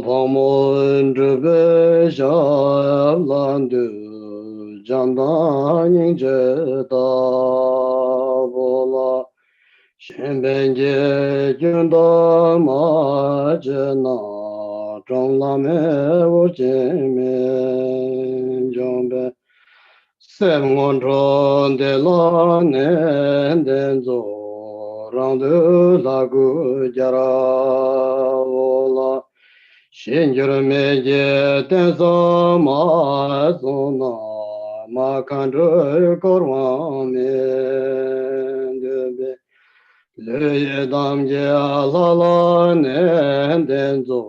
Pamon Drube Shablandu Jandan Jeta Bola Shembenje Junda Majena Jonglame Ujime Jombe Semonron de la Nendenzo Randu Lagu Jara Vola Shinjurmeje tenso ma sona ma kandru korwame debe le damje la ne denzo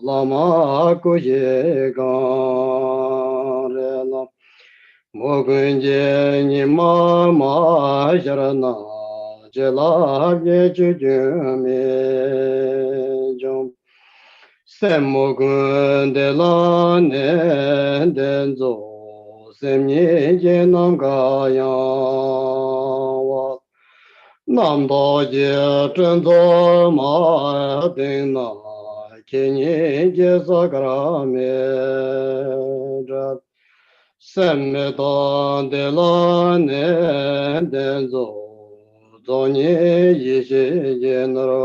lama kuje gare la mogunje ni ma sharana jela je jujume jom Semogun de la ne denzo semye je namga wa nam do je zhenzo ma ding na kenye je sakra me zha semme don de la ne denzo zonye yi she je naro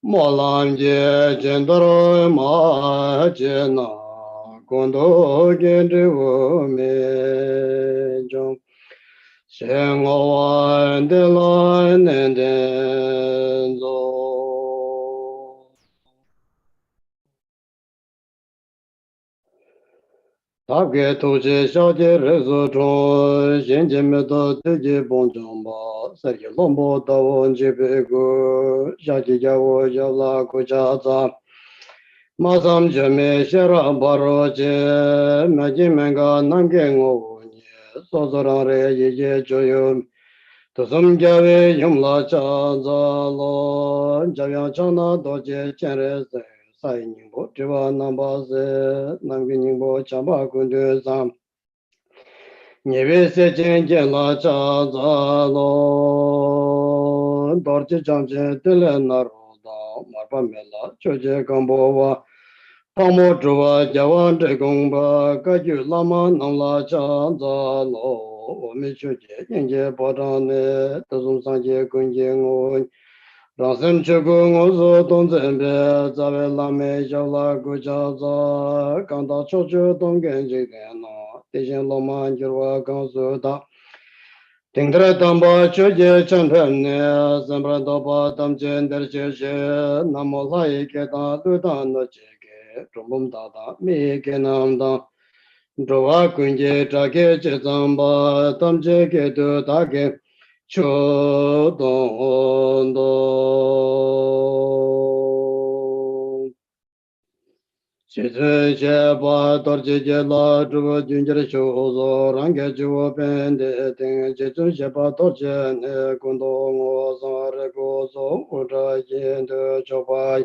Molamje Jendaro Ma Jena Kondo Gendru Me Jom Shengoan de la Nendenzo Tabge Toje Shaje Rezo Chon Shenje Meta Teje Bonjamba Serge Lombo Tawon Jebego Shaji Jawo Jala Kuchaza Masam Jame Shera Baroje Majimenga Nangengo Sozorare Yeje Joyum Tosum Jave Yumla Chaza Lo Javya Chana Doje Chenrese Sai Ningbo Jiva Nambase Namgi Ningbo Chamba Kundu Sam Nyebe Se Chen La Chaza Lo Dorje Chamche Tele Naroda Marpa Mela Choje Kambowa Pamo Juva Jawan De Gongba Kaju Lama Namla Chaza Lo Omi Choje Yenje Bodane Tazum Sanje Kunje Ngoy Rasem Chugu Ngozo Tonzembe Zabe Lame Shavla Gujaza Kanda Chocho Tongenji Gena Tishin Loma Jirwa Gansu Da Tingdre Tamba Choje Chanpene Zembra Dopa Tamchen Dercheche Namo Lai Keta Dudan Cheke Trumbum Dada Mi Kenam Da Drova Kunje Trake Chezamba Tamche Ketu Take Chodondo Chizun Sheba Torje Jela Druva Junjere Shozo Range Juva Pende Ting Chizun Sheba Torje Ne Kundo Ngo Sare Gozo Utra Jende Chobai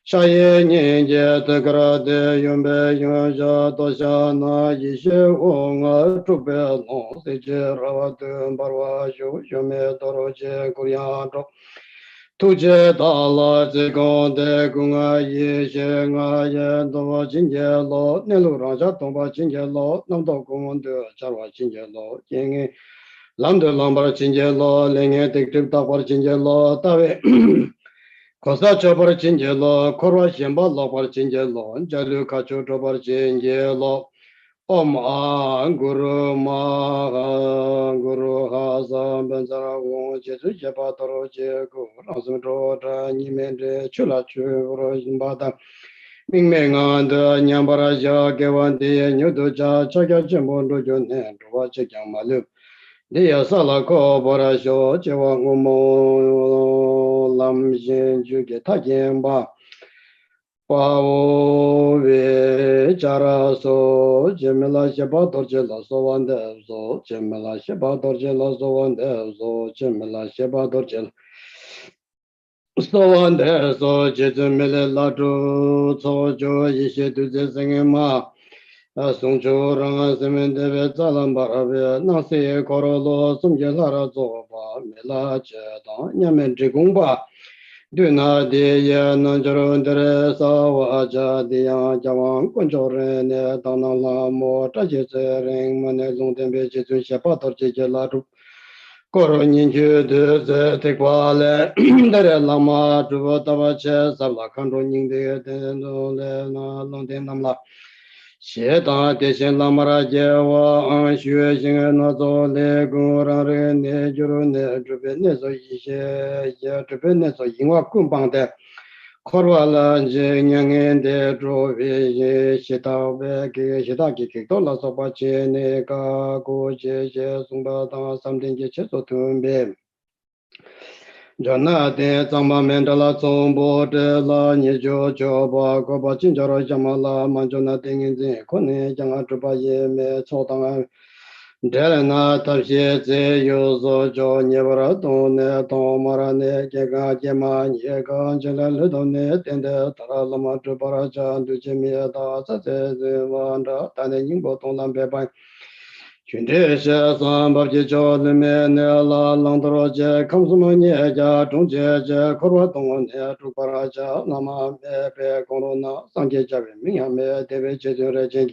Shaye Nyinje Tekara De Yumbe Yunja Tosha Na Yishe Honga Trukbe Long Seche Ravatun Barwa Shu Shume Toroche Kuryanto Tuje Dala Zegonde Gunga Yishe Nga Yen Tova Chinje Lo Nelu Raja Tova Chinje Lo Namdo Kumundu Charwa Chinje Lo Jingi Lamdu Lambar Chinje Lo Lenge Tiktip Takwar Chinje Lo Tawe Kosa Chopar Chinje Lo Korwa Shemba Lopar Chinje Lo Jalu Kacho Chopar Chinje Lo Om Guru Maha Guru Hasam Benzara Wong Jesu Jepa Toro Jegu Rasum Chota Nimende Chula Churo Jimbata Ming Mengan De Nyambara Ja Gewante Nyudu Cha Chaka Chimbondo Jone Dwa Chikang Malu Dia Sala Ko Bora Sho Chewa Ngumo Lam Shin Juge Takemba Pao ve chara so jemela sheba dorje la so wande so jemela sheba dorje la so wande so jemela sheba dorje so wande so jemela la do so jo yishe tu je sengema sung chu rang semen de ve zalam barabe na se korolo sum je la ra zo ba me la che da nyamen ji gong ba Do not dear Nanjaron Sawa Jadia Jawan Conjore Tanala Mo Tajering Manezon Tembe Shapator Chelaru Coronin de Tequale Dere Lama Tuvotavache Sala Kandoning de London 写大的新拉马拉杰瓦安学新那做那个让人呢就是那这边那做一些也这边那做因为棍棒的，考完了这年的作业写到别给写到给到了说把钱那个过节些送到当三天节去做准备。这那天咱们面对了总部的了，你就把个把进家了什么了，嘛就那电影子，可能讲啊，这把也没操当啊。这人那他现在有时叫你不拉动呢，动嘛了呢，这个这嘛，你个进来里头呢，点的他了嘛，这把了讲都见面到，这往着，但是你不动那别办。群这些三八节教里面的啦，朗多罗节，康苏摩尼家，中节节，可罗东呢，朱巴拉家，那么没别公路那，上节家边，明阳没特别节就来经。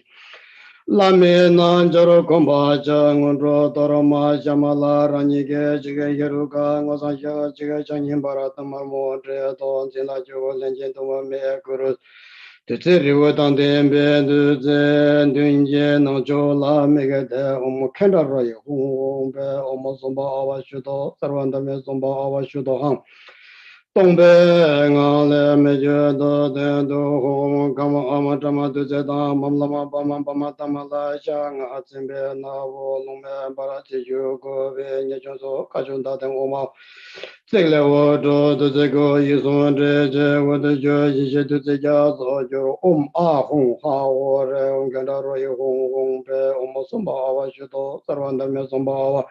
拉美南加罗贡巴家，我说多罗马加马拉，让你给这个耶路加，我上下这个将近巴拉他妈莫这东进来就我连接都我没个罗。这里我当天边都在对接能做拉每个的，我们看到了以后，我们我们送把阿瓦许多，台湾那边送把阿瓦许多行。东北俺来没觉得的都我们干嘛阿嘛这么都在当，妈妈妈爸妈爸妈他们来想啊，这边那我龙门把它解决个呗，你就说感觉到的我嘛。这个我做的这个一送这我的觉一些都在家做就红哈我这我看到说有红呗我们送包啊许多这玩意没送包啊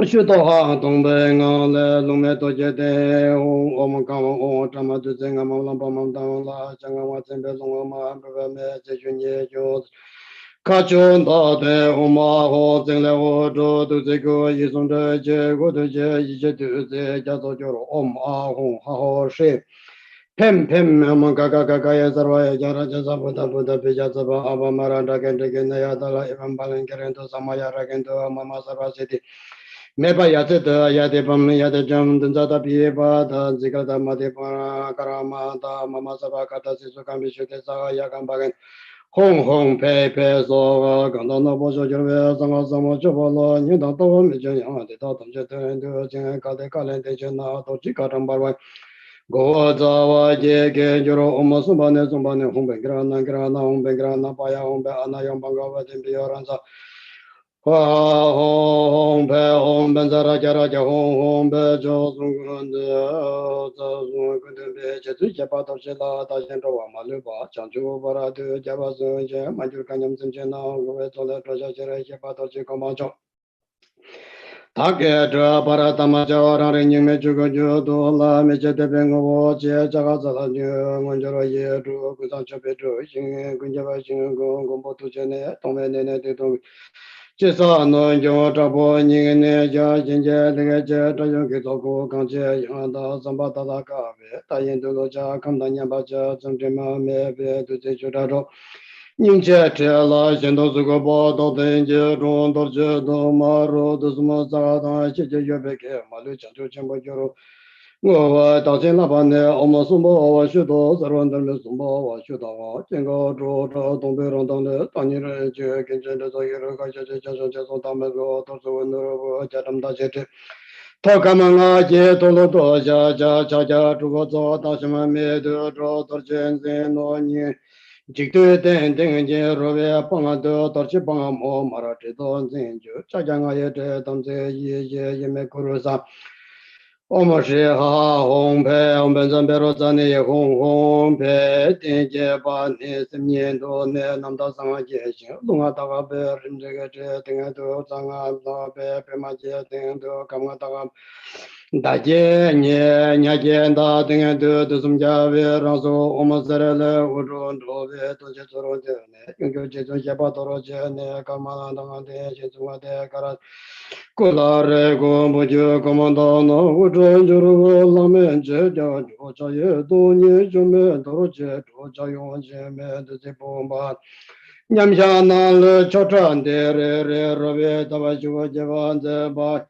许多哈东北俺来龙面多节的我们刚我这么就这俺们老帮忙当了这个我这边龙我们不没这些年就卡中到的我妈和进来我这都这个一送这结果都这一切都在家做叫我妈红好好睡。偏偏我们嘎也是吧？也讲了就是不得比较是吧？阿爸妈让这个那样的了，一般把人给人都什么样的跟都妈妈是吧？是的，没把也得得也得把们也得讲，等着他别把他这个他妈的把嘎啦嘛他妈妈是吧？嘎他是说干必须得啥也干把人。红白白说个，刚到那不就为什么就不了？你当到没这样的，到同学的人都讲搞得搞来的就那都几个张八万。我早我姐给就是我们送把那红白给那红白给那把呀红白啊那样帮个我真比较让啥。红白在红白就送个的，送个的别去最起码都是啦，大先着我嘛六把，讲究把它都加把送去，满就看你们挣钱呐，我们做了这些起来，先把都去搞嘛着。他给这把他他妈叫让人你们这个就多了，没觉得别我接这个子了就我就说业主过上这边这行，跟这边行公布都见的，东北的都。介绍呢，叫这不你呢，叫今天那个这样给做过，刚才养到三八大咖啡，大雁都落家，看到年把这正这么没别都在就这着。您这这了，现在这个报道等接中到这都马路都什么杂当，这越别给马路讲究全部就是。我到现那边呢，我们送包我许多，在乱那边送包我许多啊，这个这东北人当的，当年人就跟着这一个这加上他们个都是我那个家他们大姐姐，他干嘛啊？接多了多家这个做到什么没得着到现在那年，这个等见若别帮俺的，到去帮俺马拉这到人就家俺也这当这也没过路上。我们是哈红牌，我们这边罗咱的红牌，定节把那10年多那那么大上个节庆，弄啊大个白人这个这定个都上啊那白嘛节定都干嘛大个。Daje nye nyage da dengan de sumjawe raso omasarele udron dove to jetoro ne yungyo jeto jaba toro ne kamana dengan de jeto de karat kulare go bojo komando no udron juru lamen je ja jo cha ye do nye jume toro je do cha yon je me de bomba nyamjana le chotran de re robe taba juwa javan ze ba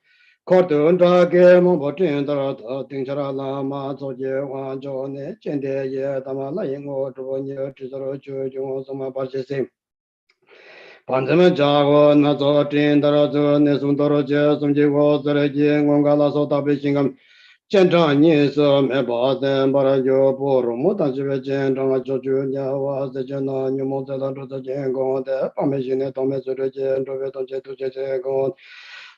Kortun drage mumbo tindara ta tingchara lama zoje wan jo ne chende ye tama la yingo zhubo nye chizaro chu chung suma parche sim. Panzime jago na zo tindara zo ne sumdoro je sumji go zare je ngonga la so tabi shingam. Chentang nyi se me ba ten para jo poro mu tan chive chentang a cho chu nya wa se chen na nyu mo se la tu se chen gong de pa me shi ne tong me su re chen tu ve tong che tu che che gong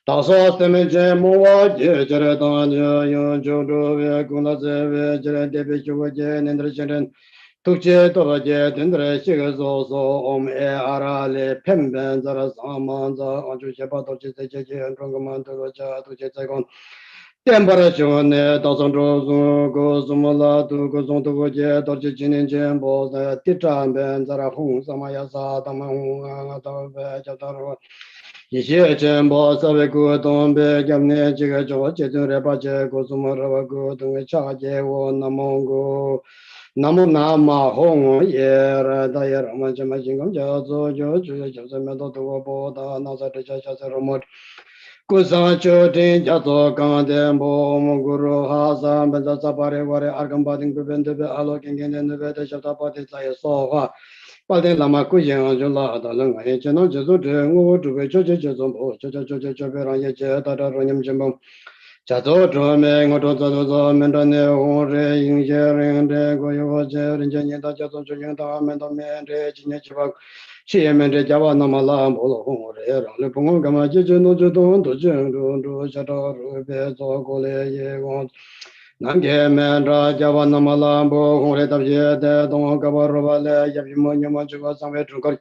da so se me chen mo wa je che re tang je yon chu tu ve kung la se ve che re de pe chu ve che nen tre chen ren tuk che to ba je ten tre shi ge so so om e a ra le pen ben za ra sa man za an chu che pa to che se che che trong ka man tu lo cha tu che se gong Temperatione da son rozo go sumala tu go son tu go je tor je jinin jen bo da ti chan ben za ra hung sa ma ya sa da ma hung a da be ja da ro yi xie chen bo sa be go dong be gyam ne ji ge jo je zhen re ba je go sum ra ba go dong ge cha je wo na mo go Namo nama hong ye ra da ye ra ma je ma jing gam ja zo jo ju ye ja se me do do bo da na sa de cha cha se ro mo Kunsang chotin jato kang tempo om guru hasa benza sapare ware arkam bading kuben tebe alo kingen tebe te shata pati tsaye soha pati lama kuyen jula da lunga ye cheno jesu de ngu tuwe choche jesu po choche choche chope rang ye che tata ronyam chimbam jato chome ngoto zato zo mendo ne hong re yin she ring de goyo ho che rin che nye ta jato chochen ta mendo men re chinye chibak Xie men zhe jiawa nama la mo lo hong re rang le pong gama ji zhen dong zhe dong du zhen dong du xia zhao ru be zo go le ye gong nan ge men zha jiawa nama la mo hong re tab xie de dong ga ba ro ba le ya pi mo nye mo zhe ba sang wei zhong ge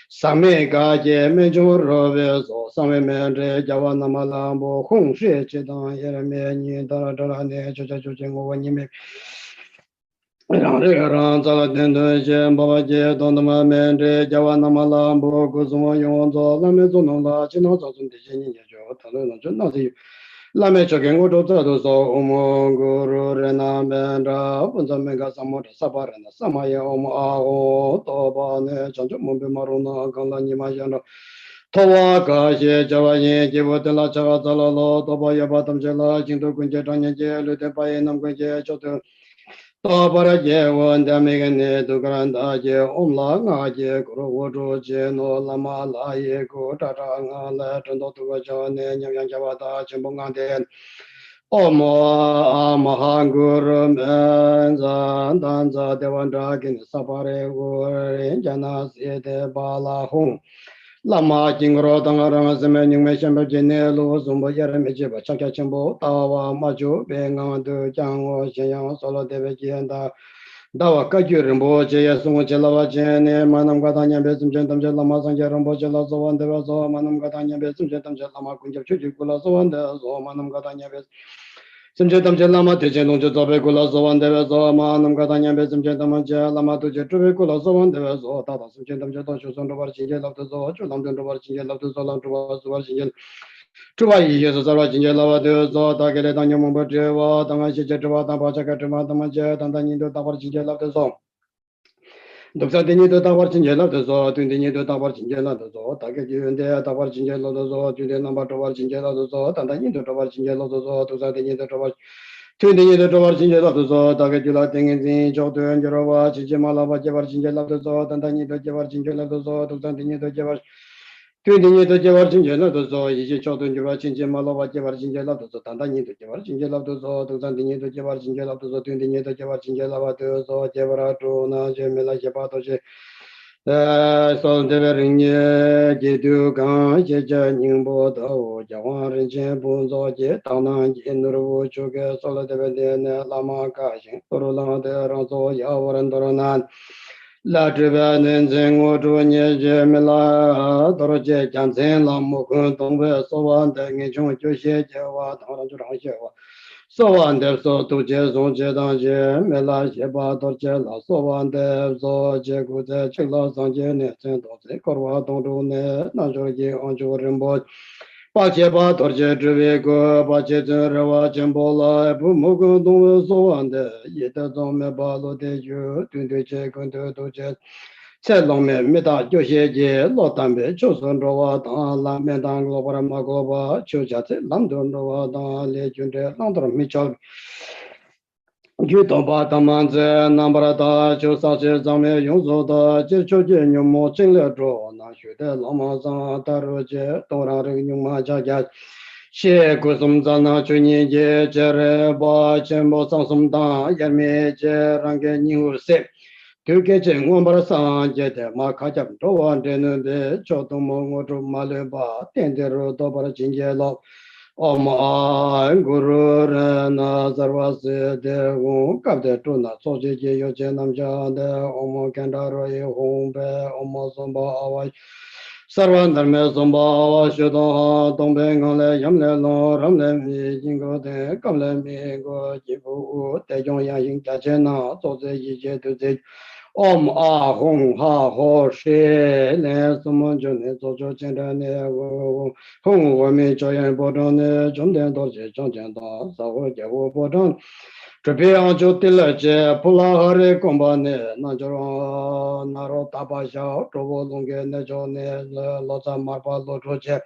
sang mei ga jie men zhong ro be zo sang wei men zhe jiawa nama la mo hong xie zhe dang ye re me ni da la ne zhe zhe zhe zhe wo ni me Rang re rang za la ten ten xian pa pa jie dong de ma men zhe jia wan na ma la bo gu su mo yong zo la me zu nong la qi nong za zun de xian yin ye jiu ta le nong zhen na zi la me che gen gu zhou zhe du so o mo gu ru re na men zha bun zhen men ga sa mo zhe sa pa re na sa ma ye o mo a o to pa ne chang zhe mo be ma ru na gang la ni ma xian zhe to wa ga xie jia wa yin ji wo de la cha ga za la lo to pa ye pa tam che la jing du gun jie zhang nian jie lu de pa ye nam gun jie chou de Ta para je wan da me ge ne du gran da je om la nga je gro wo zhu je no la ma la ye go ta ta nga la zhen do tu ga ja ne nyam yang ja wa da chen bong gang de om a ma han gu ru men zan dan za de wan da ge ne sa pa re wo ren ja na se de ba la hong Lama jingro tanga ranga seme nyingme shenpa jene lo sumbo yere me jeba chakya chenpo tawa ma jo be nga do jango shenyang solo debe jenda dawa kagyu rinpo che ye sungo che lawa jene manam gata nyambe sumchen tamche lama sangye rinpo che la sowan debe so manam gata nyambe sumchen tamche lama kunjab chuchi kula sowan de so manam gata nyambe Simche tamche lama teche longche zobe kula sowan dewe so ma nam kata nyambe simche tamche lama tuche chubi kula sowan dewe so tata simche tamche toshu son rubar chinche labde so chu lamchen rubar chinche labde so lam chubar subar chinche chuba iye so sarwa chinche laba dewe so ta kere tanya mumba chewa tanga shiche chuba tanga chaka chuba tanga che tanda nindo tabar chinche labde so Doksa teni to tawar chinche labde so, tun teni to tawar chinche labde so, take jyun de tawar chinche labde so, tun de namba tawar chinche labde so, tanda yin to tawar chinche labde so, doksa teni to tawar tun teni to tawar chinche labde so, take jyula tengen zin, chok tuen jiro wa, chiche ma laba jebar chinche labde so, tanda yin to jebar chinche labde so, doksa teni to jebar tun teni to jebar chinche labde so, yiche chok tuen jiro chinche ma laba jebar chinche labde so, tanda yin to jebar chinche labde so, doksa teni to jebar chinche labde so, tun teni to jebar chinche labde so, jebar atu na je me la jebar to je Son de rinye je du gan je je ning bo do ja wan ren chen bu zo je tang nan je nu ru chu ge so le de de ne la ma ka xin to ro la de ran zo ya wo ren do nan la zhe ba nen zhen wo zhu nie je me la do ro je jiang zhen la mo kun dong be so wan de nge chung ju xie je wa tang ran ju rang xie wa so one dev so to je zong je dang je me la je ba dor je la so one dev so je gu je chi la sang je ne chen do je kor wa dong du ne na jo je on jo ren bo ba je ba dor je zhe wei go ba je zhen re wa chen bo la bu mu gu dong so one de ye de zong me ba lo de ju dun de je gun de du je 在龙面没大有些节老单位就是着我当南面当罗巴马国巴就家在南端着我当列军的南端没叫遇到把他们在南巴拉达就上些上面用手的就就节牛毛进来着那学的老马上大肉节都让这个牛马家家 she kusum zana chunyi je jere ba chenpo sangsum dan yerme je rangi nyingu se tuke che ngombara san je de ma kacham chowan tenu de chotomo ngoto male ba tende ro dobara chinje lo Oma guru rana sarvase de gung kapte tuna soche je yo che namcha de omo kandaro ye hongpe omo somba awa sarvan dharme somba awa shudo tongpe ngangle yamle lo ramle mi jingo de kamle mi go jibu u te jong yang yin kya che na soche yi che tu te Om A Hong Ha Ho She Le Sumo June Zojo Chen Ne Wo Hong Wo Mi Zhao Yan Bo Zhang Ne Zhong Dian Do Jie Zhang Jian Da Sa Wo Jie Wo Bo Zhang Zhe Bi Yang Zhou Di Le Jie Pu La Ha Re Gong Ba Ne Na Zhou Rong Na Ro Da Ba Xiao Zhou Wo Long Ge Ne Zhou Ne Lo Zha Ma Ba Lo Zhou Jie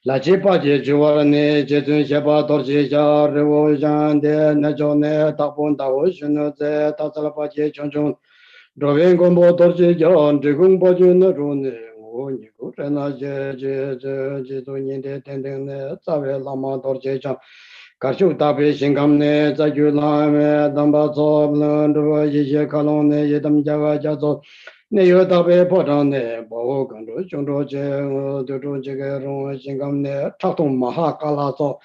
La Ji Ba Jie Zhi Wa Ne Jie Zun Xie Ba Dor Jie Xia Re Wo Zhang De Ne Zhou Ne Da Bun Da Wo Xun Ne Zhe Da Zhe La Ba Jie Chong Chong Drovien combo torce gion, tricum pogin rune, ogni curena je to niente tendene, save lama torce gion. Carciu tape singamne, zagiulame, damba zoblan, ye calone, yedam java jazo, ne yo tape potane, bo gando, chondroce, dojo geron, singamne, tatum maha calazo.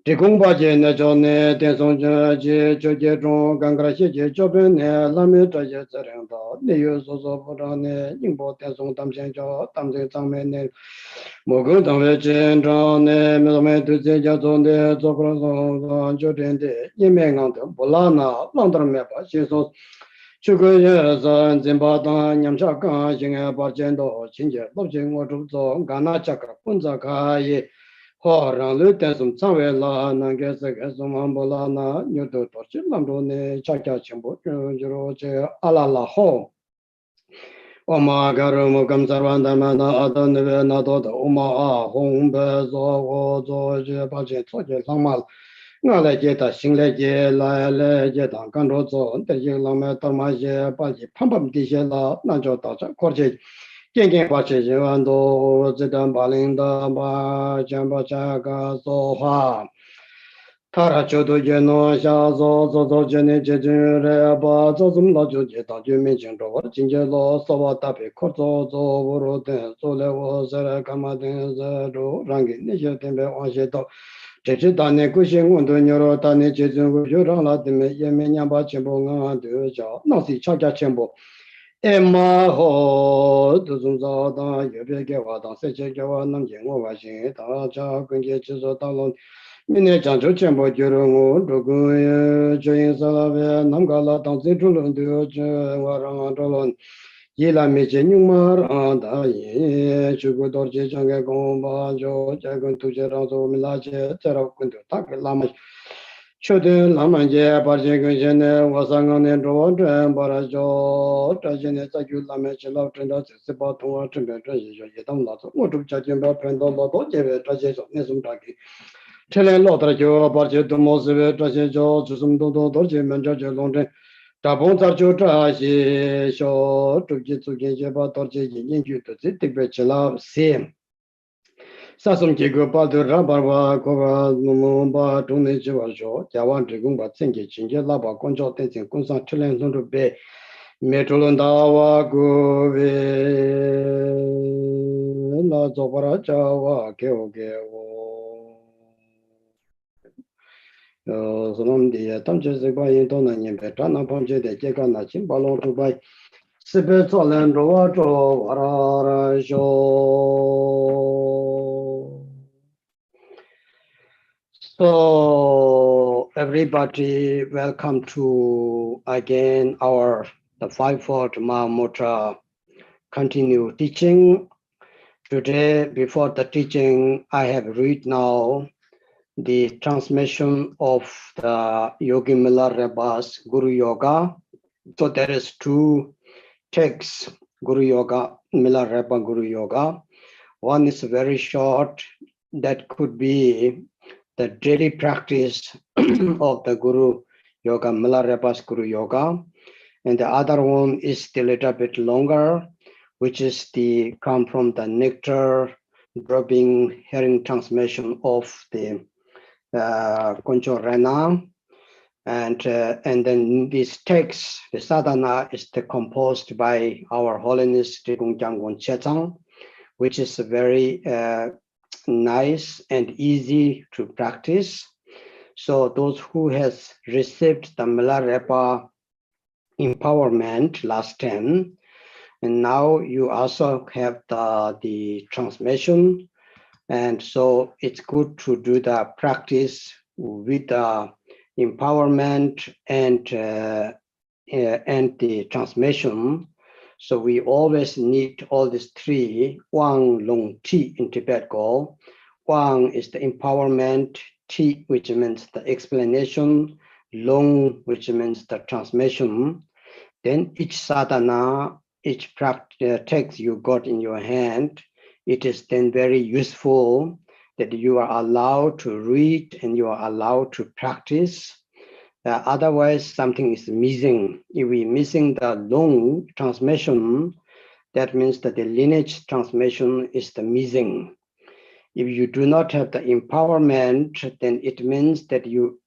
这公八节呢，叫呢，电松节就节中，刚刚些节脚本呢，那么这些责任到，你有所说不着呢，应报电松当先叫，当这上面呢，莫跟当为见着呢，没什么对这家做的，做不了做，就真的，一面俺都不拉那，让他们把先说。这个也是真把当年下刚现在把见到亲戚老亲我都做，干那这个工作可以。 họ rằng lưỡi tên sum sang về là nàng cái sự cái sum ham bồ la na nhiều đồ tổ chức làm đồ này chắc chắn全部就这阿拉拉好。我嘛个人我跟着玩的嘛那阿的那个那多的我嘛啊红白做我做这把这做这上嘛。我来接他新来接来接他干着做，但是那么到嘛些把这胖胖的些了，那就到这过去。 渐渐把这些万都这段把领导把将把这个说话，他俩就都也弄下做这呢，这人把这种老就接到就面前着，我今天老说我大别可做我罗的，做了我这来干嘛的这着，让给那些天别往些到。 这是当年古新闻都牛肉，当年这种我就让他们也没年把全部俺都叫，那是吵架全部。 em ma ho tu zum za da ye be ge wa da se che ge wa nam je ngo wa xin da cha kun ge chi so da lo mi ne chang chu chen bo ju ro ngo ro gu ye che yin sa la be nam ga la dang zi chu lo de che wa rang do lo ye la me che nyung ma ra da ye chu gu dor che chang ge gong ba jo cha gun tu che ra so mi la che cha ra kun tu ta ge la ma 确定浪漫节把这个现在我三个年中正把它叫这些年再就浪漫节老真的就是把同啊这边这些也当老早我这家境把碰到老多这边这些说那什么大给，这来老的就把这都么是这些叫就是么多这门这就弄成，大碰咱就这些小周期租金就把到这些研究的这特别起了些。 사슴 개그 바드 라바바 고가 노모바 동네 지와죠 자완 지금과 생계 진계 라바 건조 대진 군상 틀렌 손도 배 메트론다와 고베 나조바라 자와 개오게오 소놈디에 탐제세 바인 도나님 베타나 범제대 제가 나친 발로 두바이 스베 쫄렌 로와조 와라라쇼 说 everybody, welcome to again the Fivefold Mahamudra continue teaching. Today, before the teaching, I have read now the transmission of the Yogi Milarepa's Guru Yoga. So there is two texts, Guru Yoga, Milarepa Guru Yoga. One is very short, that could be the daily practice of the Guru Yoga, Milarepa's Guru Yoga. And the other one is a little bit longer, which is come from the nectar dropping hearing transmission of the Koncho Rena. And then this text, the sadhana, is composed by Our Holiness Trikung Jangwon Chechang, which is very nice and easy to practice. So those who has received the Milarepa empowerment last time, and now you also have the transmission, and so it's good to do the practice with the empowerment and the transmission. So we always need all these three. Wang, Long, Ti in Tibet go. Wang is the empowerment, Ti, which means the explanation, Long, which means the transmission. Then each sadhana, each text you got in your hand, it is then very useful that you are allowed to read and you are allowed to practice. Otherwise, something is missing. If we're missing the long transmission, that means that the lineage transmission is the missing. If you do not have the empowerment, then it means that you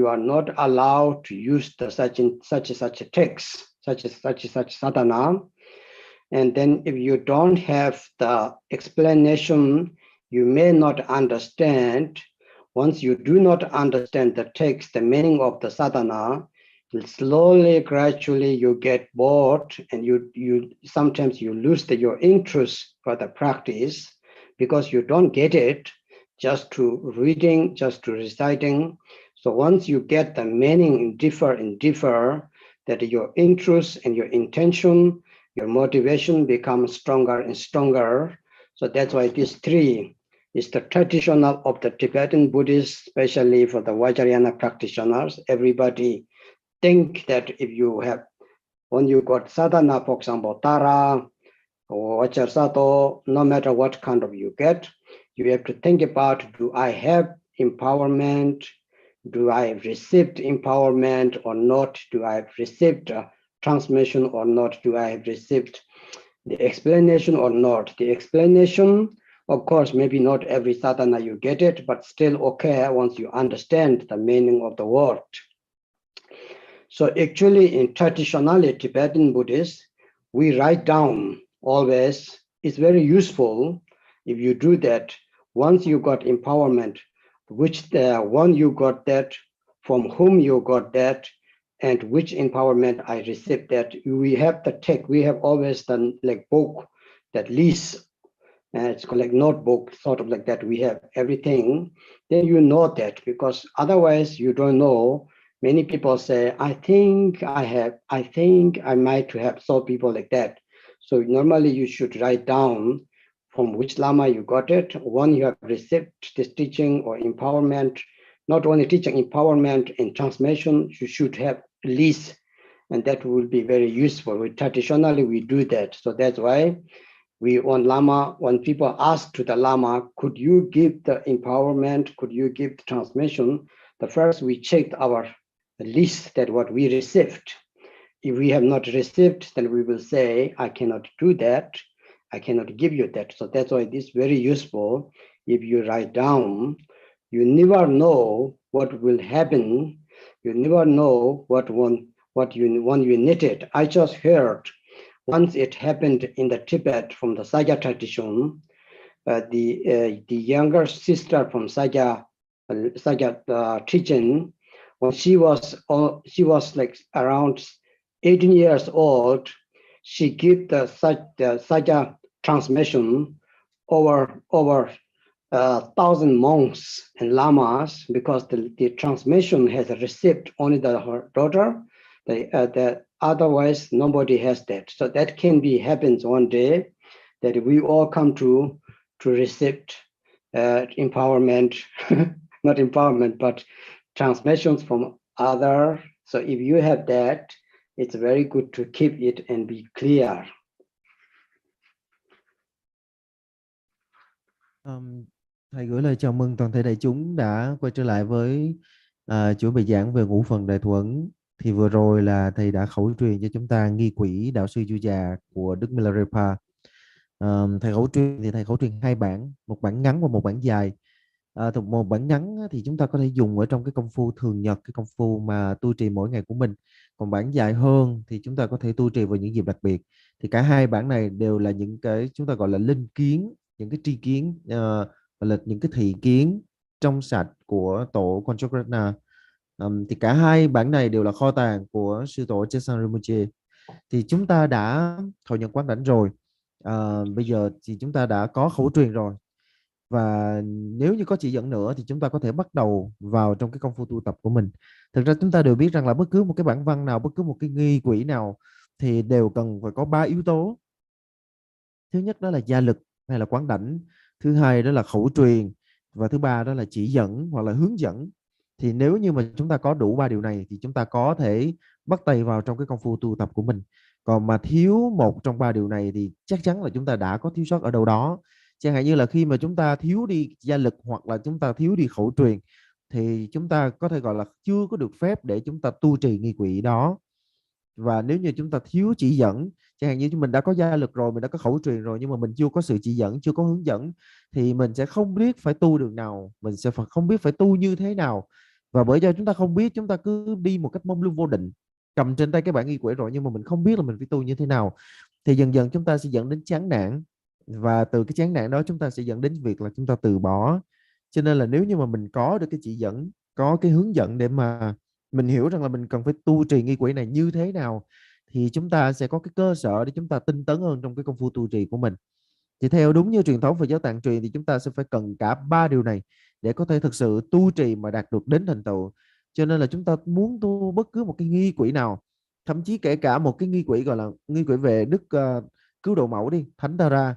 are not allowed to use the such a text, such sadhana. And then if you don't have the explanation, you may not understand. Once you do not understand the text, the meaning of the sadhana, slowly, gradually you get bored, and you sometimes you lose your interest for the practice because you don't get it just to reading, just to reciting. So once you get the meaning in differ, that your interest and your intention, your motivation becomes stronger and stronger. So that's why these three is the traditional of the Tibetan Buddhists, especially for the Vajrayana practitioners. Everybody think that when you got sadhana, for example, Tara or Vajrasato, no matter what kind of you get, you have to think about, do I have empowerment? Do I have received empowerment or not? Do I have received transmission or not? Do I have received the explanation or not? The explanation, of course, maybe not every sadhana you get it, but still okay once you understand the meaning of the word. So actually in traditionally Tibetan Buddhists, we write down always. It's very useful if you do that. Once you got empowerment, which the one you got that, from whom you got that, and which empowerment I received that. We have the text, we have always done like book that lists, and it's called like notebook, sort of like that. We have everything. Then you know that, because otherwise you don't know. Many people say, I think I might have. So people like that. So normally you should write down from which Lama you got it. One, you have received this teaching or empowerment. Not only teaching, empowerment and transmission, you should have list, and that will be very useful. Traditionally, we do that. So that's why when people ask to the Lama, could you give the empowerment, could you give the transmission? The first we checked our list that what we received. If we have not received, then we will say, I cannot do that. I cannot give you that. So that's why it is very useful. If you write down, you never know what will happen. You never know when you need it. I just heard once it happened in the Tibet from the Saja tradition. The younger sister from Saja teaching, when she was like around 18 years old, she gave the Saja transmission over thousand monks and lamas, because the transmission has received only her daughter. That otherwise nobody has that. So that can be happens one day, that we all come to receive empowerment, not empowerment, but transmissions from other. So if you have that, it's very good to keep it and be clear. Thầy gửi lời chào mừng toàn thể đại chúng đã quay trở lại với chuỗi bài giảng về ngũ phần đại thuẫn. Thì vừa rồi là thầy đã khẩu truyền cho chúng ta nghi quỹ đạo sư Du Già của Đức Milarepa. Thầy khẩu truyền thì thầy khẩu truyền hai bản, một bản ngắn và một bản dài. Một bản ngắn thì chúng ta có thể dùng ở trong cái công phu thường nhật, cái công phu mà tu trì mỗi ngày của mình. Còn bản dài hơn thì chúng ta có thể tu trì vào những dịp đặc biệt. Thì cả hai bản này đều là những cái chúng ta gọi là linh kiến, những cái tri kiến, gọi là những cái thị kiến trong sạch của tổ Conchograna. Thì cả hai bản này đều là kho tàng của sư tổ Chesang Rinpoche. Thì chúng ta đã thọ nhận quán đảnh rồi. Bây giờ thì chúng ta đã có khẩu truyền rồi. Và nếu như có chỉ dẫn nữa thì chúng ta có thể bắt đầu vào trong cái công phu tu tập của mình. Thực ra chúng ta đều biết rằng là bất cứ một cái bản văn nào, bất cứ một cái nghi quỹ nào thì đều cần phải có 3 yếu tố. Thứ nhất đó là gia lực hay là quán đảnh, thứ hai đó là khẩu truyền, và thứ ba đó là chỉ dẫn hoặc là hướng dẫn. Thì nếu như mà chúng ta có đủ 3 điều này thì chúng ta có thể bắt tay vào trong cái công phu tu tập của mình. Còn mà thiếu một trong 3 điều này thì chắc chắn là chúng ta đã có thiếu sót ở đâu đó. Chẳng hạn như là khi mà chúng ta thiếu đi gia lực hoặc là chúng ta thiếu đi khẩu truyền thì chúng ta có thể gọi là chưa có được phép để chúng ta tu trì nghi quỹ đó. Và nếu như chúng ta thiếu chỉ dẫn, chẳng hạn như mình đã có gia lực rồi, mình đã có khẩu truyền rồi, nhưng mà mình chưa có sự chỉ dẫn, chưa có hướng dẫn, thì mình sẽ không biết phải tu đường nào, mình sẽ không biết phải tu như thế nào. Và bởi do chúng ta không biết, chúng ta cứ đi một cách mông lung vô định, cầm trên tay cái bản nghi quỹ rồi nhưng mà mình không biết là mình phải tu như thế nào, thì dần dần chúng ta sẽ dẫn đến chán nản, và từ cái chán nản đó chúng ta sẽ dẫn đến việc là chúng ta từ bỏ. Cho nên là nếu như mà mình có được cái chỉ dẫn, có cái hướng dẫn để mà mình hiểu rằng là mình cần phải tu trì nghi quỹ này như thế nào, thì chúng ta sẽ có cái cơ sở để chúng ta tinh tấn hơn trong cái công phu tu trì của mình. Thì theo đúng như truyền thống Phật giáo Tạng truyền thì chúng ta sẽ phải cần cả 3 điều này để có thể thực sự tu trì mà đạt được đến thành tựu. Cho nên là chúng ta muốn tu bất cứ một cái nghi quỹ nào, thậm chí kể cả một cái nghi quỹ gọi là nghi quỹ về đức cứu độ mẫu đi, Thánh Tara,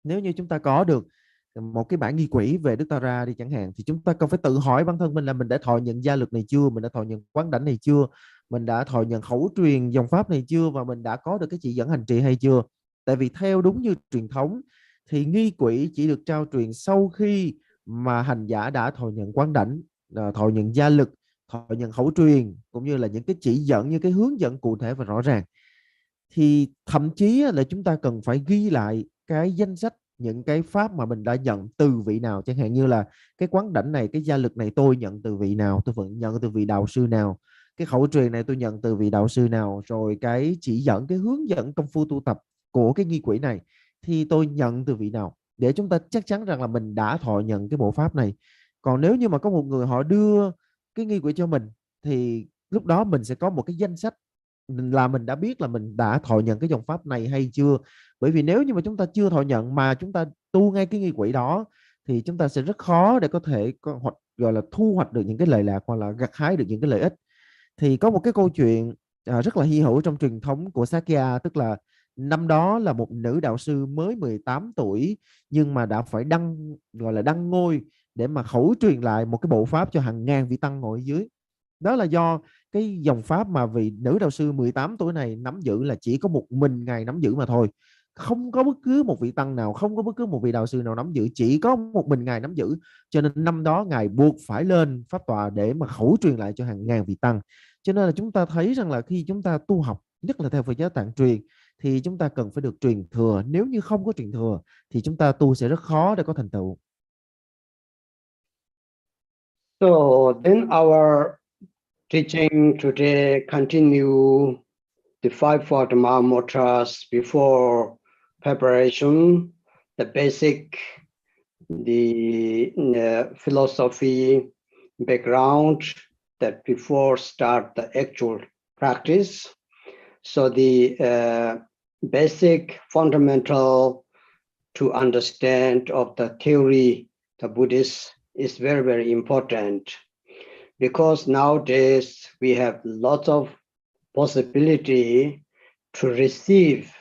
nếu như chúng ta có được một cái bản nghi quỹ về Đức Tara đi chẳng hạn, thì chúng ta cần phải tự hỏi bản thân mình là mình đã thọ nhận gia lực này chưa, mình đã thọ nhận quán đảnh này chưa, mình đã thọ nhận khẩu truyền dòng pháp này chưa, và mình đã có được cái chỉ dẫn hành trì hay chưa. Tại vì theo đúng như truyền thống thì nghi quỹ chỉ được trao truyền sau khi mà hành giả đã thọ nhận quán đảnh, thọ nhận gia lực, thọ nhận khẩu truyền, cũng như là những cái chỉ dẫn, những cái hướng dẫn cụ thể và rõ ràng. Thì thậm chí là chúng ta cần phải ghi lại cái danh sách những cái pháp mà mình đã nhận từ vị nào, chẳng hạn như là cái quán đảnh này, cái gia lực này tôi nhận từ vị nào, tôi vẫn nhận từ vị đạo sư nào, cái khẩu truyền này tôi nhận từ vị đạo sư nào, rồi cái chỉ dẫn, cái hướng dẫn công phu tu tập của cái nghi quỹ này thì tôi nhận từ vị nào, để chúng ta chắc chắn rằng là mình đã thọ nhận cái bộ pháp này. Còn nếu như mà có một người họ đưa cái nghi quỹ cho mình thì lúc đó mình sẽ có một cái danh sách là mình đã biết là mình đã thọ nhận cái dòng pháp này hay chưa. Bởi vì nếu như mà chúng ta chưa thọ nhận mà chúng ta tu ngay cái nghi quỹ đó thì chúng ta sẽ rất khó để có thể hoặc gọi là thu hoạch được những cái lợi lạc hoặc là gặt hái được những cái lợi ích. Thì có một cái câu chuyện rất là hy hữu trong truyền thống của Sakya, tức là năm đó là một nữ đạo sư mới 18 tuổi nhưng mà đã phải gọi là đăng ngôi để mà khẩu truyền lại một cái bộ pháp cho hàng ngàn vị tăng ngồi ở dưới. Đó là do cái dòng pháp mà vị nữ đạo sư 18 tuổi này nắm giữ là chỉ có một mình ngài nắm giữ mà thôi, không có bất cứ một vị tăng nào, không có bất cứ một vị đạo sư nào nắm giữ, chỉ có một mình ngài nắm giữ. Cho nên năm đó ngài buộc phải lên pháp tọa để mà khẩu truyền lại cho hàng ngàn vị tăng. Cho nên là chúng ta thấy rằng là khi chúng ta tu học, nhất là theo Phật giáo Tạng truyền, thì chúng ta cần phải được truyền thừa. Nếu như không có truyền thừa thì chúng ta tu sẽ rất khó để có thành tựu. So then our teaching today continue the fivefold Mahamudras before preparation, the basic, the philosophy background that before start the actual practice. So the basic fundamental to understand of the theory the Buddhists is very, very important, because nowadays we have lots of possibility to receive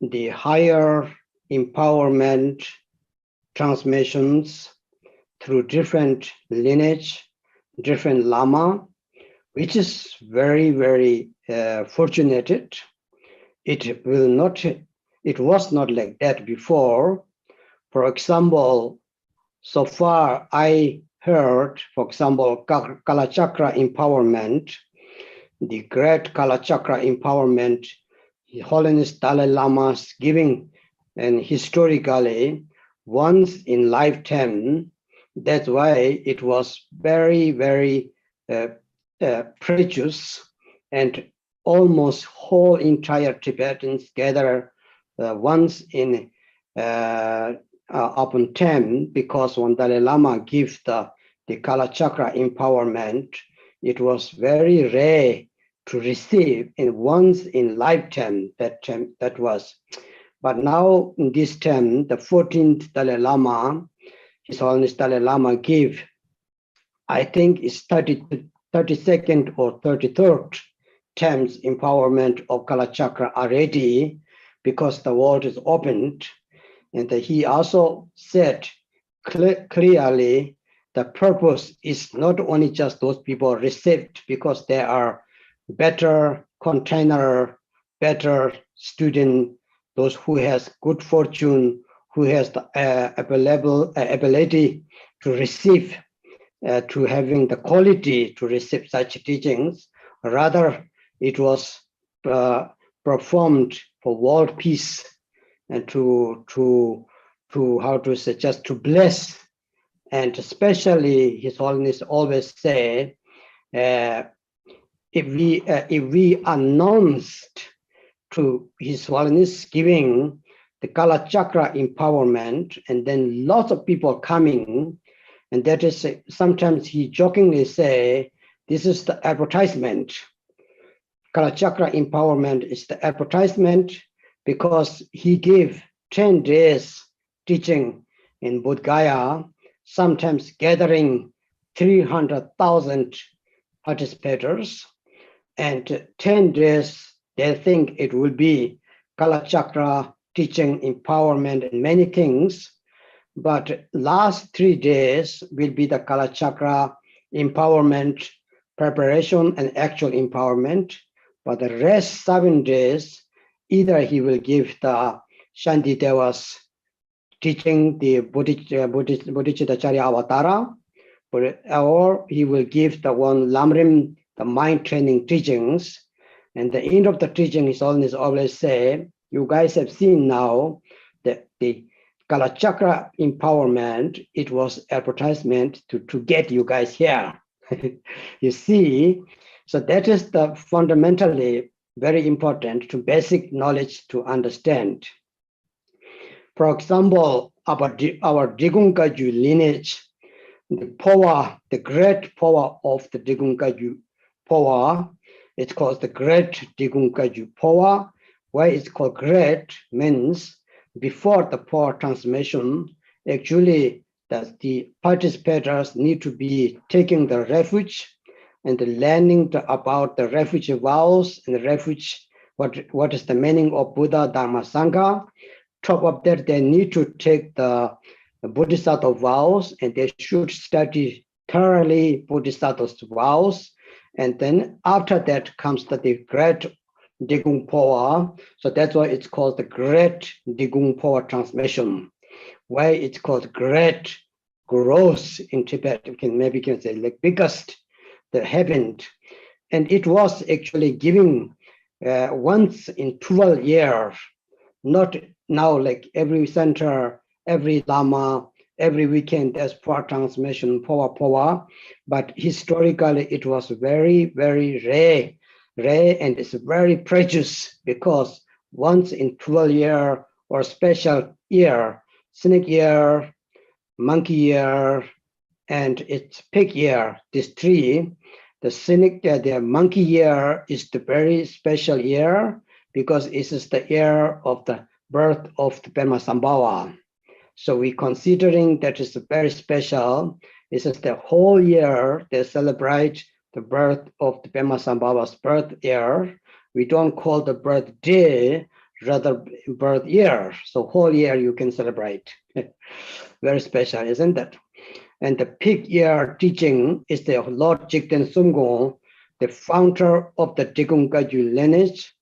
the higher empowerment transmissions through different lineage, different Lama, which is very, very fortunate. It was not like that before. For example, so far I heard, for example, Kalachakra empowerment, the great Kalachakra empowerment, His Holiness Dalai Lama's giving, and historically, once in lifetime. That's why it was very, very precious, and almost whole entire Tibetans gather once in upon 10, because when Dalai Lama gave the Kalachakra empowerment, it was very rare to receive in once in lifetime that was. But now in this time, the 14th Dalai Lama, His Holiness Dalai Lama gave, I think it's 32nd or 33rd times empowerment of Kalachakra already, because the world is opened. And he also said clearly the purpose is not only just those people received because they are better container, better student, those who has good fortune, who has the ability to receive, to having the quality to receive such teachings. Rather, it was performed for world peace and to how to say, just to bless. And especially His Holiness always say, if we announced to His Holiness giving the Kalachakra empowerment, and then lots of people coming, and that is sometimes he jokingly say, this is the advertisement. Kalachakra empowerment is the advertisement, because he gave 10 days teaching in Bodh Gaya, sometimes gathering 300,000 participators, and 10 days, they think it will be Kalachakra teaching, empowerment, and many things. But last 3 days will be the Kalachakra empowerment, preparation, and actual empowerment. But the rest 7 days, either he will give the Shantideva's teaching, the Bodhicitta-charya Avatara, or he will give the one Lamrim, the mind training teachings. And the end of the teaching, His Holiness always say, you guys have seen now that the Kalachakra empowerment, it was advertisement to get you guys here. You see, so that is the fundamentally very important to basic knowledge to understand. For example, about our Digungkaju lineage, the power, the great power of the Digungkaju power, it's called the great Digungkaju power. Why it's called great means before the power transmission, actually that the participators need to be taking the refuge and learning about the refuge vows and the refuge, what is the meaning of Buddha, Dharma, Sangha. Top of that, they need to take the Bodhisattva vows, and they should study thoroughly Bodhisattva's vows. And then after that comes the great Digung power. So that's why it's called the great Digung power transmission. Why it's called great growth in Tibet, maybe you can say like biggest that happened. And it was actually giving once in 12 years, not now like every center, every Lama, every weekend there's power transmission, power, but historically it was very, very rare, and it's very precious, because once in 12 year or special year, snake year, monkey year, and it's pig year, these three, the snake, the monkey year is the very special year, because it is the year of the birth of the Padmasambhava. So we considering that is very special. This is the whole year they celebrate the birth of the Pema Sambhava's birth year. We don't call the birthday, rather birth year. So whole year you can celebrate. Very special, isn't it? And the peak year teaching is the Lord Jigten Sumgong, the founder of the Digung Kagyu lineage,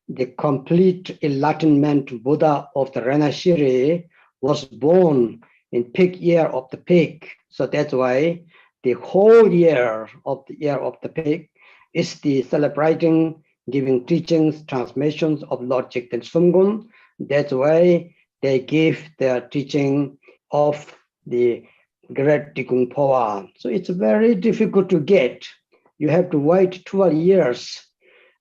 the complete enlightenment Buddha of the Ranashiri, was born in peak year of the peak. So that's why the whole year of the peak is the celebrating, giving teachings, transmissions of Lord Jigten Sumgong. That's why they give their teaching of the great Digung power. So it's very difficult to get. You have to wait 12 years.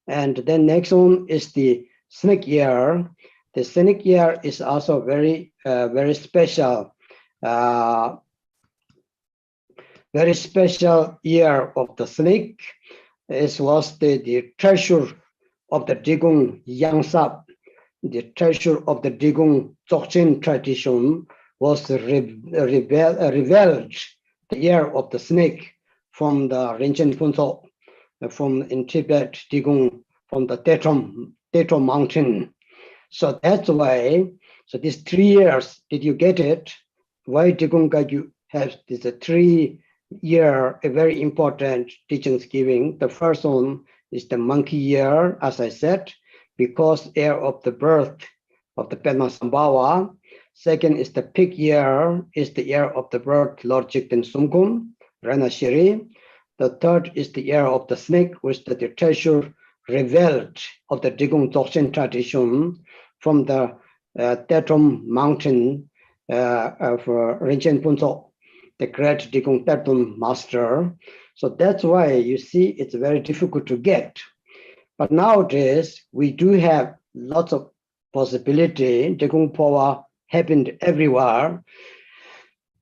And then next one is the snake year. The snake year is also very, very special. Very special year of the snake. It was the treasure of the Digung Yangsap, the treasure of the Digung Dzogchen tradition was revealed the year of the snake from the Rinchen Phunso, from in Tibet, Digung, from the Tetrom mountain. So that's why, so these 3 years, did you get it? Why Digung Kagyu has this 3 year, a very important teachings giving. The first one is the monkey year, as I said, because year of the birth of the Padma Sambhava. Second is the pig year, is the year of the birth Lord Jigten Sumgong, Ranashiri. The third is the year of the snake, which is the treasure revealed of the Digung Dzogchen tradition from the Tetrom mountain of Rinchen Phunso, the great Digung Tetrom master. So that's why you see it's very difficult to get. But nowadays, we do have lots of possibility. Digung power happened everywhere.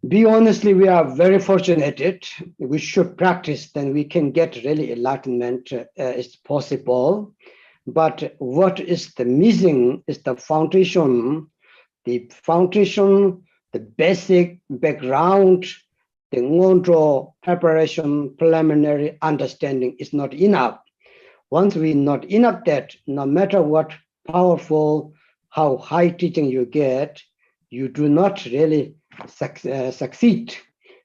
Be honestly, we are very fortunate. We should practice, then we can get really enlightenment. It's possible. But what is the missing is the foundation, the basic background, the ngondro preparation, preliminary understanding is not enough. Once we not enough that, no matter what powerful, how high teaching you get, you do not really succeed,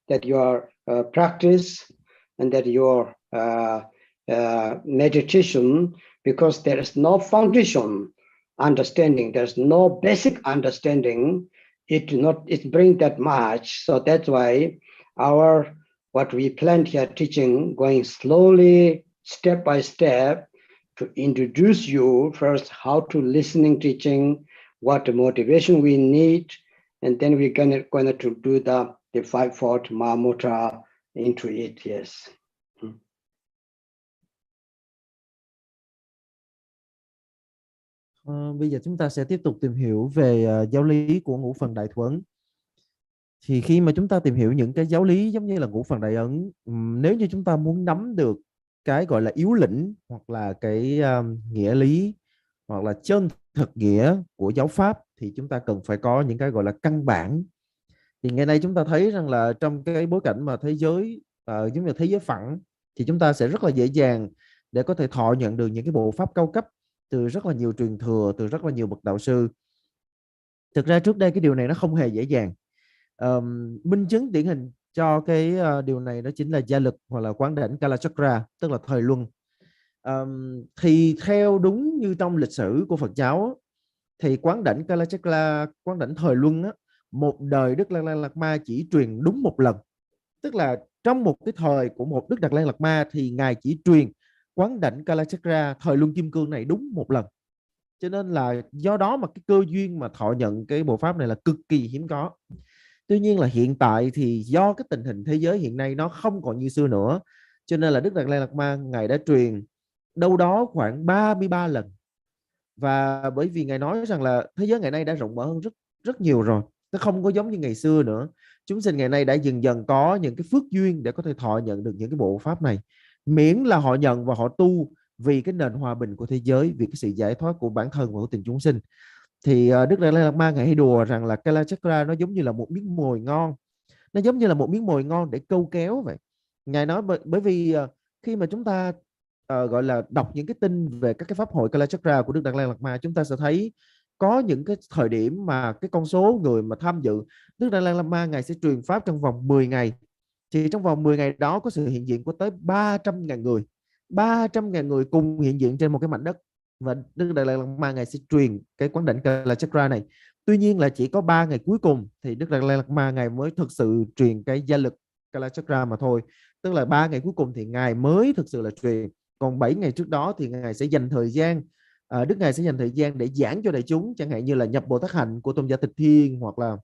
that your practice and that your meditation, because there is no foundation understanding, there's no basic understanding, it bring that much. So that's why what we planned here teaching, going slowly, step by step, to introduce you first how to listening teaching, what motivation we need, and then we're going to do the Fivefold Mahamudra into it. Yes. Bây giờ chúng ta sẽ tiếp tục tìm hiểu về giáo lý của ngũ phần đại thuẫn. Thì khi mà chúng ta tìm hiểu những cái giáo lý giống như là ngũ phần đại ấn, nếu như chúng ta muốn nắm được cái gọi là yếu lĩnh hoặc là cái nghĩa lý hoặc là chân thực nghĩa của giáo pháp, thì chúng ta cần phải có những cái gọi là căn bản. Thì ngày nay chúng ta thấy rằng là trong cái bối cảnh mà thế giới giống như thế giới phẳng, thì chúng ta sẽ rất là dễ dàng để có thể thọ nhận được những cái bộ pháp cao cấp từ rất là nhiều truyền thừa, từ rất là nhiều bậc đạo sư. Thực ra trước đây cái điều này nó không hề dễ dàng. Minh chứng điển hình cho cái điều này đó chính là gia lực hoặc là quán đảnh Kalachakra, tức là thời luân. Thì theo đúng như trong lịch sử của Phật giáo, thì quán đảnh Kalachakra, quán đảnh thời luân á, một đời Đức Đạt Lai Lạt Ma chỉ truyền đúng một lần. Tức là trong một cái thời của một Đức Đạt Lai Lạt Ma thì ngài chỉ truyền quán đảnh Kalachakra thời luân kim cương này đúng một lần. Cho nên là do đó mà cái cơ duyên mà thọ nhận cái bộ pháp này là cực kỳ hiếm có. Tuy nhiên là hiện tại thì do cái tình hình thế giới hiện nay nó không còn như xưa nữa, cho nên là Đức Đạt Lai Lạt Ma ngài đã truyền đâu đó khoảng 33 lần. Và bởi vì ngài nói rằng là thế giới ngày nay đã rộng mở hơn rất nhiều rồi, nó không có giống như ngày xưa nữa. Chúng sinh ngày nay đã dần dần có những cái phước duyên để có thể thọ nhận được những cái bộ pháp này, miễn là họ nhận và họ tu vì cái nền hòa bình của thế giới, vì cái sự giải thoát của bản thân và của tình chúng sinh. Thì Đức Đạt Lai Lạt Ma ngài hay đùa rằng là Kala Chakra nó giống như là một miếng mồi ngon, nó giống như là một miếng mồi ngon để câu kéo vậy. Ngài nói bởi vì khi mà chúng ta gọi là đọc những cái tin về các cái pháp hội Kala Chakra của Đức Đạt Lai Lạt Ma, chúng ta sẽ thấy có những cái thời điểm mà cái con số người mà tham dự Đức Đạt Lai Lạt Ma ngài sẽ truyền pháp trong vòng 10 ngày. Thì trong vòng 10 ngày đó có sự hiện diện của tới 300.000 người, 300.000 người cùng hiện diện trên một cái mảnh đất, và Đức Đạt Lai Lạt Ma ngài sẽ truyền cái quán đảnh Kala Chakra này. Tuy nhiên là chỉ có 3 ngày cuối cùng thì Đức Đạt Lai Lạt Ma ngài mới thực sự truyền cái gia lực Kala Chakra mà thôi. Tức là 3 ngày cuối cùng thì ngài mới thực sự là truyền. Còn 7 ngày trước đó thì ngài sẽ dành thời gian, Đức ngài sẽ dành thời gian để giảng cho đại chúng, chẳng hạn như là nhập Bồ Tát hạnh của tôn giả Tịch Thiên, hoặc là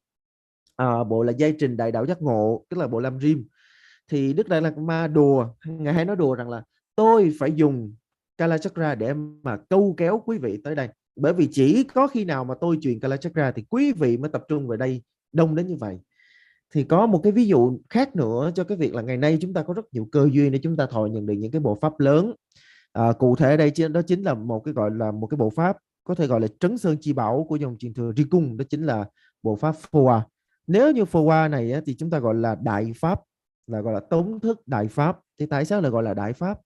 bộ là giai trình đại đạo giác ngộ, tức là bộ Lam Rim. Thì Đức Đại Lạt Ma đùa, ngài hay nói đùa rằng là tôi phải dùng Kala Chakra để mà câu kéo quý vị tới đây, bởi vì chỉ có khi nào mà tôi truyền Kala Chakra thì quý vị mới tập trung về đây đông đến như vậy. Thì có một cái ví dụ khác nữa cho cái việc là ngày nay chúng ta có rất nhiều cơ duyên để chúng ta thọ nhận được những cái bộ pháp lớn. Cụ thể ở đây đó chính là một cái gọi là một cái bộ pháp có thể gọi là trấn sơn chi bảo của dòng truyền thừa Ri Cung, đó chính là bộ pháp Phô. Nếu như Phô này thì chúng ta gọi là đại pháp, là gọi là tống thức đại pháp. Thì tại sao lại gọi là đại pháp?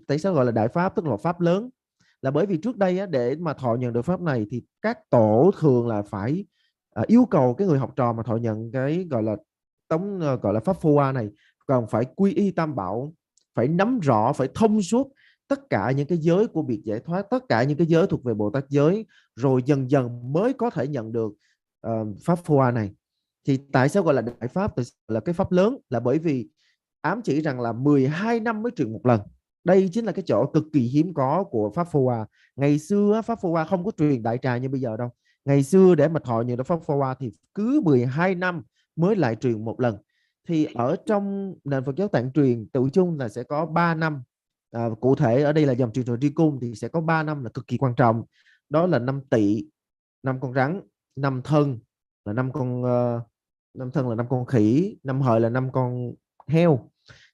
Tại sao gọi là đại pháp, tức là pháp lớn? Là bởi vì trước đây để mà thọ nhận được pháp này thì các tổ thường là phải yêu cầu cái người học trò mà thọ nhận cái gọi là gọi là pháp Phô này còn phải quy y tam bảo, phải nắm rõ, phải thông suốt tất cả những cái giới của việc giải thoát, tất cả những cái giới thuộc về Bồ Tát giới, rồi dần dần mới có thể nhận được pháp Phô này. Thì tại sao gọi là đại pháp, là cái pháp lớn? Là bởi vì ám chỉ rằng là 12 năm mới truyền một lần. Đây chính là cái chỗ cực kỳ hiếm có của pháp Phô. Ngày xưa pháp Phô không có truyền đại trà như bây giờ đâu. Ngày xưa để mà thọ nhận được pháp Phô thì cứ 12 năm mới lại truyền một lần. Thì ở trong nền Phật giáo Tạng truyền tự chung là sẽ có 3 năm. Cụ thể ở đây là dòng truyền thừa Tri Cung thì sẽ có 3 năm là cực kỳ quan trọng. Đó là năm Tỵ, năm con rắn, năm Thân là năm con năm Thân là năm con khỉ, năm Hợi là năm con heo.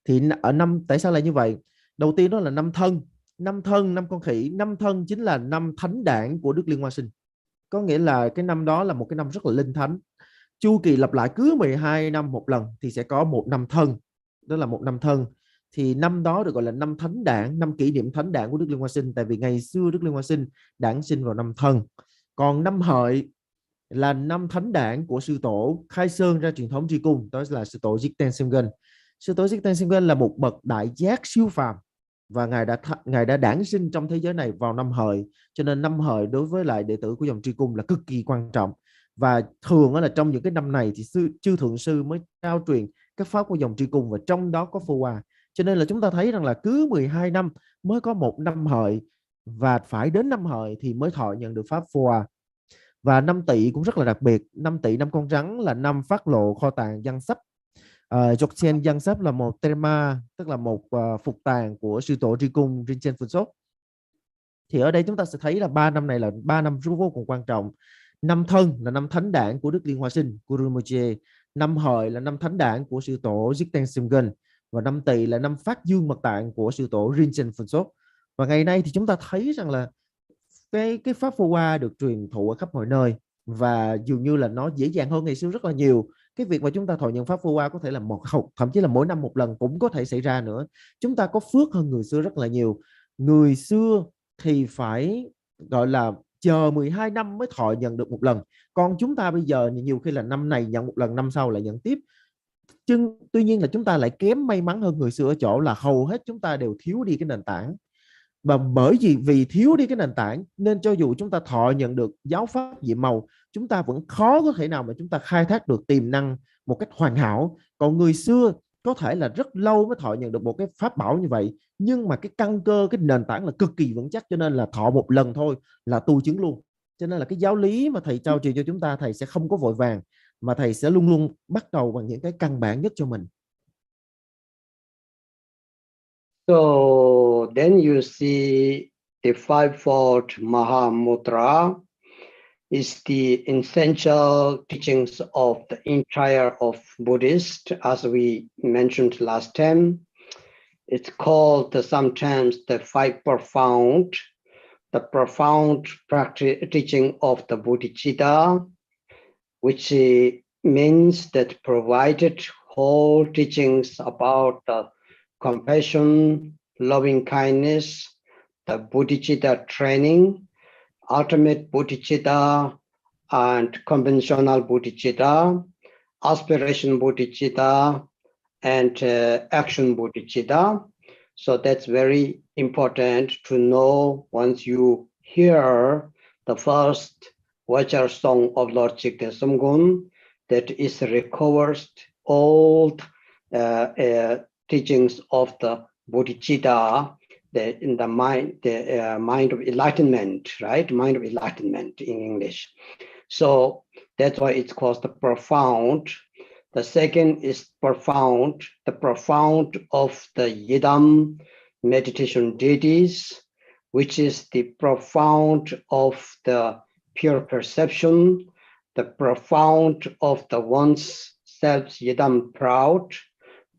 Thì ở năm, tại sao lại như vậy? Đầu tiên đó là năm Thân. Năm Thân, năm con khỉ. Năm Thân chính là năm thánh đản của Đức Liên Hoa Sinh, có nghĩa là cái năm đó là một cái năm rất là linh thánh. Chu kỳ lặp lại cứ 12 năm một lần thì sẽ có một năm Thân, đó là một năm Thân. Thì năm đó được gọi là năm thánh đản, năm kỷ niệm thánh đản của Đức Liên Hoa Sinh, tại vì ngày xưa Đức Liên Hoa Sinh đản sinh vào năm Thân. Còn năm Hợi là năm thánh đản của sư tổ khai sơn ra truyền thống Tri Cung, đó là sư tổ Jigten Semgen. Sư tổ Jigten Semgen là một bậc đại giác siêu phàm, và ngài đã đản sinh trong thế giới này vào năm Hợi, cho nên năm Hợi đối với lại đệ tử của dòng Tri Cung là cực kỳ quan trọng. Và thường là trong những cái năm này thì chư thượng sư mới trao truyền các pháp của dòng Tri Cung, và trong đó có Phô Hoa. Cho nên là chúng ta thấy rằng là cứ 12 năm mới có một năm Hợi, và phải đến năm Hợi thì mới thọ nhận được pháp Phô Hoa. Và năm Tỵ cũng rất là đặc biệt. Năm Tỵ, năm con rắn, là năm phát lộ kho tàng văn sách. Jokchen văn sách là một tema, tức là một phục tàng của sư tổ Tri Cung Rinchen Phuntsok. Thì ở đây chúng ta sẽ thấy là 3 năm này là 3 năm vô cùng quan trọng. Năm Thân là năm thánh đản của Đức Liên Hoa Sinh, Guru Moche. Năm Hợi là năm thánh đản của sư tổ Jigten Semgen. Và năm Tỵ là năm phát dương mật tạng của sư tổ Rinchen Phuntsok. Và ngày nay thì chúng ta thấy rằng là cái pháp Phô Hoa được truyền thụ ở khắp mọi nơi, và dường như là nó dễ dàng hơn ngày xưa rất là nhiều. Cái việc mà chúng ta thọ nhận pháp Phô Hoa có thể là thậm chí là mỗi năm một lần cũng có thể xảy ra nữa. Chúng ta có phước hơn người xưa rất là nhiều. Người xưa thì phải gọi là chờ 12 năm mới thọ nhận được một lần, còn chúng ta bây giờ nhiều khi là năm này nhận một lần, năm sau lại nhận tiếp. Tuy nhiên là chúng ta lại kém may mắn hơn người xưa ở chỗ là hầu hết chúng ta đều thiếu đi cái nền tảng. Và bởi vì thiếu đi cái nền tảng nên cho dù chúng ta thọ nhận được giáo pháp diệm màu, chúng ta vẫn khó có thể nào mà chúng ta khai thác được tiềm năng một cách hoàn hảo. Còn người xưa có thể là rất lâu mới thọ nhận được một cái pháp bảo như vậy, nhưng mà cái căn cơ, cái nền tảng là cực kỳ vững chắc, cho nên là thọ một lần thôi là tu chứng luôn. Cho nên là cái giáo lý mà thầy trao truyền cho chúng ta, thầy sẽ không có vội vàng, mà thầy sẽ luôn luôn bắt đầu bằng những cái căn bản nhất cho mình. So then you see the fivefold Mahamudra is the essential teachings of the entire of Buddhist, as we mentioned last time. It's called sometimes the five profound, the profound teaching of the Bodhicitta, which means that provided whole teachings about compassion, loving kindness, the Bodhicitta training, ultimate Bodhicitta, and conventional Bodhicitta, aspiration Bodhicitta, and action Bodhicitta. So that's very important to know once you hear the first Vajra song of Lord Chikten Samgun, that is recovers all teachings of the Bodhicitta, in the mind of enlightenment, right? Mind of enlightenment in English. So that's why it's called the profound. The second is profound, the profound of the Yidam meditation deities, which is the profound of the pure perception, the profound of the one's self Yidam proud,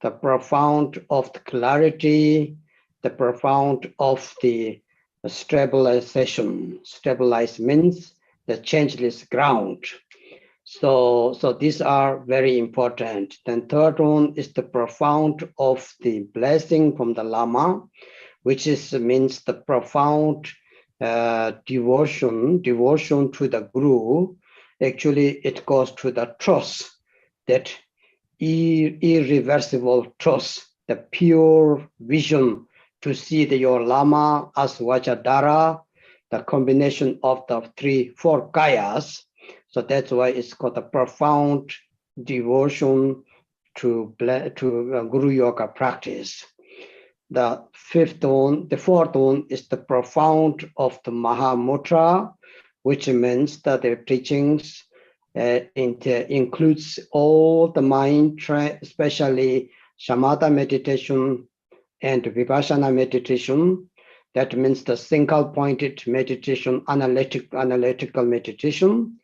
the profound of the clarity, the profound of the stabilization. Stabilize means the changeless ground. So these are very important. Then third one is the profound of the blessing from the Lama, which means the profound devotion to the Guru. Actually, it goes to the trust, that irreversible trust, the pure vision to see your Lama as Vajradhara, the combination of the four kayas. So that's why it's called a profound devotion to Guru Yoga practice. The fourth one is the profound of the Mahamudra, which means that the teachings includes all the mind, especially Shamatha meditation and Vipassana meditation. That means the single-pointed meditation, analytical meditation,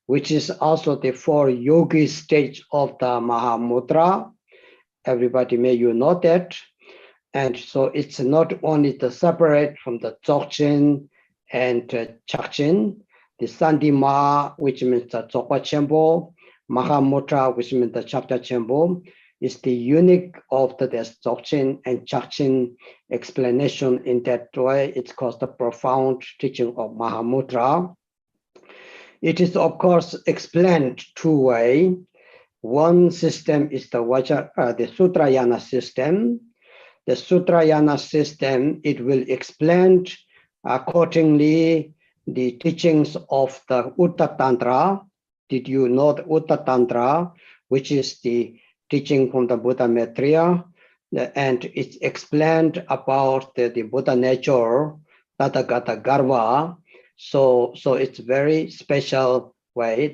which is also the four yogi stage of the Mahamudra. Everybody may you know that. And so it's not only the separate from the Dzogchen and Chakchen, the Sandima, which means the Dzogpa Chenpo, Mahamudra, which means the Chapter Chenpo, is the unique of the Dzogchen and Chakchen explanation. In that way, it's called the profound teaching of Mahamudra. It is, of course, explained two ways. One system is the Sutrayana system. The Sutrayana system, it will explain accordingly the teachings of the Uttara Tantra. Did you know the Uttara Tantra, which is the teaching from the Buddha Maitreya, and it's explained about the Buddha nature, Tathagata Garva. So it's very special way.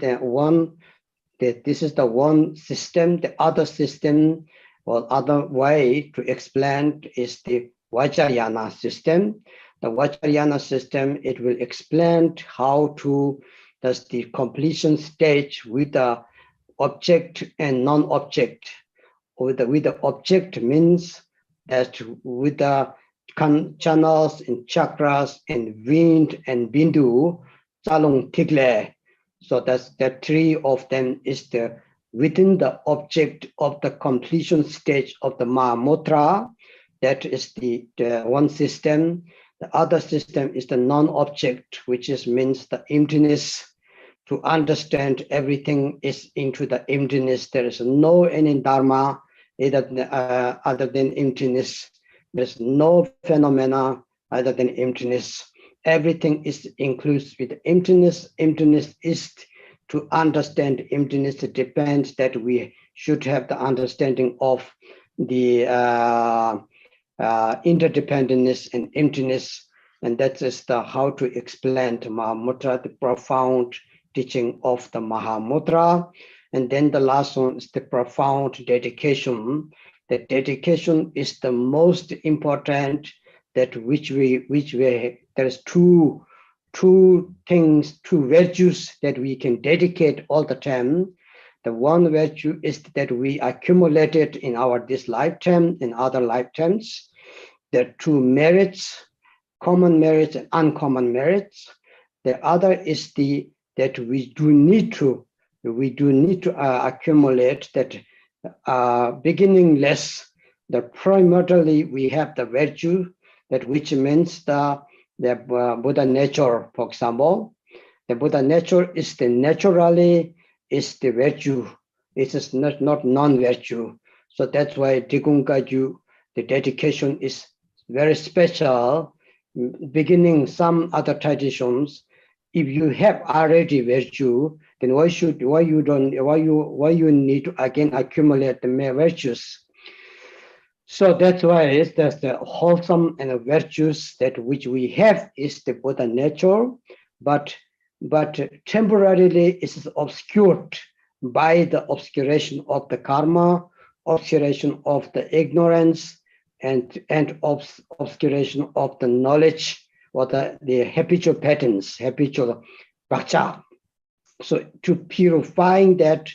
This is the one system. The other system or other way to explain is the Vajrayana system. The Vajrayana system, it will explain how to does the completion stage with the object and non-object. With the object means that with the channels and chakras and wind and bindu, chalung tigle. So that's the three of them is the within the object of the completion stage of the Mahamudra. That is the one system. The other system is the non-object, which means the emptiness. To understand everything is into the emptiness. There is no any dharma other than emptiness. There's no phenomena other than emptiness. Everything is inclusive with emptiness. Emptiness is to understand emptiness. It depends that we should have the understanding of the interdependence and emptiness. And that is how to explain the Mahamudra, the profound teaching of the Mahamudra. And then the last one is the profound dedication. The dedication is the most important, that which there's two things, two virtues that we can dedicate all the time. The one virtue is that we accumulated in this lifetime, in other lifetimes. The two merits common merits and uncommon merits. The other is that we do need to accumulate that beginningless. That primarily we have the virtue, that which means the Buddha nature, for example. The Buddha nature is the virtue. It is not non-virtue. So that's why Digungaju, the dedication is very special. Beginning some other traditions, if you have already virtue, then why you need to again accumulate the mere virtues? So that's why there's the wholesome and the virtues that which we have is the Buddha nature, but temporarily it is obscured by the obscuration of the karma, obscuration of the ignorance, and obscuration of the knowledge, or the habitual patterns, habitual bhakcha. So to purifying that,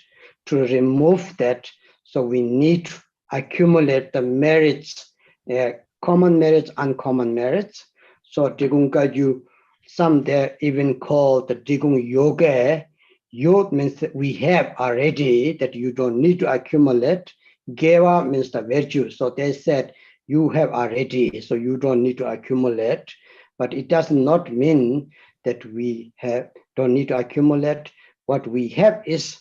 to remove that, so we need to accumulate the merits, common merits, uncommon merits. So Digungaju, some there even call the Digung Yoga. Yod means that we have already, that you don't need to accumulate. Geva means the virtue. So they said you have already, so you don't need to accumulate. But it does not mean that we don't need to accumulate. What we have is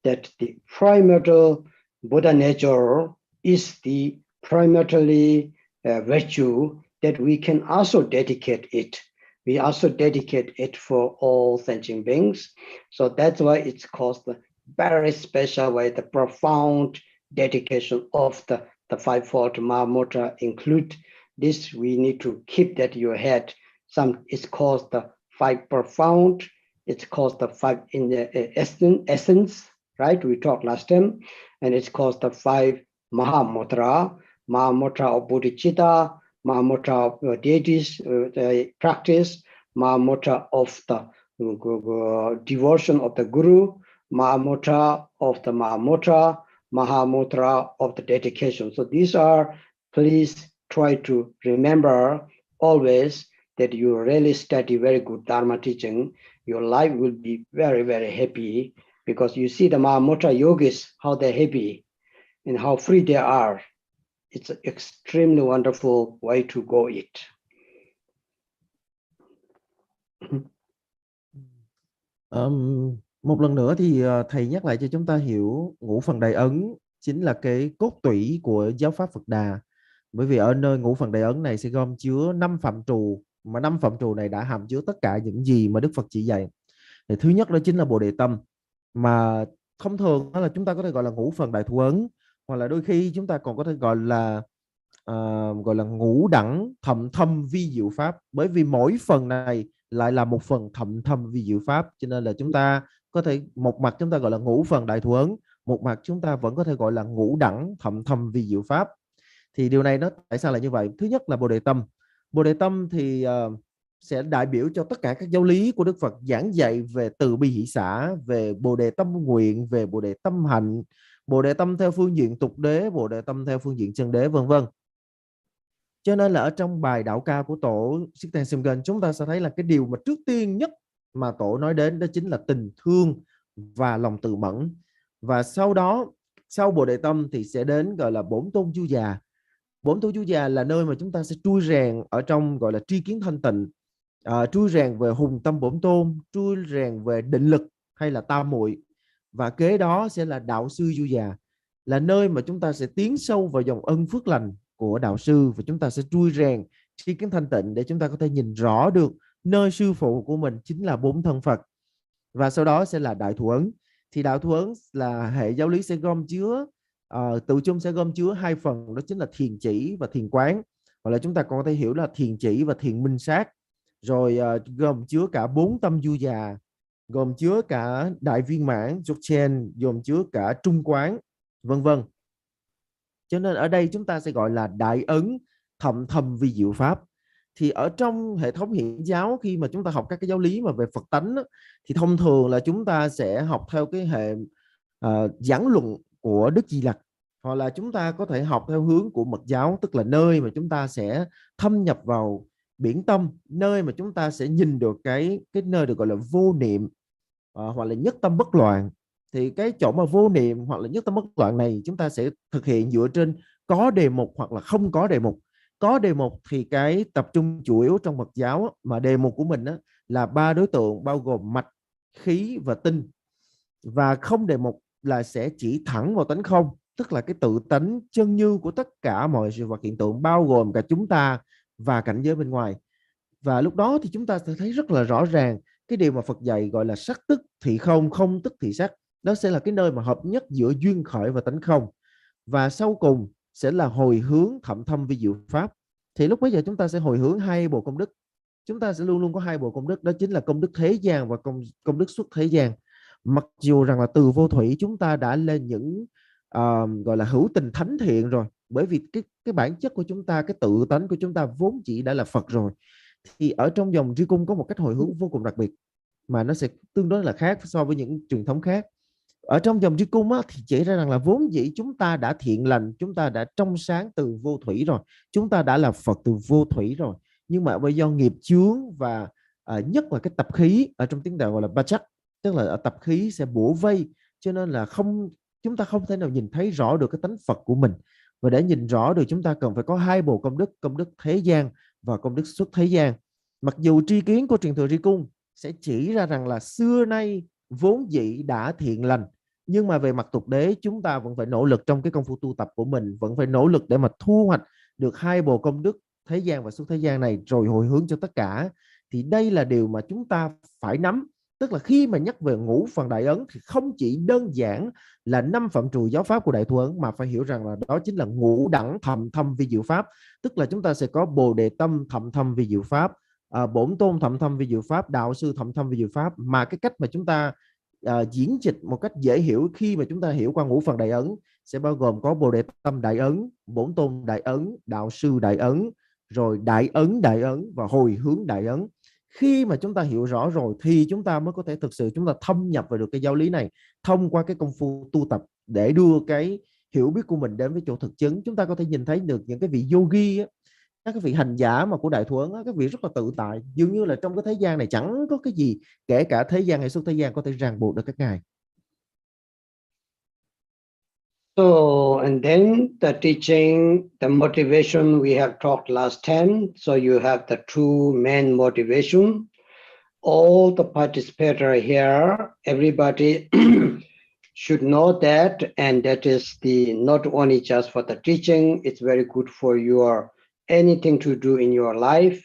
that the primordial Buddha nature is the primarily virtue that we can also dedicate it. We also dedicate it for all sentient beings. So that's why it's called the very special way, the profound dedication of the Fivefold Mahamudra include this. We need to keep that in your head. It's called the five profound. It's called the five in the essence, right? We talked last time. And it's called the five Mahamudra, Mahamudra of bodhicitta, Mahamudra of deities, the practice, Mahamudra of the devotion of the Guru, Mahamudra of the Mahamudra, Mahamudra of the dedication. So these are, please try to remember always that you really study very good Dharma teaching. Your life will be very, very happy, because you see the Mahamudra yogis, how they're happy and how free they are. It's an extremely wonderful way to go it. Một lần nữa thì thầy nhắc lại cho chúng ta hiểu ngũ phần đại ấn chính là cái cốt tủy của giáo pháp Phật Đà. Bởi vì ở nơi ngũ phần đại ấn này sẽ gom chứa 5 phạm trù, mà 5 phạm trù này đã hàm chứa tất cả những gì mà Đức Phật chỉ dạy. Thì thứ nhất đó chính là Bồ Đề Tâm, mà thông thường đó là chúng ta có thể gọi là ngũ phần đại thủ ấn, hoặc là đôi khi chúng ta còn có thể gọi là ngũ đẳng thậm thâm vi diệu pháp, bởi vì mỗi phần này lại là một phần thậm thâm vi diệu pháp, cho nên là chúng ta có thể một mặt chúng ta gọi là ngũ phần đại thủ ấn, một mặt chúng ta vẫn có thể gọi là ngũ đẳng thậm thâm vi diệu pháp. Thì điều này nó tại sao lại như vậy? Thứ nhất là Bồ Đề Tâm. Bồ Đề Tâm thì sẽ đại biểu cho tất cả các giáo lý của Đức Phật giảng dạy về từ bi hỷ xả, về Bồ Đề Tâm nguyện, về Bồ Đề Tâm hạnh, Bồ Đề Tâm theo phương diện tục đế, Bồ Đề Tâm theo phương diện chân đế, vân vân. Cho nên là ở trong bài đạo ca của tổ Sikten Simgen, chúng ta sẽ thấy là cái điều mà trước tiên nhất mà tổ nói đến đó chính là tình thương và lòng từ mẫn. Và sau đó, sau Bồ Đề Tâm thì sẽ đến gọi là bổn tôn chu già. Bổn tôn chu già là nơi mà chúng ta sẽ trui rèn ở trong gọi là tri kiến thanh tịnh, trui rèn về hùng tâm bổn tôn, trui rèn về định lực hay là tam muội. Và kế đó sẽ là đạo sư du già, là nơi mà chúng ta sẽ tiến sâu vào dòng ân phước lành của đạo sư, và chúng ta sẽ trui rèn tri kiến thanh tịnh để chúng ta có thể nhìn rõ được nơi sư phụ của mình chính là bốn thân Phật. Và sau đó sẽ là đại thủ ấn. Thì đại thủ ấn là hệ giáo lý sẽ gom chứa tự chung sẽ gom chứa hai phần, đó chính là thiền chỉ và thiền quán, hoặc là chúng ta còn có thể hiểu là thiền chỉ và thiền minh sát. Rồi gồm chứa cả bốn tâm du già, gồm chứa cả đại viên mãn Dzogchen, gồm chứa cả trung quán, vân vân. Cho nên ở đây chúng ta sẽ gọi là đại ấn thậm thâm vi diệu pháp. Thì ở trong hệ thống hiển giáo, khi mà chúng ta học các cái giáo lý mà về Phật tánh thì thông thường là chúng ta sẽ học theo cái hệ giảng luận của Đức Di Lặc, hoặc là chúng ta có thể học theo hướng của Mật giáo, tức là nơi mà chúng ta sẽ thâm nhập vào biển tâm, nơi mà chúng ta sẽ nhìn được cái nơi được gọi là vô niệm, hoặc là nhất tâm bất loạn. Thì cái chỗ mà vô niệm hoặc là nhất tâm bất loạn này chúng ta sẽ thực hiện dựa trên có đề mục hoặc là không có đề mục. Có đề mục thì cái tập trung chủ yếu trong Phật giáo mà đề mục của mình là 3 đối tượng bao gồm mạch, khí và tinh. Và không đề mục là sẽ chỉ thẳng vào tánh không, tức là cái tự tánh chân như của tất cả mọi sự vật hiện tượng, bao gồm cả chúng ta và cảnh giới bên ngoài. Và lúc đó thì chúng ta sẽ thấy rất là rõ ràng cái điều mà Phật dạy gọi là sắc tức thì không, không tức thì sắc. Đó sẽ là cái nơi mà hợp nhất giữa duyên khởi và tánh không. Và sau cùng sẽ là hồi hướng thậm thâm vi diệu pháp. Thì lúc bây giờ chúng ta sẽ hồi hướng hai bộ công đức. Chúng ta sẽ luôn luôn có hai bộ công đức, đó chính là công đức thế gian và công đức xuất thế gian. Mặc dù rằng là từ vô thủy chúng ta đã lên những gọi là hữu tình thánh thiện rồi, bởi vì cái bản chất của chúng ta, cái tự tánh của chúng ta vốn chỉ đã là Phật rồi. Thì ở trong dòng Tri Cung có một cách hồi hướng vô cùng đặc biệt mà nó sẽ tương đối là khác so với những truyền thống khác. Ở trong dòng Tri Cung thì chỉ ra rằng là vốn dĩ chúng ta đã thiện lành, chúng ta đã trong sáng từ vô thủy rồi, chúng ta đã là Phật từ vô thủy rồi. Nhưng mà do nghiệp chướng và nhất là cái tập khí ở trong tiếng Đạo gọi là ba chắc, tức là ở tập khí sẽ bủa vây, cho nên là chúng ta không thể nào nhìn thấy rõ được cái tánh Phật của mình. Và để nhìn rõ được chúng ta cần phải có hai bộ công đức thế gian và công đức xuất thế gian. Mặc dù tri kiến của truyền thừa Tri Cung sẽ chỉ ra rằng là xưa nay vốn dĩ đã thiện lành, nhưng mà về mặt tục đế chúng ta vẫn phải nỗ lực trong cái công phu tu tập của mình, vẫn phải nỗ lực để mà thu hoạch được hai bộ công đức thế gian và xuất thế gian này, rồi hồi hướng cho tất cả. Thì đây là điều mà chúng ta phải nắm. Tức là khi mà nhắc về ngũ phần đại ấn thì không chỉ đơn giản là 5 phạm trù giáo pháp của Đại Thừa Ấn, mà phải hiểu rằng là đó chính là ngũ đẳng thầm thâm vi diệu pháp. Tức là chúng ta sẽ có bồ đề tâm thầm thâm vi diệu pháp, bổn tôn thầm thâm vi diệu pháp, đạo sư thầm thâm vi diệu pháp. Mà cái cách mà chúng ta diễn dịch một cách dễ hiểu khi mà chúng ta hiểu qua ngũ phần đại ấn sẽ bao gồm có bồ đề tâm đại ấn, bổn tôn đại ấn, đạo sư đại ấn, rồi đại ấn và hồi hướng đại ấn. Khi mà chúng ta hiểu rõ rồi thì chúng ta mới có thể thực sự chúng ta thâm nhập vào được cái giáo lý này thông qua cái công phu tu tập, để đưa cái hiểu biết của mình đến với chỗ thực chứng. Chúng ta có thể nhìn thấy được những cái vị yogi á, các vị hành giả mà của Đại Thừa Ấn á, các vị rất là tự tại, dường như là trong cái thế gian này chẳng có cái gì, kể cả thế gian hay xuất thế gian, có thể ràng buộc được các ngài. So, and then the teaching, the motivation we have talked last time. So you have the two main motivation. All the participants here, everybody should know that, and that is not only just for the teaching, it's very good for your anything to do in your life,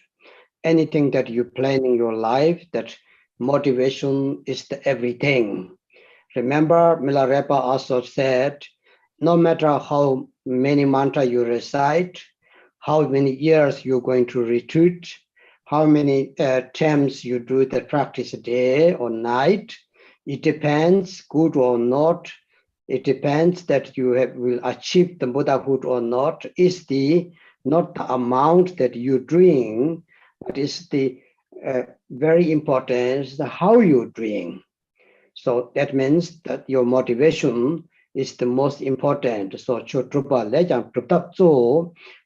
anything that you plan in your life, that motivation is the everything. Remember, Milarepa also said, no matter how many mantra you recite, how many years you're going to retreat, how many times you do the practice day or night, it depends, good or not. It depends that you will achieve the Buddhahood or not. Is not the amount that you're doing, but is the very important how you're doing. So that means that your motivation is the most important. So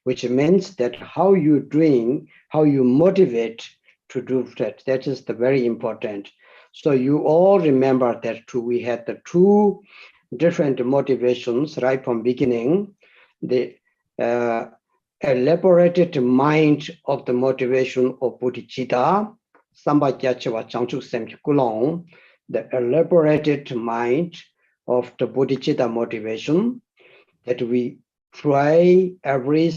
which means that how you doing, how you motivate to do that, that is the very important. So you all remember that too. We had the two different motivations right from beginning. The elaborated mind of the motivation of bodhicitta, the elaborated mind of the bodhicitta motivation, that we try every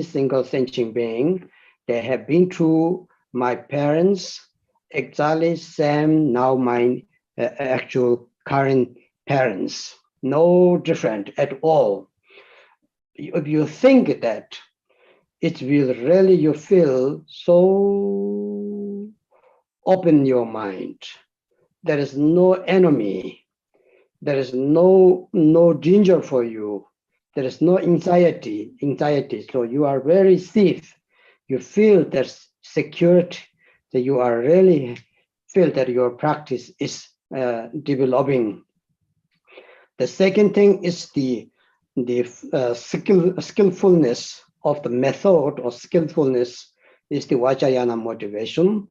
single sentient being. They have been through my parents, exactly same now my actual current parents, no different at all. If you think that, it will really, you feel so open your mind. There is no enemy. There is no danger for you. There is no anxiety. So you are very safe. You feel there's security, that you are really feel that your practice is developing. The second thing is the skillfulness of the method, or skillfulness is the Vajrayana motivation,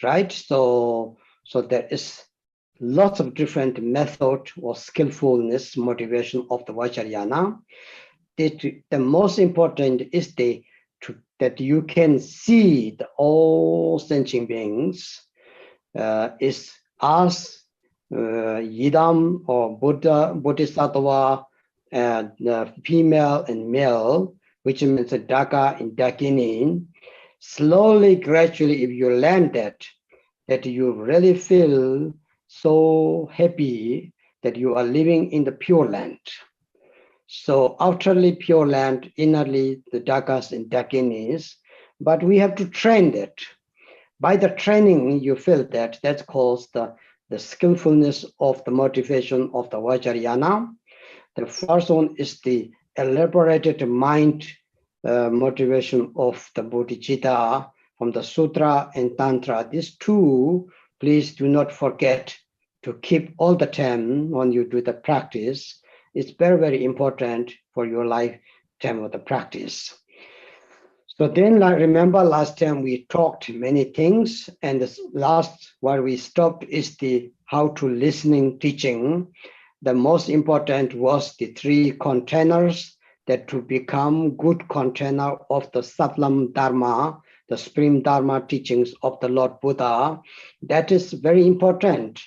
right? So there is lots of different method or skillfulness motivation of the Vajrayana. The most important is that you can see the all sentient beings is as Yidam or Buddha, Bodhisattva, female and male, which means a Daka and Dakini. Slowly, gradually, if you learn that you really feel so happy that you are living in the pure land. So outerly pure land, innerly the Dakas and Dakinis, but we have to train that. By the training, you feel that calls the skillfulness of the motivation of the Vajrayana. The first one is the elaborated mind motivation of the bodhicitta from the Sutra and Tantra. These two, please do not forget to keep all the time when you do the practice. It's very, very important for your lifetime of the practice. So then, remember last time we talked many things, and the last where we stopped is the how to listening teaching. The most important was the three containers that to become good container of the Satlam Dharma, the Supreme Dharma teachings of the Lord Buddha. That is very important.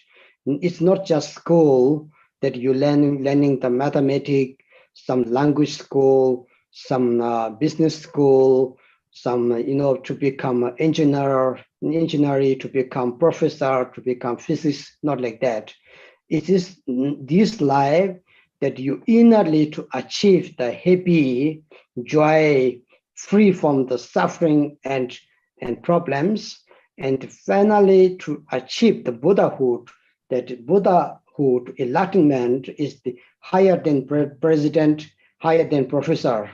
It's not just school that you learning the mathematics, some language school, some business school, some to become an engineer, to become professor, to become physicist, not like that. It is this life that you innerly to achieve the happy joy, free from the suffering and problems, and finally to achieve the Buddhahood. That Buddhahood, enlightenment, is the higher than president, higher than professor.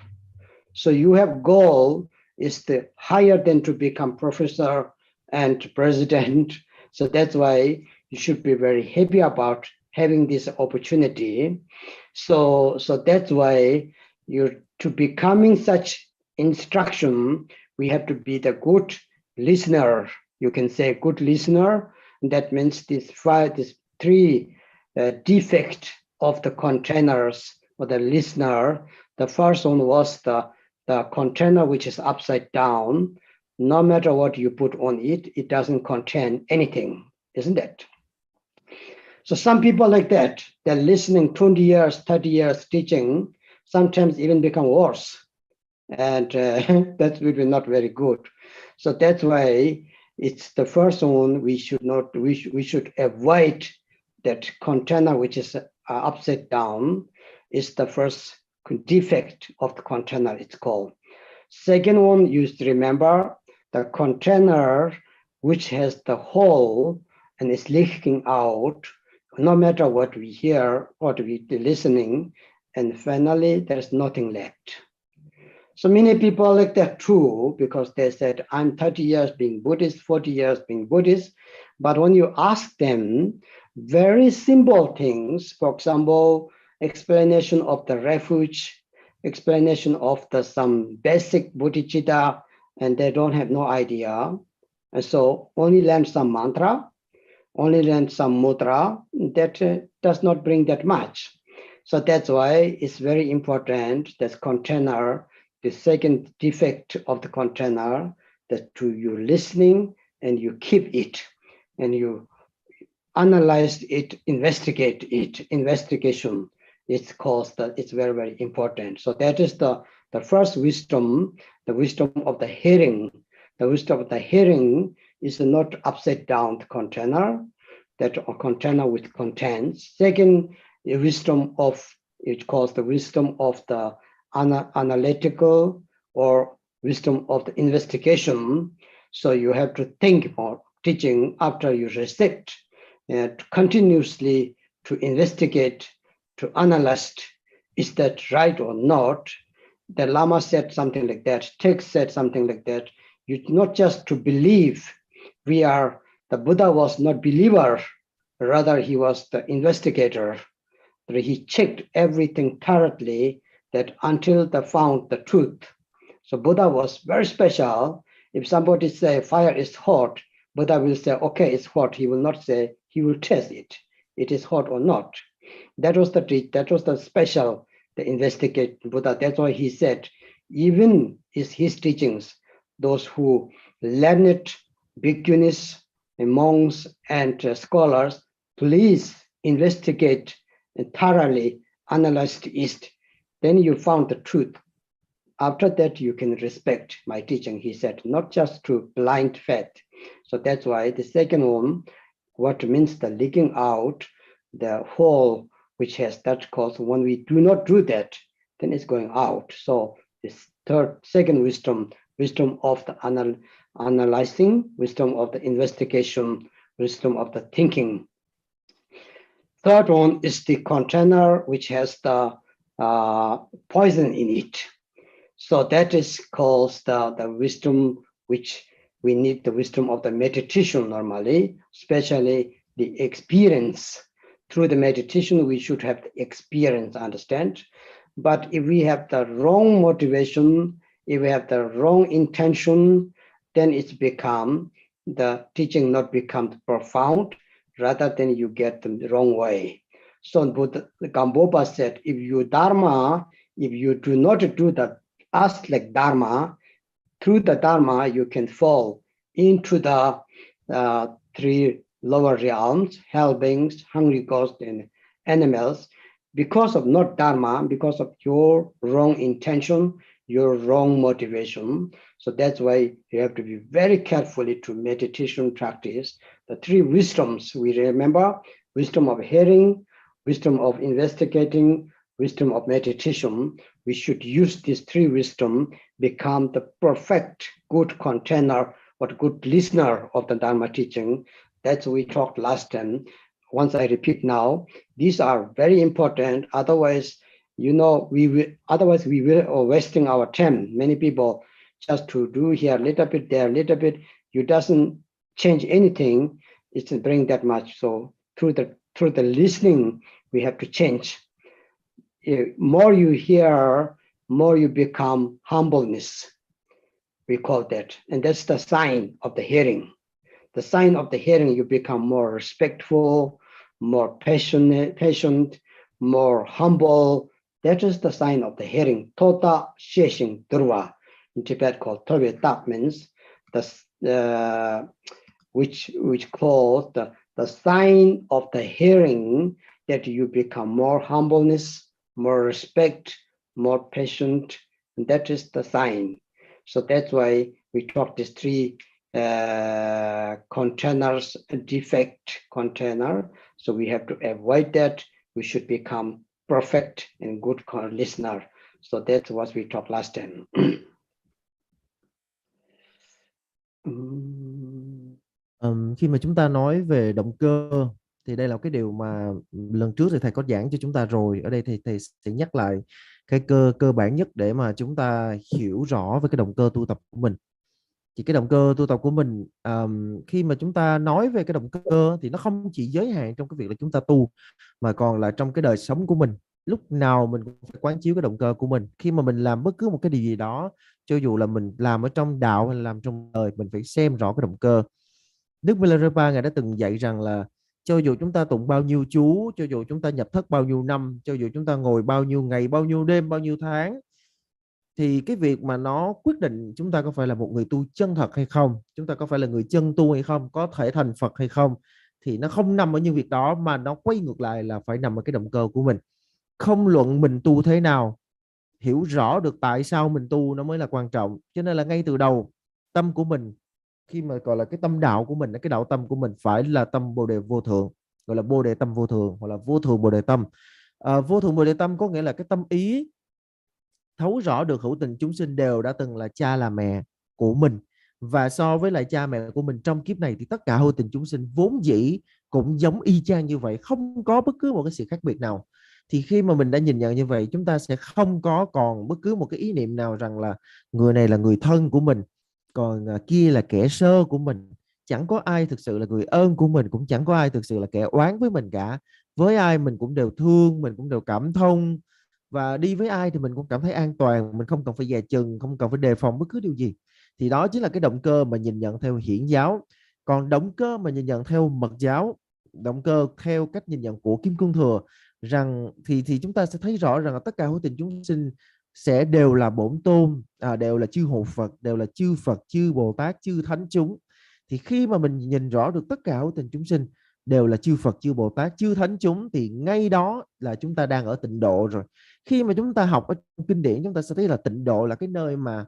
So you have goal is the higher than to become professor and president. So that's why you should be very happy about having this opportunity. So that's why you to becoming such instruction, we have to be the good listener. You can say good listener. That means these three defect of the containers or the listener. The first one was the container which is upside down. No matter what you put on it, it doesn't contain anything, isn't it? So some people like that, they're listening 20 years, 30 years teaching, sometimes even become worse. And that will be not very good. So that's why it's the first one we should avoid that container which is upside down is the first defect of the container, it's called. Second one, you remember the container which has the hole and is leaking out, no matter what we hear, what we listening, and finally there's nothing left. So many people like that too, because they said, I'm 30 years being Buddhist, 40 years being Buddhist. But when you ask them very simple things, for example, explanation of the refuge, explanation of some basic bodhicitta, and they don't have no idea. And so only learn some mantra, only learn some mudra, that does not bring that much. So that's why it's very important that container, the second defect of the container, that to you listening and you keep it and you analyze it, investigate it. Investigation, it's called that it's very, very important. So that is the first wisdom, the wisdom of the hearing. The wisdom of the hearing is not upside down container, that a container which contains. Second, the wisdom of, it calls the wisdom of the analytical or wisdom of the investigation. So you have to think about teaching after you receive, continuously to investigate, to analyze, is that right or not? The Lama said something like that, text said something like that. You not just to believe, the Buddha was not believer, rather he was the investigator. He checked everything thoroughly that until they found the truth. So Buddha was very special, If somebody say fire is hot, Buddha will say, okay, it's hot. He will not say, he will test it. It is hot or not. That was the special, the investigate Buddha. That's why he said, even his teachings, those who learned bhikkhunis, monks, and scholars, please investigate and thoroughly analyze it. Then you found the truth. After that, you can respect my teaching, he said, not just to blind faith. So that's why the second one, what means the leaking out, the hole which has that cause, when we do not do that, then it's going out. So this second wisdom of the analyzing, wisdom of the investigation, wisdom of the thinking. Third one is the container which has the poison in it. So that is called the wisdom which we need, the wisdom of the meditation normally, especially the experience. Through the meditation, we should have the experience, understand? But if we have the wrong motivation, if we have the wrong intention, then it's become, the teaching not become profound, rather than you get them the wrong way. So Buddha, Gambopa said, if you do not do the act like Dharma, through the Dharma, you can fall into the three lower realms, hell beings, hungry ghosts, and animals, because of not Dharma, because of your wrong intention, your wrong motivation. So that's why you have to be very carefully to meditation practice. The three wisdoms we remember: wisdom of hearing, wisdom of investigating, wisdom of meditation. We should use these three wisdom, become the perfect good container or good listener of the Dharma teaching. That's what we talked last time. Once I repeat now, these are very important. Otherwise, we will wasting our time. Many people just to do here a little bit, there a little bit. You doesn't change anything. It doesn't bring that much. So through the listening, we have to change. More you hear, more you become humbleness. We call that, and that's the sign of the hearing. The sign of the hearing, you become more respectful, more patient, more humble. That is the sign of the hearing. Tota sheshin durva, in Tibet called Tobe Tak, means which calls the sign of the hearing, that you become more humbleness, more respect, more patient, and that is the sign. So that's why we talk these three containers, defect container. So we have to avoid that. We should become perfect and good listener. So that's what we talked last time. Khi mà chúng ta nói về động cơ thì đây là cái điều mà lần trước thì thầy có giảng cho chúng ta rồi. Ở đây thì thầy sẽ nhắc lại cái cơ bản nhất để mà chúng ta hiểu rõ về cái động cơ tu tập của mình. Thì cái động cơ tu tập của mình, khi mà chúng ta nói về cái động cơ thì nó không chỉ giới hạn trong cái việc là chúng ta tu, mà còn là trong cái đời sống của mình. Lúc nào mình cũng phải quán chiếu cái động cơ của mình. Khi mà mình làm bất cứ một cái điều gì đó, cho dù là mình làm ở trong đạo hay là làm trong đời, mình phải xem rõ cái động cơ. Đức Milarepa ngài đã từng dạy rằng là cho dù chúng ta tụng bao nhiêu chú, cho dù chúng ta nhập thất bao nhiêu năm, cho dù chúng ta ngồi bao nhiêu ngày, bao nhiêu đêm, bao nhiêu tháng, thì cái việc mà nó quyết định chúng ta có phải là một người tu chân thật hay không, chúng ta có phải là người chân tu hay không, có thể thành Phật hay không, thì nó không nằm ở những việc đó, mà nó quay ngược lại là phải nằm ở cái động cơ của mình. Không luận mình tu thế nào, hiểu rõ được tại sao mình tu nó mới là quan trọng. Cho nên là ngay từ đầu, tâm của mình, khi mà gọi là cái tâm đạo của mình, cái đạo tâm của mình phải là tâm Bồ đề vô thượng, gọi là Bồ đề tâm vô thường, hoặc là vô thường Bồ đề tâm. Vô thường Bồ đề tâm có nghĩa là cái tâm ý thấu rõ được hữu tình chúng sinh đều đã từng là cha là mẹ của mình, và so với lại cha mẹ của mình trong kiếp này thì tất cả hữu tình chúng sinh vốn dĩ cũng giống y chang như vậy, không có bất cứ một cái sự khác biệt nào. Thì khi mà mình đã nhìn nhận như vậy, chúng ta sẽ không có còn bất cứ một cái ý niệm nào rằng là người này là người thân của mình, còn kia là kẻ sơ của mình. Chẳng có ai thực sự là người ơn của mình, cũng chẳng có ai thực sự là kẻ oán với mình cả. Với ai mình cũng đều thương, mình cũng đều cảm thông, và đi với ai thì mình cũng cảm thấy an toàn, mình không cần phải dè chừng, không cần phải đề phòng bất cứ điều gì. Thì đó chính là cái động cơ mà nhìn nhận theo hiển giáo. Còn động cơ mà nhìn nhận theo mật giáo, động cơ theo cách nhìn nhận của Kim Cương Thừa, rằng thì chúng ta sẽ thấy rõ rằng là tất cả hữu tình chúng sinh sẽ đều là bổn tôn, đều là chư hộ Phật, đều là chư Phật, chư Bồ Tát, chư Thánh chúng. Thì khi mà mình nhìn rõ được tất cả hữu tình chúng sinh đều là chư Phật, chư Bồ Tát, chư Thánh chúng, thì ngay đó là chúng ta đang ở tịnh độ rồi. Khi mà chúng ta học ở trong kinh điển, chúng ta sẽ thấy là tịnh độ là cái nơi mà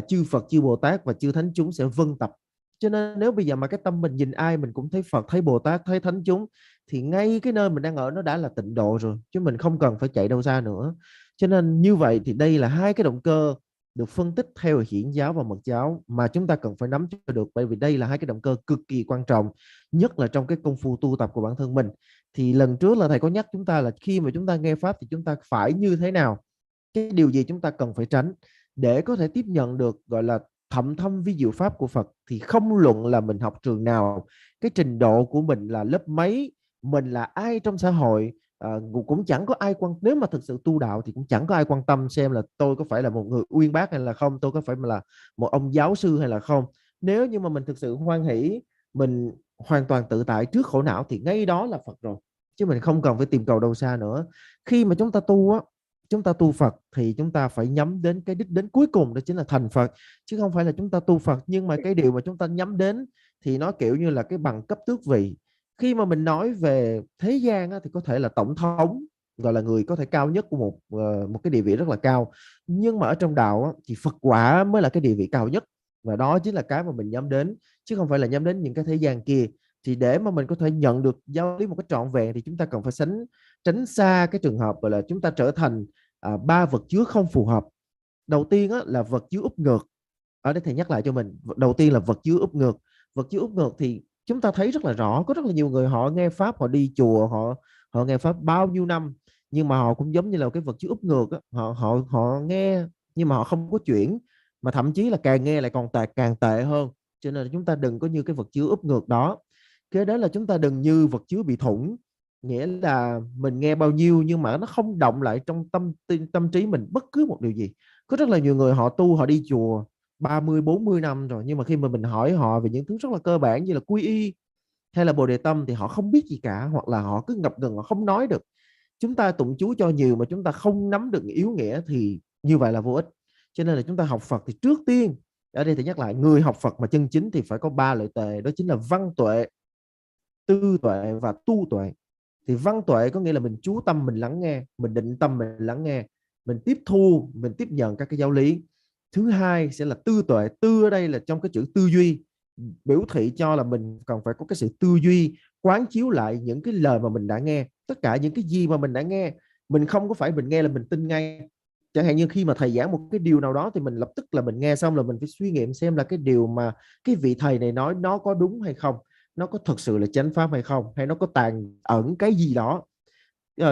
chư Phật, chư Bồ Tát và chư Thánh chúng sẽ vân tập. Cho nên nếu bây giờ mà cái tâm mình nhìn ai mình cũng thấy Phật, thấy Bồ Tát, thấy Thánh chúng, thì ngay cái nơi mình đang ở nó đã là tịnh độ rồi, chứ mình không cần phải chạy đâu xa nữa. Cho nên như vậy thì đây là hai cái động cơ được phân tích theo hiển giáo và mật giáo mà chúng ta cần phải nắm cho được, bởi vì đây là hai cái động cơ cực kỳ quan trọng, nhất là trong cái công phu tu tập của bản thân mình. Thì lần trước là thầy có nhắc chúng ta là khi mà chúng ta nghe pháp thì chúng ta phải như thế nào, cái điều gì chúng ta cần phải tránh để có thể tiếp nhận được gọi là thậm thâm vi diệu pháp của Phật. Thì không luận là mình học trường nào, cái trình độ của mình là lớp mấy, mình là ai trong xã hội, cũng chẳng có ai nếu mà thực sự tu đạo thì cũng chẳng có ai quan tâm xem là tôi có phải là một người uyên bác hay là không, tôi có phải là một ông giáo sư hay là không. Nếu như mà mình thực sự hoan hỷ, mình hoàn toàn tự tại trước khổ não thì ngay đó là Phật rồi, chứ mình không cần phải tìm cầu đâu xa nữa. Khi mà chúng ta tu á, chúng ta tu Phật thì chúng ta phải nhắm đến cái đích đến cuối cùng, đó chính là thành Phật, chứ không phải là chúng ta tu Phật nhưng mà cái điều mà chúng ta nhắm đến thì nó kiểu như là cái bằng cấp tước vị. Khi mà mình nói về thế gian á, thì có thể là tổng thống, gọi là người có thể cao nhất của một cái địa vị rất là cao, nhưng mà ở trong đạo á, thì Phật quả mới là cái địa vị cao nhất, và đó chính là cái mà mình nhắm đến, chứ không phải là nhắm đến những cái thế gian kia. Thì để mà mình có thể nhận được giáo lý một cách trọn vẹn thì chúng ta cần phải tránh xa cái trường hợp gọi là chúng ta trở thành ba vật chứa không phù hợp. Đầu tiên á, là vật chứa úp ngược. Ở đây thầy nhắc lại cho mình, đầu tiên là vật chứa úp ngược. Vật chứa úp ngược thì chúng ta thấy rất là rõ, có rất là nhiều người họ nghe pháp, họ đi chùa, họ nghe pháp bao nhiêu năm, nhưng mà họ cũng giống như là cái vật chứa úp ngược á. Họ nghe nhưng mà họ không có chuyển, mà thậm chí là càng nghe lại còn càng tệ hơn. Cho nên là chúng ta đừng có như cái vật chứa úp ngược đó. Kế đến là chúng ta đừng như vật chứa bị thủng, nghĩa là mình nghe bao nhiêu nhưng mà nó không động lại trong tâm trí mình bất cứ một điều gì. Có rất là nhiều người họ tu, họ đi chùa 30-40 năm rồi, nhưng mà khi mà mình hỏi họ về những thứ rất là cơ bản như là quy y hay là bồ đề tâm thì họ không biết gì cả, hoặc là họ cứ ngập ngừng, họ không nói được. Chúng ta tụng chú cho nhiều mà chúng ta không nắm được yếu nghĩa thì như vậy là vô ích. Cho nên là chúng ta học Phật thì trước tiên, ở đây thì nhắc lại, người học Phật mà chân chính thì phải có ba lợi tề, đó chính là văn tuệ, tư tuệ và tu tuệ. Thì văn tuệ có nghĩa là mình chú tâm, mình lắng nghe, mình định tâm, mình lắng nghe, mình tiếp thu, mình tiếp nhận các cái giáo lý. Thứ hai sẽ là tư tuệ. Tư ở đây là trong cái chữ tư duy, biểu thị cho là mình cần phải có cái sự tư duy, quán chiếu lại những cái lời mà mình đã nghe, tất cả những cái gì mà mình đã nghe. Mình không có phải mình nghe là mình tin ngay. Chẳng hạn như khi mà thầy giảng một cái điều nào đó thì mình lập tức là mình nghe xong là mình phải suy nghiệm xem là cái điều mà cái vị thầy này nói nó có đúng hay không, nó có thực sự là chánh pháp hay không, hay nó có tàn ẩn cái gì đó.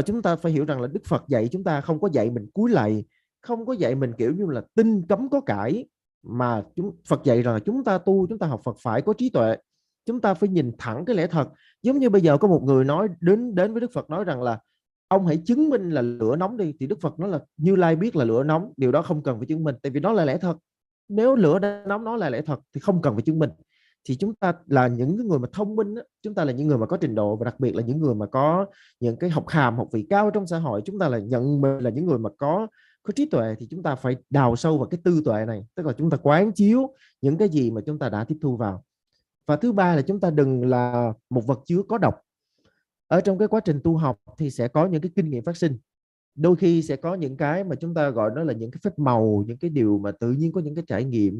Chúng ta phải hiểu rằng là Đức Phật dạy chúng ta không có dạy mình cúi lạy, không có dạy mình kiểu như là tin cấm có cãi, mà Phật dạy rằng là chúng ta tu, chúng ta học Phật phải có trí tuệ, chúng ta phải nhìn thẳng cái lẽ thật. Giống như bây giờ có một người nói đến với Đức Phật nói rằng là ông hãy chứng minh là lửa nóng đi, thì Đức Phật nói là Như Lai biết là lửa nóng, điều đó không cần phải chứng minh, tại vì nó là lẽ thật. Nếu lửa đã nóng nó là lẽ thật thì không cần phải chứng minh. Thì chúng ta là những người mà thông minh, chúng ta là những người mà có trình độ, và đặc biệt là những người mà có những cái học hàm, học vị cao trong xã hội, chúng ta là nhận mình là những người mà có trí tuệ, thì chúng ta phải đào sâu vào cái tư tuệ này, tức là chúng ta quán chiếu những cái gì mà chúng ta đã tiếp thu vào. Và thứ ba là chúng ta đừng là một vật chứa có độc. Ở trong cái quá trình tu học thì sẽ có những cái kinh nghiệm phát sinh, đôi khi sẽ có những cái mà chúng ta gọi nó là những cái phép màu, những cái điều mà tự nhiên có những cái trải nghiệm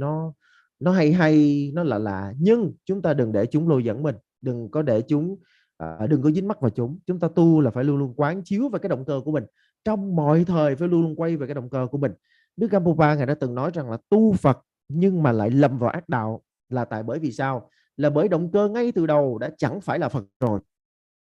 nó hay, nó lạ lạ, nhưng chúng ta đừng để chúng lôi dẫn mình, đừng có để chúng đừng có dính mắc vào chúng. Chúng ta tu là phải luôn luôn quán chiếu về cái động cơ của mình, trong mọi thời phải luôn luôn quay về cái động cơ của mình. Đức Gampopa ngài đã từng nói rằng là tu Phật nhưng mà lại lầm vào ác đạo là tại bởi vì sao? Là bởi động cơ ngay từ đầu đã chẳng phải là Phật rồi.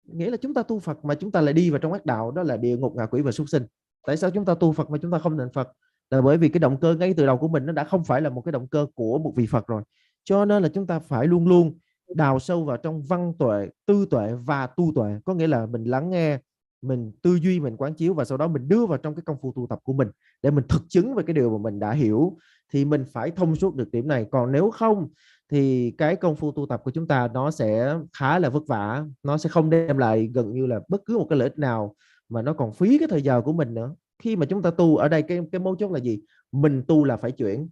Nghĩa là chúng ta tu Phật mà chúng ta lại đi vào trong ác đạo, đó là địa ngục, ngạ quỷ và súc sinh. Tại sao chúng ta tu Phật mà chúng ta không niệm Phật? Là bởi vì cái động cơ ngay từ đầu của mình nó đã không phải là một cái động cơ của một vị Phật rồi. Cho nên là chúng ta phải luôn luôn đào sâu vào trong văn tuệ, tư tuệ và tu tuệ, có nghĩa là mình lắng nghe, mình tư duy, mình quán chiếu và sau đó mình đưa vào trong cái công phu tu tập của mình để mình thực chứng về cái điều mà mình đã hiểu, thì mình phải thông suốt được điểm này. Còn nếu không thì cái công phu tu tập của chúng ta nó sẽ khá là vất vả, nó sẽ không đem lại gần như là bất cứ một cái lợi ích nào, mà nó còn phí cái thời giờ của mình nữa. Khi mà chúng ta tu ở đây, cái mấu chốt là gì? Mình tu là phải chuyển,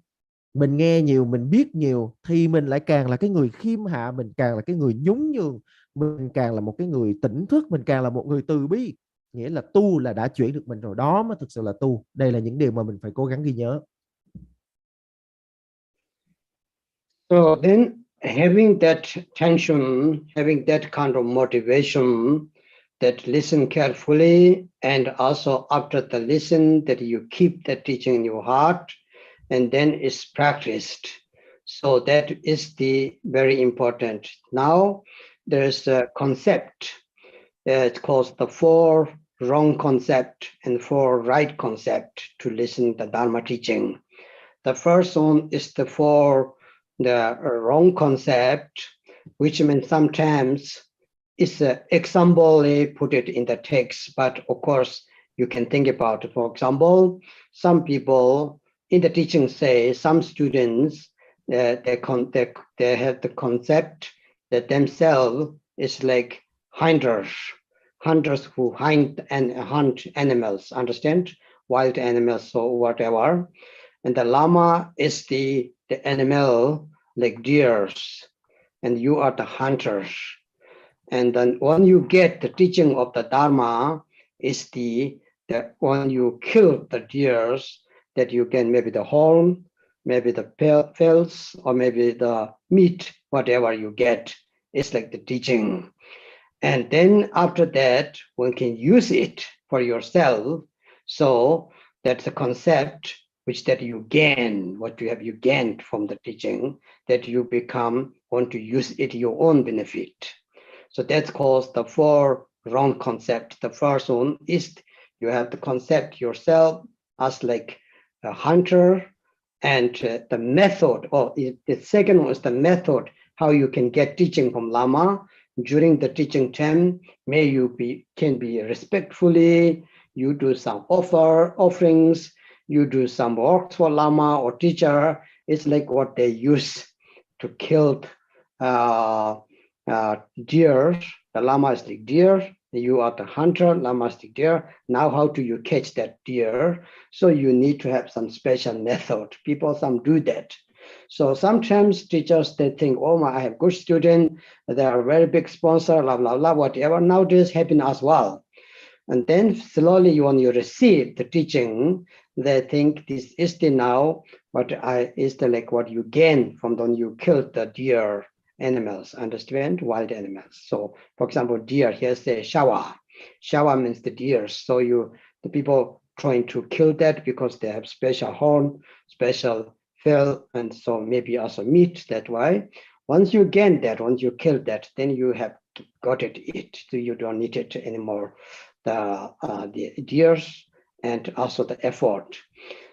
mình nghe nhiều, mình biết nhiều thì mình lại càng là cái người khiêm hạ, mình càng là cái người nhún nhường, mình càng là một cái người tỉnh thức, mình càng là một người từ bi. Nghĩa là tu là đã chuyển được mình rồi, đó mới thực sự là tu. Đây là những điều mà mình phải cố gắng ghi nhớ. So then, having that tension, having that kind of motivation, that listen carefully, and also after the listen, that you keep the teaching in your heart, and then it's practiced. So that is the very important. Now, there's a concept. It's called the four wrong concept and four right concept to listen to Dharma teaching. The first one is the wrong concept, which means sometimes it's an example, they put it in the text, but of course you can think about it. For example, some people in the teaching say, some students, they have the concept that themselves is like hunters who hunt animals, understand? Wild animals or whatever. And the Lama is the animal like deers, and you are the hunters. And then when you get the teaching of the Dharma, is the when you kill the deers, that you can maybe the horn, maybe the pelts, or maybe the meat, whatever you get, it's like the teaching. And then after that, one can use it for yourself. So that's the concept which that you gain, what you gained from the teaching, that you want to use it your own benefit. So that's called the four wrong concept. The first one is you have the concept yourself as like a hunter, and the method, or the second one is the method, how you can get teaching from Lama. During the teaching time, can be respectfully, you do some offerings, you do some works for Lama or teacher. It's like what they use to kill deer. The Lama is like deer, you are the hunter, Lama is the deer. Now how do you catch that deer? So you need to have some special method. Some do that. So sometimes teachers, they think, oh my, I have good student, they are a very big sponsor, blah, blah, blah, whatever. Nowadays happen as well. And then slowly when you receive the teaching, they think this is the now, is the like what you gain from when you kill the deer animals, understand? Wild animals. So for example, deer, here's the shawa. Shawa means the deer. So the people trying to kill that because they have special horn, special fell, and so maybe also meat that way. Once you gain that, once you kill that, then you have got it. So you don't need it anymore. The deers and also the effort.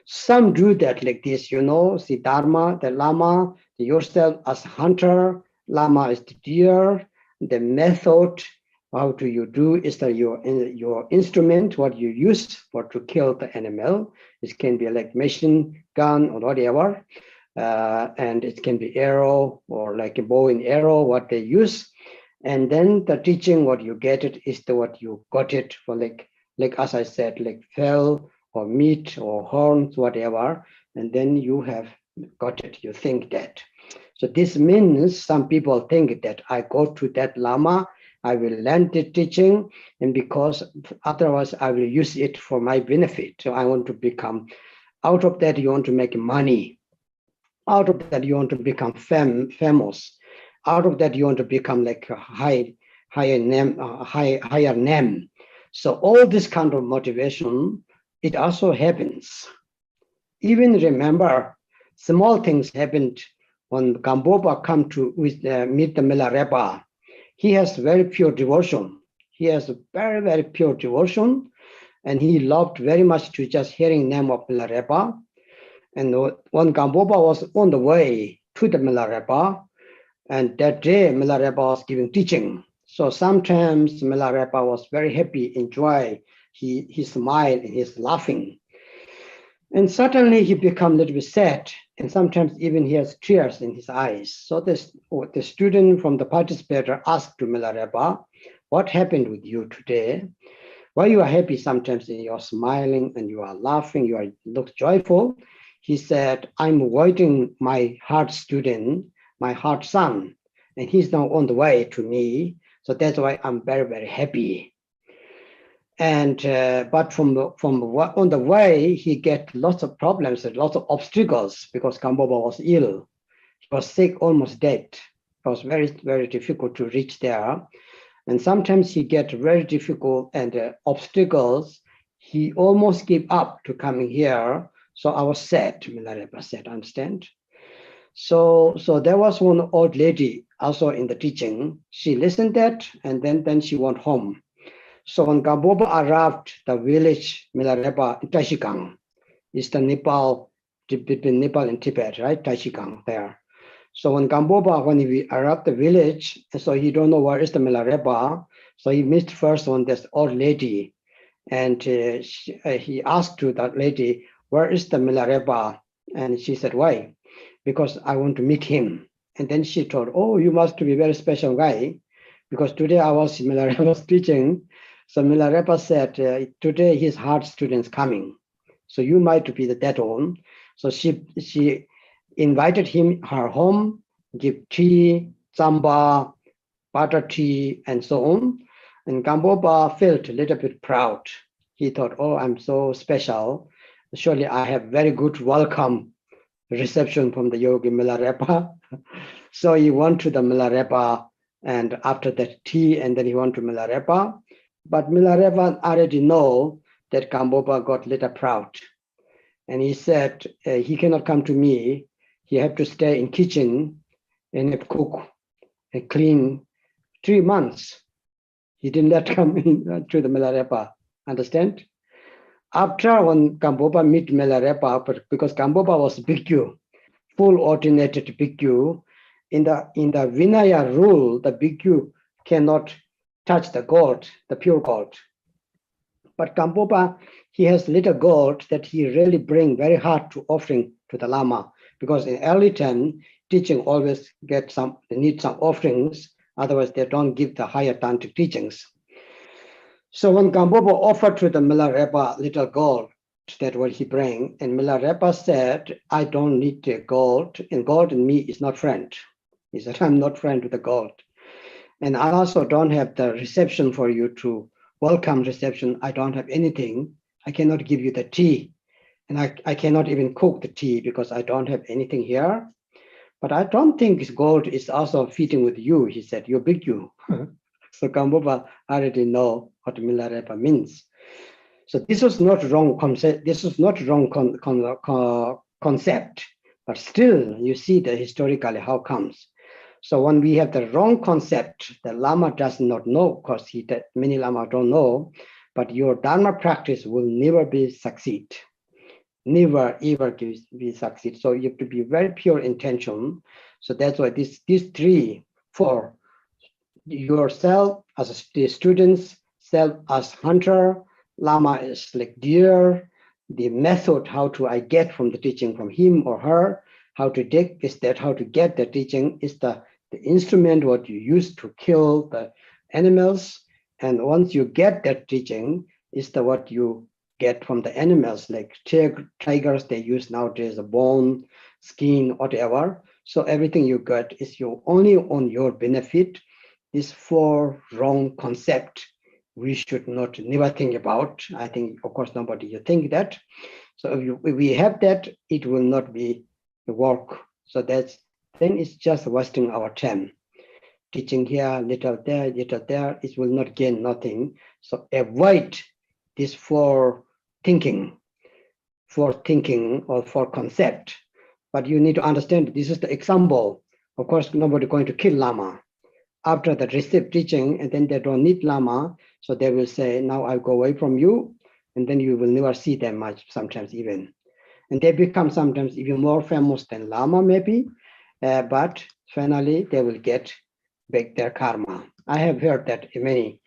Some do that like this, the Dharma, the Lama, yourself as hunter, Lama is the deer. The method, how do you do is that your instrument, what you use to kill the animal. It can be like machine gun or whatever, and it can be arrow or like a bow and arrow, what they use. And then the teaching, what you get it is what you got it for, like as I said, like fell or meat or horns, whatever. And then you have got it, you think that. So this means some people think that I go to that Lama, I will learn the teaching, and because otherwise I will use it for my benefit. So I want to become, out of that you want to make money. Out of that you want to become famous. Out of that you want to become like a higher name. So all this kind of motivation, it also happens. Even remember, small things happened when Gambopa come to meet the Milarepa. He has very pure devotion. He has a very, very pure devotion, and he loved very much to just hearing name of Milarepa. And when Gambopa was on the way to the Milarepa, and that day Milarepa was giving teaching. So sometimes Milarepa was very happy, enjoy. He smiled, he's laughing. And suddenly he become a little bit sad, and sometimes even he has tears in his eyes. So the student from the participator asked to Milarepa, what happened with you today? Why you are happy sometimes and you are smiling and you are laughing, you look joyful? He said, I'm waiting my heart student, my heart son, and he's now on the way to me. So that's why I'm very, very happy. And but on the way, he get lots of problems and lots of obstacles because Kamboba was ill. He was sick, almost dead. It was very, very difficult to reach there. And sometimes he get very difficult and obstacles. He almost gave up to coming here. So I was sad, Milarepa said, understand? So there was one old lady also in the teaching. She listened that, and then she went home. So when Kamboba arrived the village Milarepa in Taishikang, it's the Nepal, between Nepal and Tibet, right? Taishikang there. So when Kamboba, when he arrived the village, so he don't know where is the Milarepa, so he missed first one, this old lady. And he asked to that lady, where is the Milarepa? And she said, why? Because I want to meet him. And then she told, oh, you must be a very special guy, because today I was Milarepa's teaching. So Milarepa said, today his heart student's coming. So you might be that one. So she invited her home, give tea, samba, butter tea, and so on. And Kamboba felt a little bit proud. He thought, oh, I'm so special. Surely I have very good welcome reception from the Yogi Milarepa. So he went to the Milarepa, and after that tea, and then he went to Milarepa. But Milarepa already know that Kamboba got a little proud. And he said, he cannot come to me. He have to stay in kitchen and cook and clean 3 months. He didn't let come in to the Milarepa, understand? After when Kamboba meet Milarepa, because Kamboba was bhikkhu, full ordinated bhikkhu, in the Vinaya rule, the bhikkhu cannot touch the gold, the pure gold. But Kamboba, he has little gold that he really bring very hard to offering to the Lama, because in early time, teaching always need some offerings, otherwise they don't give the higher tantric teachings. So when Kamboba offered to the Milarepa little gold, that what he bring, and Milarepa said, I don't need the gold, and gold and me is not friend. He said, I'm not friend with the gold. And I also don't have the reception for you to welcome reception. I don't have anything. I cannot give you the tea. And I cannot even cook the tea because I don't have anything here. But I don't think gold is also fitting with you. He said, you're bhikkhu. So Kamboba already know what Milarepa means. So this was not wrong concept. This was not wrong concept. But still, you see that historically how comes. So when we have the wrong concept, the Lama does not know, because many Lama don't know, but your Dharma practice will never be succeed. Never ever be succeed. So you have to be very pure intention. So that's why these 3, 4, yourself as the students, self as hunter, Lama is like deer, the method how to I get from the teaching from him or her, how to dig is that how to get the teaching is the instrument what you use to kill the animals. And once you get that teaching is the what you get from the animals, like tigers, they use nowadays the bone, skin, whatever. So everything you get is only on your benefit. Is for wrong concept. We should not never think about. I think, of course, nobody you think that. So if we have that, it will not be the work. So then it's just wasting our time. Teaching here, little there, it will not gain nothing. So avoid this for thinking or for concept. But you need to understand this is the example. Of course, nobody going to kill Lama. After the receive teaching, and then they don't need Lama, so they will say, now I'll go away from you, and then you will never see them much, sometimes even. And they become sometimes even more famous than Lama maybe, but finally they will get back their karma. I have heard that many,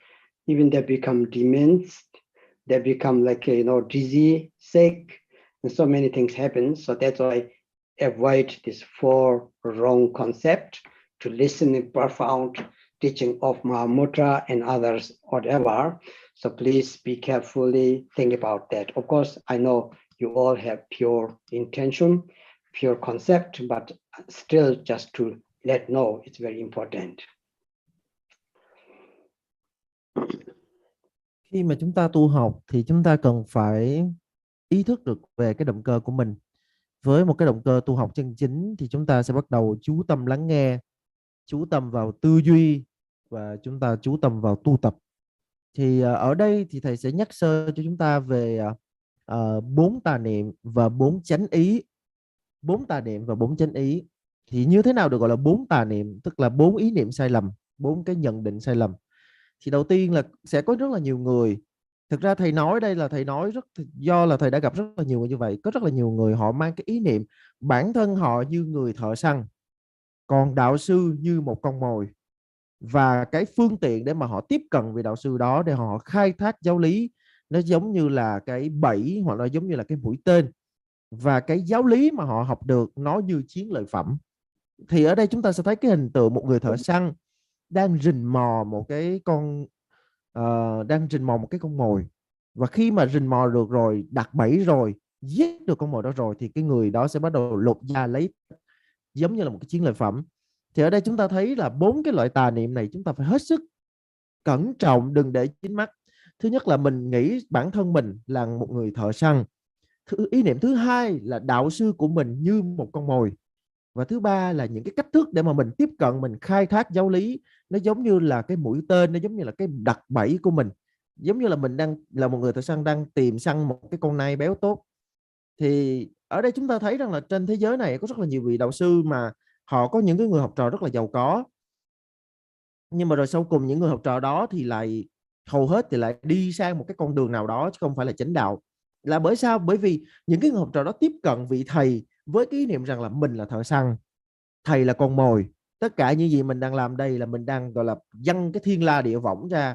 even they become demons, they become like, dizzy, sick, and so many things happen. So that's why avoid this four wrong concept to listen in profound teaching of Mahamudra and others, whatever. So please be carefully think about that. Of course, I know you all have pure intention, pure concept, but still just to let know, it's very important. Khi mà chúng ta tu học thì chúng ta cần phải ý thức được về cái động cơ của mình. Với một cái động cơ tu học chân chính thì chúng ta sẽ bắt đầu chú tâm lắng nghe, chú tâm vào tư duy và chúng ta chú tâm vào tu tập. Thì ở đây thì thầy sẽ nhắc sơ cho chúng ta về 4 tà niệm và 4 chánh ý. 4 tà niệm và 4 chánh ý. Thì như thế nào được gọi là 4 tà niệm? Tức là 4 ý niệm sai lầm, 4 cái nhận định sai lầm. Thì đầu tiên là sẽ có rất là nhiều người. Thực ra thầy nói đây là thầy nói do là thầy đã gặp rất là nhiều người như vậy. Có rất là nhiều người họ mang cái ý niệm bản thân họ như người thợ săn, còn đạo sư như một con mồi. Và cái phương tiện để mà họ tiếp cận về đạo sư đó để họ khai thác giáo lý, nó giống như là cái bẫy hoặc là giống như là cái mũi tên. Và cái giáo lý mà họ học được nó như chiến lợi phẩm. Thì ở đây chúng ta sẽ thấy cái hình tượng một người thợ săn đang rình mò một cái con mồi. Và khi mà rình mò được rồi, đặt bẫy rồi, giết được con mồi đó rồi, thì cái người đó sẽ bắt đầu lột da lấy, giống như là một cái chiến lợi phẩm. Thì ở đây chúng ta thấy là 4 cái loại tà niệm này chúng ta phải hết sức cẩn trọng, đừng để dính mắt. Thứ nhất là mình nghĩ bản thân mình là một người thợ săn. Ý niệm thứ hai là đạo sư của mình như một con mồi. Và thứ ba là những cái cách thức để mà mình tiếp cận, mình khai thác giáo lý, nó giống như là cái mũi tên, nó giống như là cái đặt bẫy của mình. Giống như là mình đang là một người thợ săn đang tìm săn một cái con nai béo tốt. Thì ở đây chúng ta thấy rằng là trên thế giới này có rất là nhiều vị đạo sư mà họ có những cái người học trò rất là giàu có. Nhưng mà rồi sau cùng những người học trò đó thì lại hầu hết thì lại đi sang một cái con đường nào đó chứ không phải là chánh đạo. Là bởi sao? Bởi vì những cái người học trò đó tiếp cận vị thầy với cái ý niệm rằng là mình là thợ săn, thầy là con mồi. Tất cả những gì mình đang làm đây là mình đang gọi là dăng cái thiên la địa võng ra,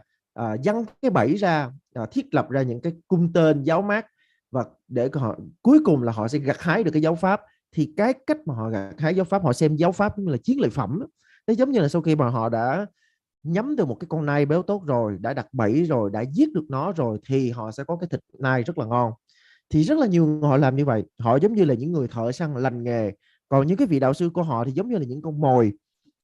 dăng cái bẫy ra, thiết lập ra những cái cung tên giáo mát, và để họ cuối cùng là họ sẽ gặt hái được cái giáo pháp. Thì cái cách mà họ gặt hái giáo pháp, họ xem giáo pháp như là chiến lợi phẩm. Nó giống như là sau khi mà họ đã nhắm được một cái con nai béo tốt rồi, đã đặt bẫy rồi, đã giết được nó rồi, thì họ sẽ có cái thịt nai rất là ngon. Thì rất là nhiều người họ làm như vậy, họ giống như là những người thợ săn lành nghề. Còn những cái vị đạo sư của họ thì giống như là những con mồi.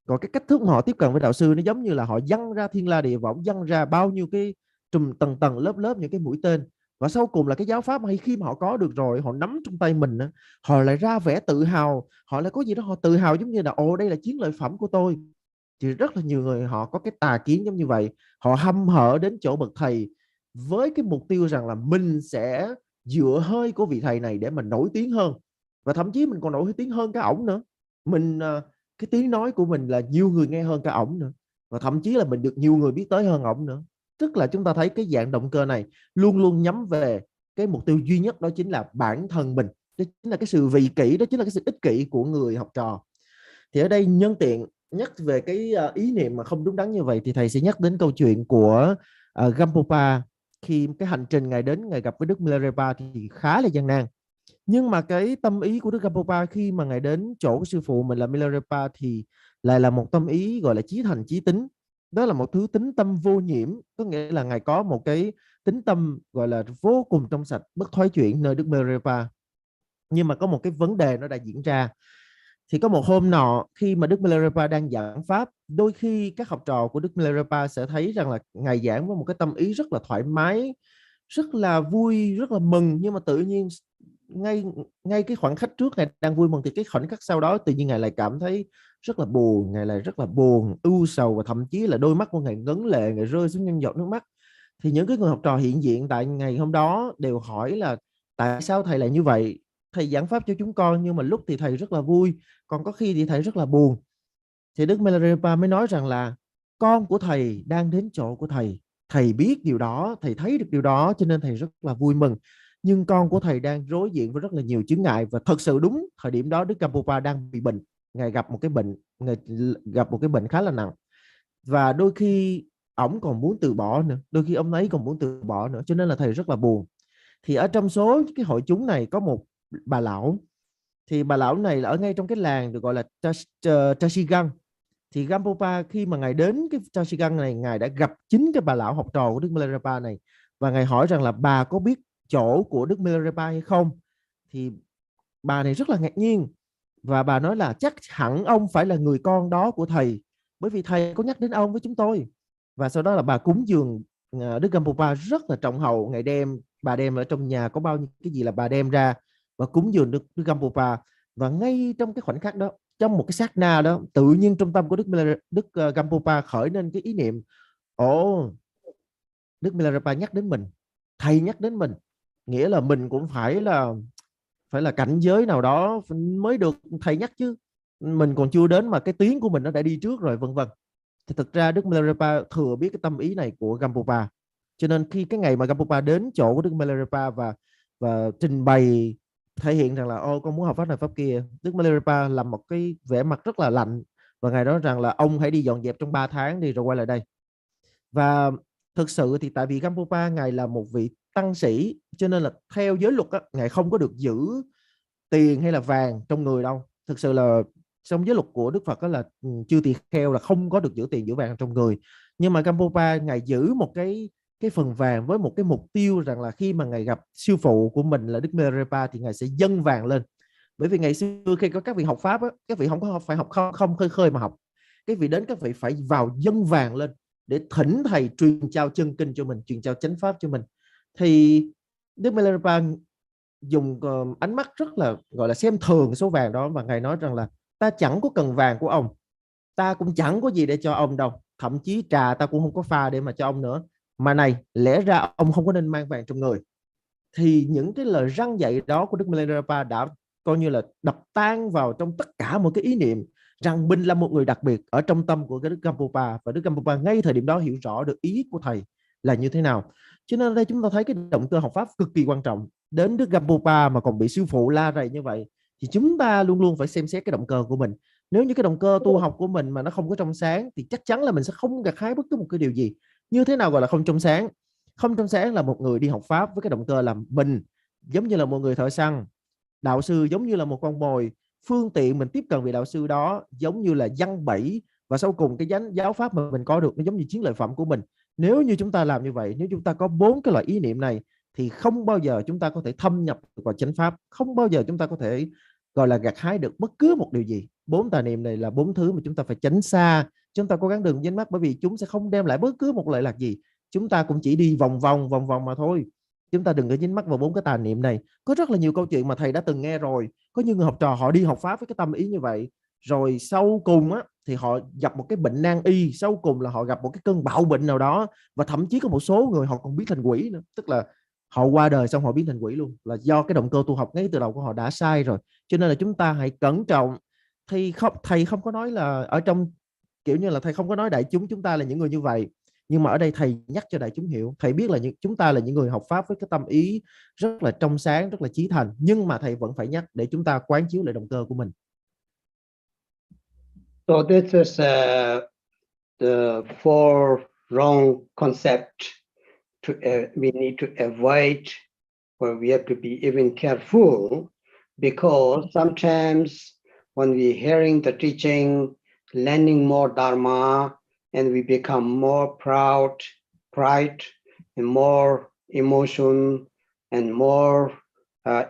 Còn cái cách thức mà họ tiếp cận với đạo sư nó giống như là họ dăng ra thiên la địa võng, dăng ra bao nhiêu cái tầng tầng lớp lớp những cái mũi tên. Và sau cùng là cái giáo pháp hay khi mà họ có được rồi, họ nắm trong tay mình, họ lại ra vẻ tự hào, họ lại có gì đó họ tự hào giống như là ồ đây là chiến lợi phẩm của tôi. Thì rất là nhiều người họ có cái tà kiến giống như vậy, họ hăm hở đến chỗ bậc thầy với cái mục tiêu rằng là mình sẽ dựa hơi của vị thầy này để mà nổi tiếng hơn, và thậm chí mình còn nổi tiếng hơn cả ổng nữa. Mình cái tiếng nói của mình là nhiều người nghe hơn cả ổng nữa, và thậm chí là mình được nhiều người biết tới hơn ổng nữa. Tức là chúng ta thấy cái dạng động cơ này luôn luôn nhắm về cái mục tiêu duy nhất, đó chính là bản thân mình, đó chính là cái sự vị kỷ, đó chính là cái sự ích kỷ của người học trò. Thì ở đây nhân tiện nhắc về cái ý niệm mà không đúng đắn như vậy thì thầy sẽ nhắc đến câu chuyện của Gampopa. Khi cái hành trình ngài đến ngài gặp với Đức Milarepa thì khá là gian nan, nhưng mà cái tâm ý của Đức Gampopa khi mà ngài đến chỗ của sư phụ mình là Milarepa thì lại là một tâm ý gọi là chí thành chí tính. Đó là một thứ tính tâm vô nhiễm, có nghĩa là ngài có một cái tính tâm gọi là vô cùng trong sạch, bất thoái chuyển nơi Đức Milarepa. Nhưng mà có một cái vấn đề nó đã diễn ra. Thì có một hôm nọ khi mà Đức Milarepa đang giảng pháp, đôi khi các học trò của Đức Milarepa sẽ thấy rằng là ngài giảng với một cái tâm ý rất là thoải mái, rất là vui, rất là mừng. Nhưng mà tự nhiên ngay cái khoảnh khắc trước ngài đang vui mừng thì cái khoảnh khắc sau đó tự nhiên ngài lại cảm thấy rất là buồn, ngài lại rất là buồn, ưu sầu, và thậm chí là đôi mắt của ngài ngấn lệ, ngài rơi xuống những giọt nước mắt. Thì những cái người học trò hiện diện tại ngày hôm đó đều hỏi là tại sao thầy lại như vậy? Thầy giảng pháp cho chúng con nhưng mà lúc thì thầy rất là vui, còn có khi thì thầy rất là buồn. Thì Đức Milarepa mới nói rằng là con của thầy đang đến chỗ của thầy, thầy biết điều đó, thầy thấy được điều đó cho nên thầy rất là vui mừng. Nhưng con của thầy đang đối diện với rất là nhiều chướng ngại, và thật sự đúng thời điểm đó Đức Gampopa đang bị bệnh, ngài gặp một cái bệnh, ngài gặp một cái bệnh khá là nặng. và đôi khi ổng còn muốn từ bỏ nữa, đôi khi ông ấy còn muốn từ bỏ nữa, cho nên là thầy rất là buồn. Thì ở trong số cái hội chúng này có một bà lão, thì bà lão này là ở ngay trong cái làng được gọi là Trashigang. Thì Gampopa khi mà ngài đến cái Trashigang này, ngài đã gặp chính cái bà lão học trò của Đức Milarepa này, và ngài hỏi rằng là bà có biết chỗ của Đức Milarepa hay không. Thì bà này rất là ngạc nhiên, và bà nói là chắc hẳn ông phải là người con đó của thầy, bởi vì thầy có nhắc đến ông với chúng tôi. Và sau đó là bà cúng dường Đức Gampopa rất là trọng hậu. Ngày bà đem ở trong nhà có bao nhiêu cái gì là bà đem ra và cúng dường Đức Gampopa. Và ngay trong cái khoảnh khắc đó, trong một cái sát na đó, tự nhiên trong tâm của Đức Gampopa khởi lên cái ý niệm: ồ, Đức Milarepa nhắc đến mình, thầy nhắc đến mình, nghĩa là mình cũng phải là cảnh giới nào đó mới được thầy nhắc chứ, mình còn chưa đến mà cái tiếng của mình nó đã đi trước rồi, vân vân. Thì thực ra Đức Milarepa thừa biết cái tâm ý này của Gampopa, cho nên khi cái ngày mà Gampopa đến chỗ của Đức Milarepa và trình bày, thể hiện rằng là ô, con muốn học pháp này pháp kia, Đức Milarepa làm một cái vẻ mặt rất là lạnh, và ngài nói rằng là ông hãy đi dọn dẹp trong 3 tháng đi rồi quay lại đây. Và thực sự thì tại vì Gampopa ngài là một vị tăng sĩ, cho nên là theo giới luật á, ngài không có được giữ tiền hay là vàng trong người đâu. Thực sự là trong giới luật của Đức Phật đó là chư tỳ kheo là không có được giữ tiền giữ vàng trong người. Nhưng mà Gampopa ngài giữ một cái phần vàng với một cái mục tiêu rằng là khi mà ngài gặp sư phụ của mình là Đức Milarepa thì ngài sẽ dâng vàng lên. Bởi vì ngày xưa khi có các vị học pháp á, các vị không có phải học không khơi khơi mà học, các vị đến các vị phải vào dâng vàng lên để thỉnh thầy truyền trao chân kinh cho mình, truyền trao chánh pháp cho mình. Thì Đức Milarepa dùng ánh mắt rất là gọi là xem thường số vàng đó, và ngài nói rằng là ta chẳng có cần vàng của ông, ta cũng chẳng có gì để cho ông đâu, thậm chí trà ta cũng không có pha để mà cho ông nữa, mà này, lẽ ra ông không có nên mang vàng trong người. Thì những cái lời răn dạy đó của Đức Milarepa đã coi như là đập tan vào trong tất cả một cái ý niệm rằng mình là một người đặc biệt ở trong tâm của cái Đức Gampopa, và Đức Gampopa ngay thời điểm đó hiểu rõ được ý của thầy là như thế nào. Cho nên ở đây chúng ta thấy cái động cơ học pháp cực kỳ quan trọng. Đến Đức Gampopa mà còn bị sư phụ la rầy như vậy, thì chúng ta luôn luôn phải xem xét cái động cơ của mình. Nếu như cái động cơ tu học của mình mà nó không có trong sáng, thì chắc chắn là mình sẽ không gặt hái bất cứ một cái điều gì. Như thế nào gọi là không trong sáng? Không trong sáng là một người đi học pháp với cái động cơ làm mình giống như là một người thợ săn, đạo sư giống như là một con mồi, phương tiện mình tiếp cận vị đạo sư đó giống như là giăng bẫy, và sau cùng cái giáo pháp mà mình có được nó giống như chiến lợi phẩm của mình. Nếu như chúng ta làm như vậy, nếu chúng ta có 4 cái loại ý niệm này, thì không bao giờ chúng ta có thể thâm nhập vào chánh pháp, không bao giờ chúng ta có thể gọi là gặt hái được bất cứ một điều gì. 4 tà niệm này là 4 thứ mà chúng ta phải tránh xa. Chúng ta cố gắng đừng dính mắc, bởi vì chúng sẽ không đem lại bất cứ một lợi lạc gì. Chúng ta cũng chỉ đi vòng vòng mà thôi. Chúng ta đừng có dính mắc vào 4 cái tà niệm này. Có rất là nhiều câu chuyện mà thầy đã từng nghe rồi. Có những người học trò họ đi học pháp với cái tâm ý như vậy, rồi sau cùng á thì họ gặp một cái bệnh nan y, sau cùng là họ gặp một cái cơn bạo bệnh nào đó, và thậm chí có một số người họ còn biến thành quỷ nữa, tức là họ qua đời xong họ biến thành quỷ luôn, là do cái động cơ tu học ngay từ đầu của họ đã sai rồi. Cho nên là chúng ta hãy cẩn trọng. Thì thầy không có nói là ở trong kiểu như là thầy không có nói đại chúng ta là những người như vậy, nhưng mà ở đây thầy nhắc cho đại chúng hiểu, thầy biết là chúng ta là những người học pháp với cái tâm ý rất là trong sáng, rất là chí thành, nhưng mà thầy vẫn phải nhắc để chúng ta quán chiếu lại động cơ của mình. So this is the four wrong concepts we need to avoid, or we have to be even careful, because sometimes when we're hearing the teaching, learning more Dharma, and we become more pride, and more emotion, and more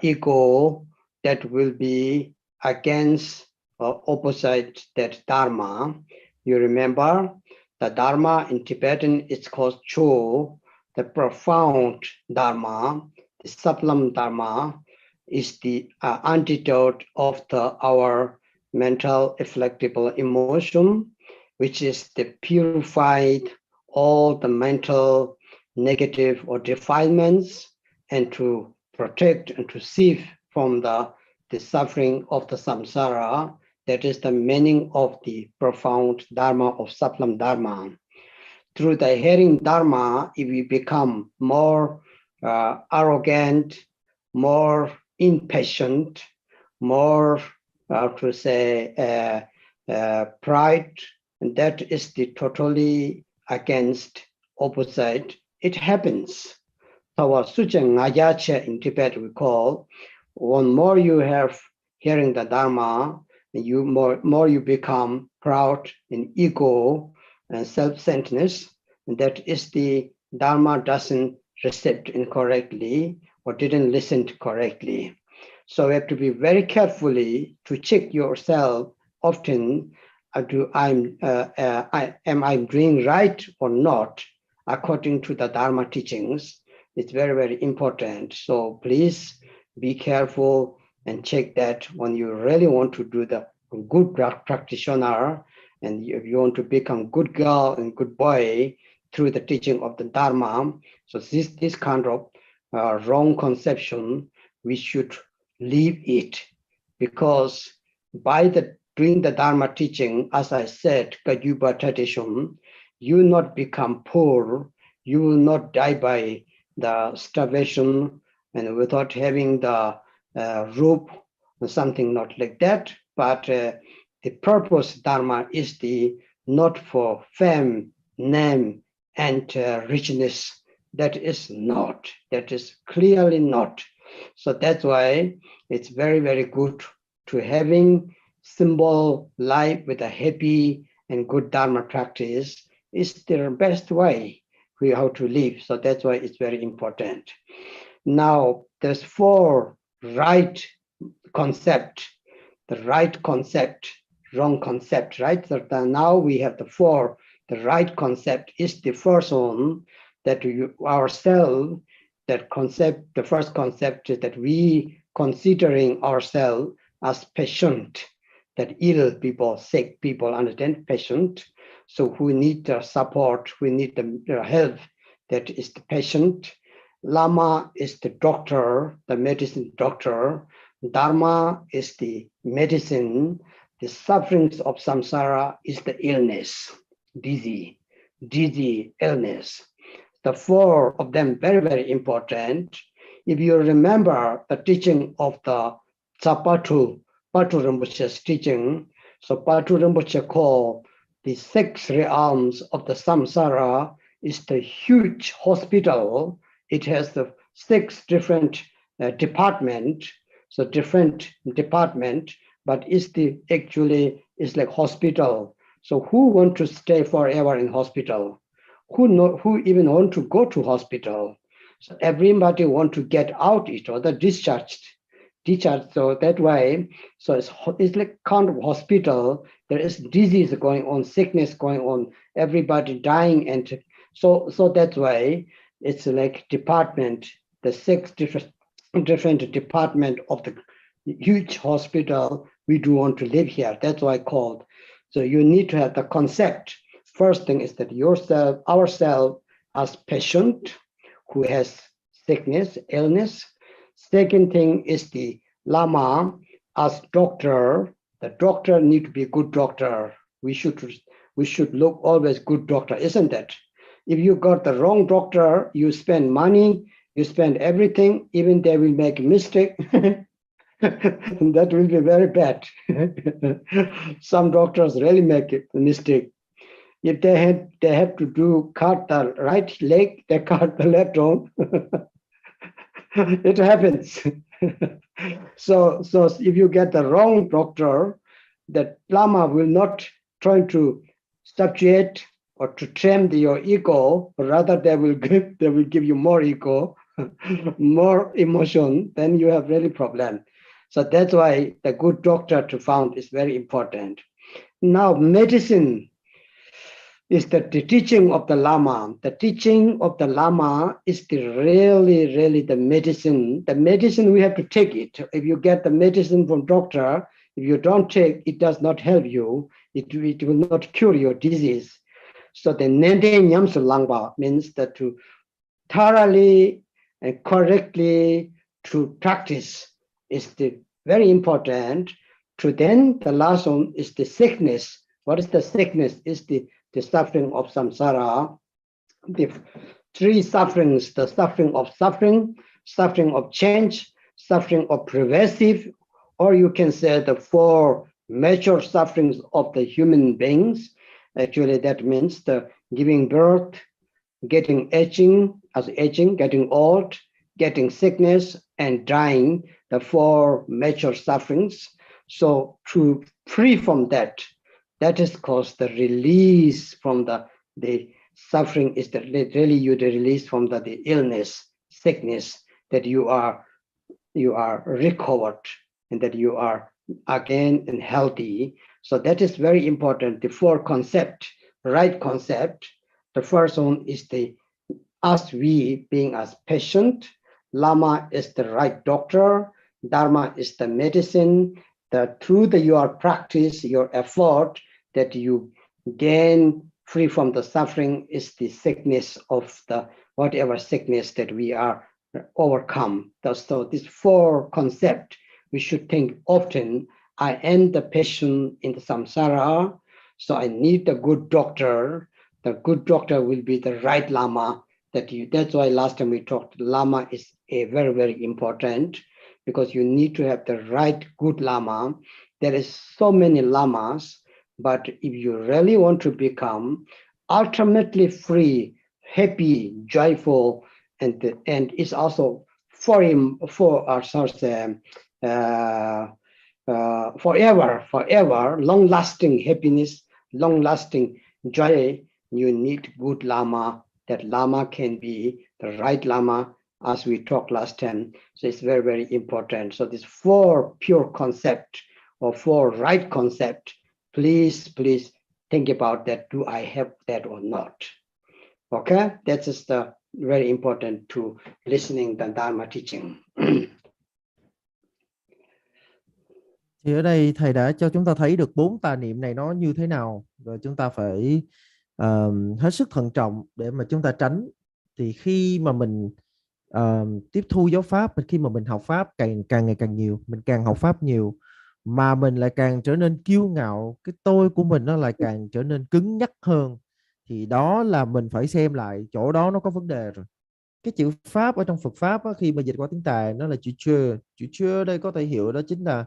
ego, that will be against or opposite that Dharma. You remember the Dharma in Tibetan is called Cho, the profound Dharma. The sublime Dharma is the antidote of our mental afflictable emotion, which is the purified all the mental negative or defilements, and to protect and to save from the suffering of the samsara. That is the meaning of the profound Dharma of sublime Dharma. Through the hearing Dharma, if we become more arrogant, more impatient, more pride, and that is the totally against opposite. It happens. Our Suja Ngayacha in Tibet we call, one more you have hearing the Dharma, you more you become proud and ego and self-centeredness, and that is the Dharma doesn't receive incorrectly or didn't listen correctly. So we have to be very carefully to check yourself often. Am I doing right or not according to the Dharma teachings? It's very, very important. So please be careful and check that when you really want to do the good practitioner, and if you want to become good girl and good boy through the teaching of the Dharma. So this kind of wrong conception, we should leave it, because by doing the Dharma teaching, as I said, Kagyupa tradition, you will not become poor, you will not die by the starvation and without having the roof or something not like that. But the purpose Dharma is not for fame, name, and richness. That is not. That is clearly not. So that's why it's very, very good to having simple life with a happy and good Dharma practice is the best way we how to live. So that's why it's very important. Now there's 4 right concept, the right concept, wrong concept, right? So now we have the 4. The right concept is the first one, that ourselves, that concept, the first concept is that we considering ourselves as patient, that ill people, sick people, understand, patient. So who need the support, we need the help, that is the patient. Lama is the doctor, the medicine doctor. Dharma is the medicine. The sufferings of samsara is the illness, disease, illness. The 4 of them very, very important. If you remember the teaching of the Patu Rinpoche's teaching, so Patu Rinpoche called the 6 realms of the samsara is the huge hospital. It has the 6 different departments, so different department, but actually is like hospital. So who want to stay forever in hospital? Who even want to go to hospital? So everybody want to get out it or the discharged. So that way, so it's like kind of hospital. There is disease going on, sickness going on, everybody dying, and so that's why it's like department, the 6 different department of the huge hospital. We do want to live here. That's why called. So you need to have the concept. First thing is that ourselves as patient who has sickness, illness. Second thing is the Lama as doctor. The doctor need to be a good doctor. We should look always good doctor, isn't it? If you got the wrong doctor, you spend money, you spend everything, even they will make a mistake. That will be very bad. Some doctors really make a mistake. If they have to cut the right leg, they cut the left arm. It happens. So if you get the wrong doctor, that Lama will not try to subjugate or to tame your ego, but rather they will give you more ego, more emotion, then you have really problem. So that's why the good doctor to found is very important. Now medicine is the teaching of the Lama. The teaching of the Lama is really the medicine. The medicine, we have to take it. If you get the medicine from doctor, if you don't take, it does not help you. It will not cure your disease. So the Nende Nyamsu Langba means that to thoroughly and correctly to practice is very important. To then the last one is the sickness. What is the sickness? Is the suffering of samsara. The 3 sufferings, the suffering of change, suffering of pervasive, or you can say the 4 major sufferings of the human beings. Actually, that means the giving birth, getting aging, getting old, getting sickness, and dying, the four major sufferings. So to free from that, that is called the release from the suffering is the really you the release from the illness, sickness, that you are recovered and that you are again and healthy. So that is very important. The four concept, right concept. The first one is the us we being as patient, Lama is the right doctor, Dharma is the medicine, that through your practice, your effort, that you gain free from the suffering is the sickness of the whatever sickness that we are overcome. So these four concepts we should think often. I am the patient in the samsara, so I need a good doctor. The good doctor will be the right Lama. That's why last time we talked, Lama is a very, very important, because you need to have the right good Lama. There is so many Lamas, but if you really want to become ultimately free, happy, joyful, and it's also for him, for ourselves, forever, long-lasting happiness, long-lasting joy, you need good Lama. That Lama can be the right Lama, as we talked last time. So it's very, very important. So these four pure concept or four right concept, please think about that. Do I have that or not? Okay, that is the very important to listening the Dharma teaching. Thì ở đây thầy đã cho chúng ta thấy được 4 tà niệm này nó như thế nào, rồi chúng ta phải hết sức thận trọng để mà chúng ta tránh. Thì khi mà mình tiếp thu giáo pháp, khi mà mình học pháp càng ngày càng nhiều, mình càng học pháp nhiều mà mình lại càng trở nên kiêu ngạo, cái tôi của mình nó lại càng trở nên cứng nhắc hơn, thì đó là mình phải xem lại chỗ đó nó có vấn đề rồi. Cái chữ pháp ở trong Phật pháp á, khi mà dịch qua tiếng Tài nó là chữ chơ đây có thể hiểu đó chính là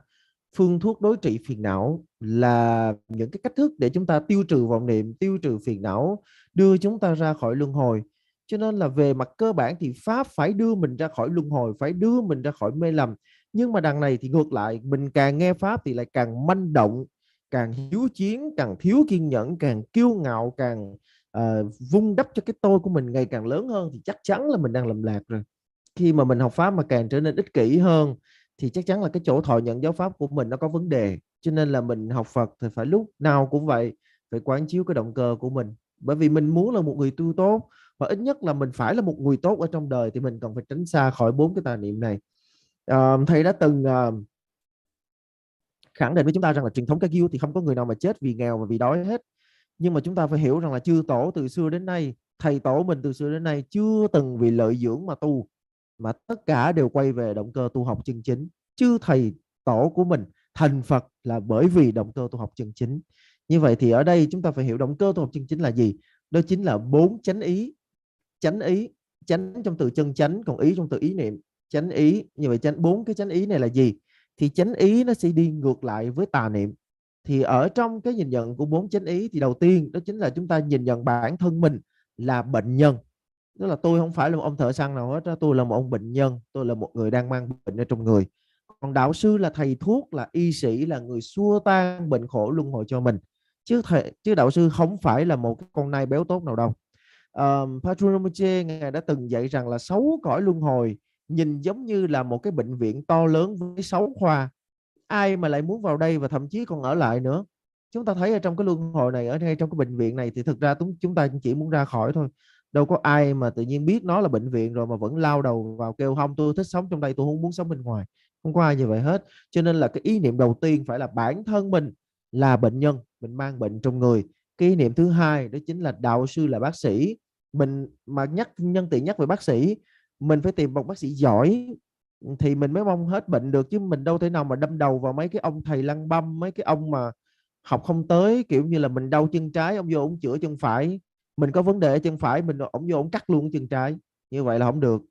phương thuốc đối trị phiền não, là những cái cách thức để chúng ta tiêu trừ vọng niệm, tiêu trừ phiền não, đưa chúng ta ra khỏi luân hồi. Cho nên là về mặt cơ bản thì pháp phải đưa mình ra khỏi luân hồi, phải đưa mình ra khỏi mê lầm. Nhưng mà đằng này thì ngược lại, mình càng nghe pháp thì lại càng manh động, càng hiếu chiến, càng thiếu kiên nhẫn, càng kiêu ngạo, càng vun đắp cho cái tôi của mình ngày càng lớn hơn, thì chắc chắn là mình đang lầm lạc rồi. Khi mà mình học pháp mà càng trở nên ích kỷ hơn thì chắc chắn là cái chỗ thọ nhận giáo pháp của mình nó có vấn đề. Cho nên là mình học Phật thì phải lúc nào cũng vậy, phải quán chiếu cái động cơ của mình. Bởi vì mình muốn là một người tu tốt, và ít nhất là mình phải là một người tốt ở trong đời, thì mình cần phải tránh xa khỏi 4 cái tà niệm này. Thầy đã từng khẳng định với chúng ta rằng là truyền thống Ca Kiêu thì không có người nào mà chết vì nghèo và vì đói hết. Nhưng mà chúng ta phải hiểu rằng là chư tổ từ xưa đến nay, thầy tổ mình từ xưa đến nay chưa từng vì lợi dưỡng mà tu, mà tất cả đều quay về động cơ tu học chân chính. Chư thầy tổ của mình thành Phật là bởi vì động cơ tu học chân chính. Như vậy thì ở đây chúng ta phải hiểu động cơ tu học chân chính là gì. Đó chính là 4 chánh ý. Chánh trong từ chân chánh, còn ý trong từ ý niệm. Chánh ý, như vậy 4 cái chánh ý này là gì? Thì chánh ý nó sẽ đi ngược lại với tà niệm. Thì ở trong cái nhìn nhận của 4 chánh ý thì đầu tiên đó chính là chúng ta nhìn nhận bản thân mình là bệnh nhân. Tức là tôi không phải là một ông thợ săn nào hết đó. Tôi là một ông bệnh nhân, tôi là một người đang mang bệnh ở trong người. Còn đạo sư là thầy thuốc, là y sĩ, là người xua tan bệnh khổ luân hồi cho mình. Chứ đạo sư không phải là một cái con nai béo tốt nào đâu. Patrul ngài đã từng dạy rằng là 6 cõi luân hồi nhìn giống như là một cái bệnh viện to lớn với 6 khoa. Ai mà lại muốn vào đây và thậm chí còn ở lại nữa. Chúng ta thấy ở trong cái luân hồi này, ở ngay trong cái bệnh viện này, thì thực ra chúng ta chỉ muốn ra khỏi thôi. Đâu có ai mà tự nhiên biết nó là bệnh viện rồi mà vẫn lao đầu vào kêu không, tôi thích sống trong đây, tôi không muốn sống bên ngoài. Không có ai như vậy hết. Cho nên là cái ý niệm đầu tiên phải là bản thân mình là bệnh nhân, mình mang bệnh trong người. Cái ý niệm thứ hai đó chính là đạo sư là bác sĩ. Mình mà nhân tiện nhắc về bác sĩ, mình phải tìm một bác sĩ giỏi thì mình mới mong hết bệnh được, chứ mình đâu thể nào mà đâm đầu vào mấy cái ông thầy lăng băm, mấy cái ông mà học không tới, kiểu như là mình đau chân trái, ông vô ông chữa chân phải, mình có vấn đề ở chân phải, ông vô ông cắt luôn chân trái, như vậy là không được.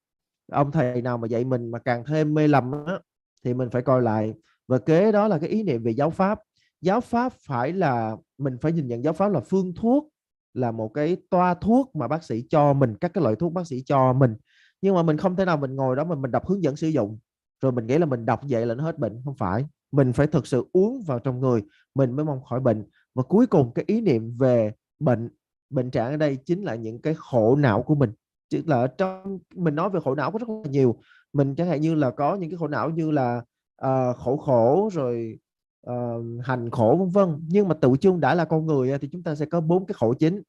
Ông thầy nào mà dạy mình mà càng thêm mê lầm á, thì mình phải coi lại. Và kế đó là cái ý niệm về giáo pháp. giáo pháp phải là, mình phải nhìn nhận giáo pháp là phương thuốc, là một cái toa thuốc mà bác sĩ cho mình, các cái loại thuốc bác sĩ cho mình. Nhưng mà mình không thể nào mình ngồi đó mà mình đọc hướng dẫn sử dụng rồi mình nghĩ là mình đọc vậy là nó hết bệnh. Không phải, mình phải thực sự uống vào trong người mình mới mong khỏi bệnh. Và cuối cùng cái ý niệm về bệnh trạng ở đây chính là những cái khổ não của mình. Chứ là ở trong mình nói về khổ não có rất là nhiều. Mình chẳng hạn như là có những cái khổ não như là khổ khổ rồi hành khổ vân vân. Nhưng mà tự chung đã là con người thì chúng ta sẽ có 4 cái khổ chính.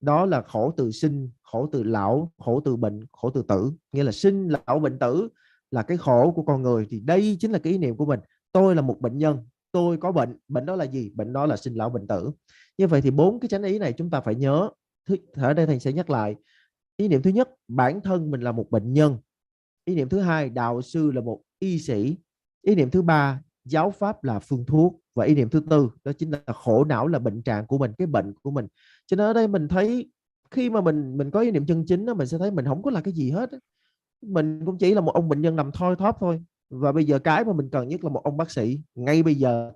Đó là khổ từ sinh, khổ từ lão, khổ từ bệnh, khổ từ tử. Nghĩa là sinh lão bệnh tử là cái khổ của con người. Thì đây chính là cái ý niệm của mình. Tôi là một bệnh nhân, tôi có bệnh. Bệnh đó là gì? Bệnh đó là sinh lão bệnh tử. Như vậy thì 4 cái chánh ý này chúng ta phải nhớ. Ở đây thầy sẽ nhắc lại. Ý niệm thứ nhất, bản thân mình là một bệnh nhân. Ý niệm thứ hai, đạo sư là một y sĩ. Ý niệm thứ ba, giáo pháp là phương thuốc. Và ý niệm thứ tư, đó chính là khổ não là bệnh trạng của mình, cái bệnh của mình. Cho nên ở đây mình thấy khi mà mình có ý niệm chân chính đó, mình sẽ thấy mình không có là cái gì hết. Mình cũng chỉ là một ông bệnh nhân nằm thoi thóp thôi. Và bây giờ cái mà mình cần nhất là một ông bác sĩ ngay bây giờ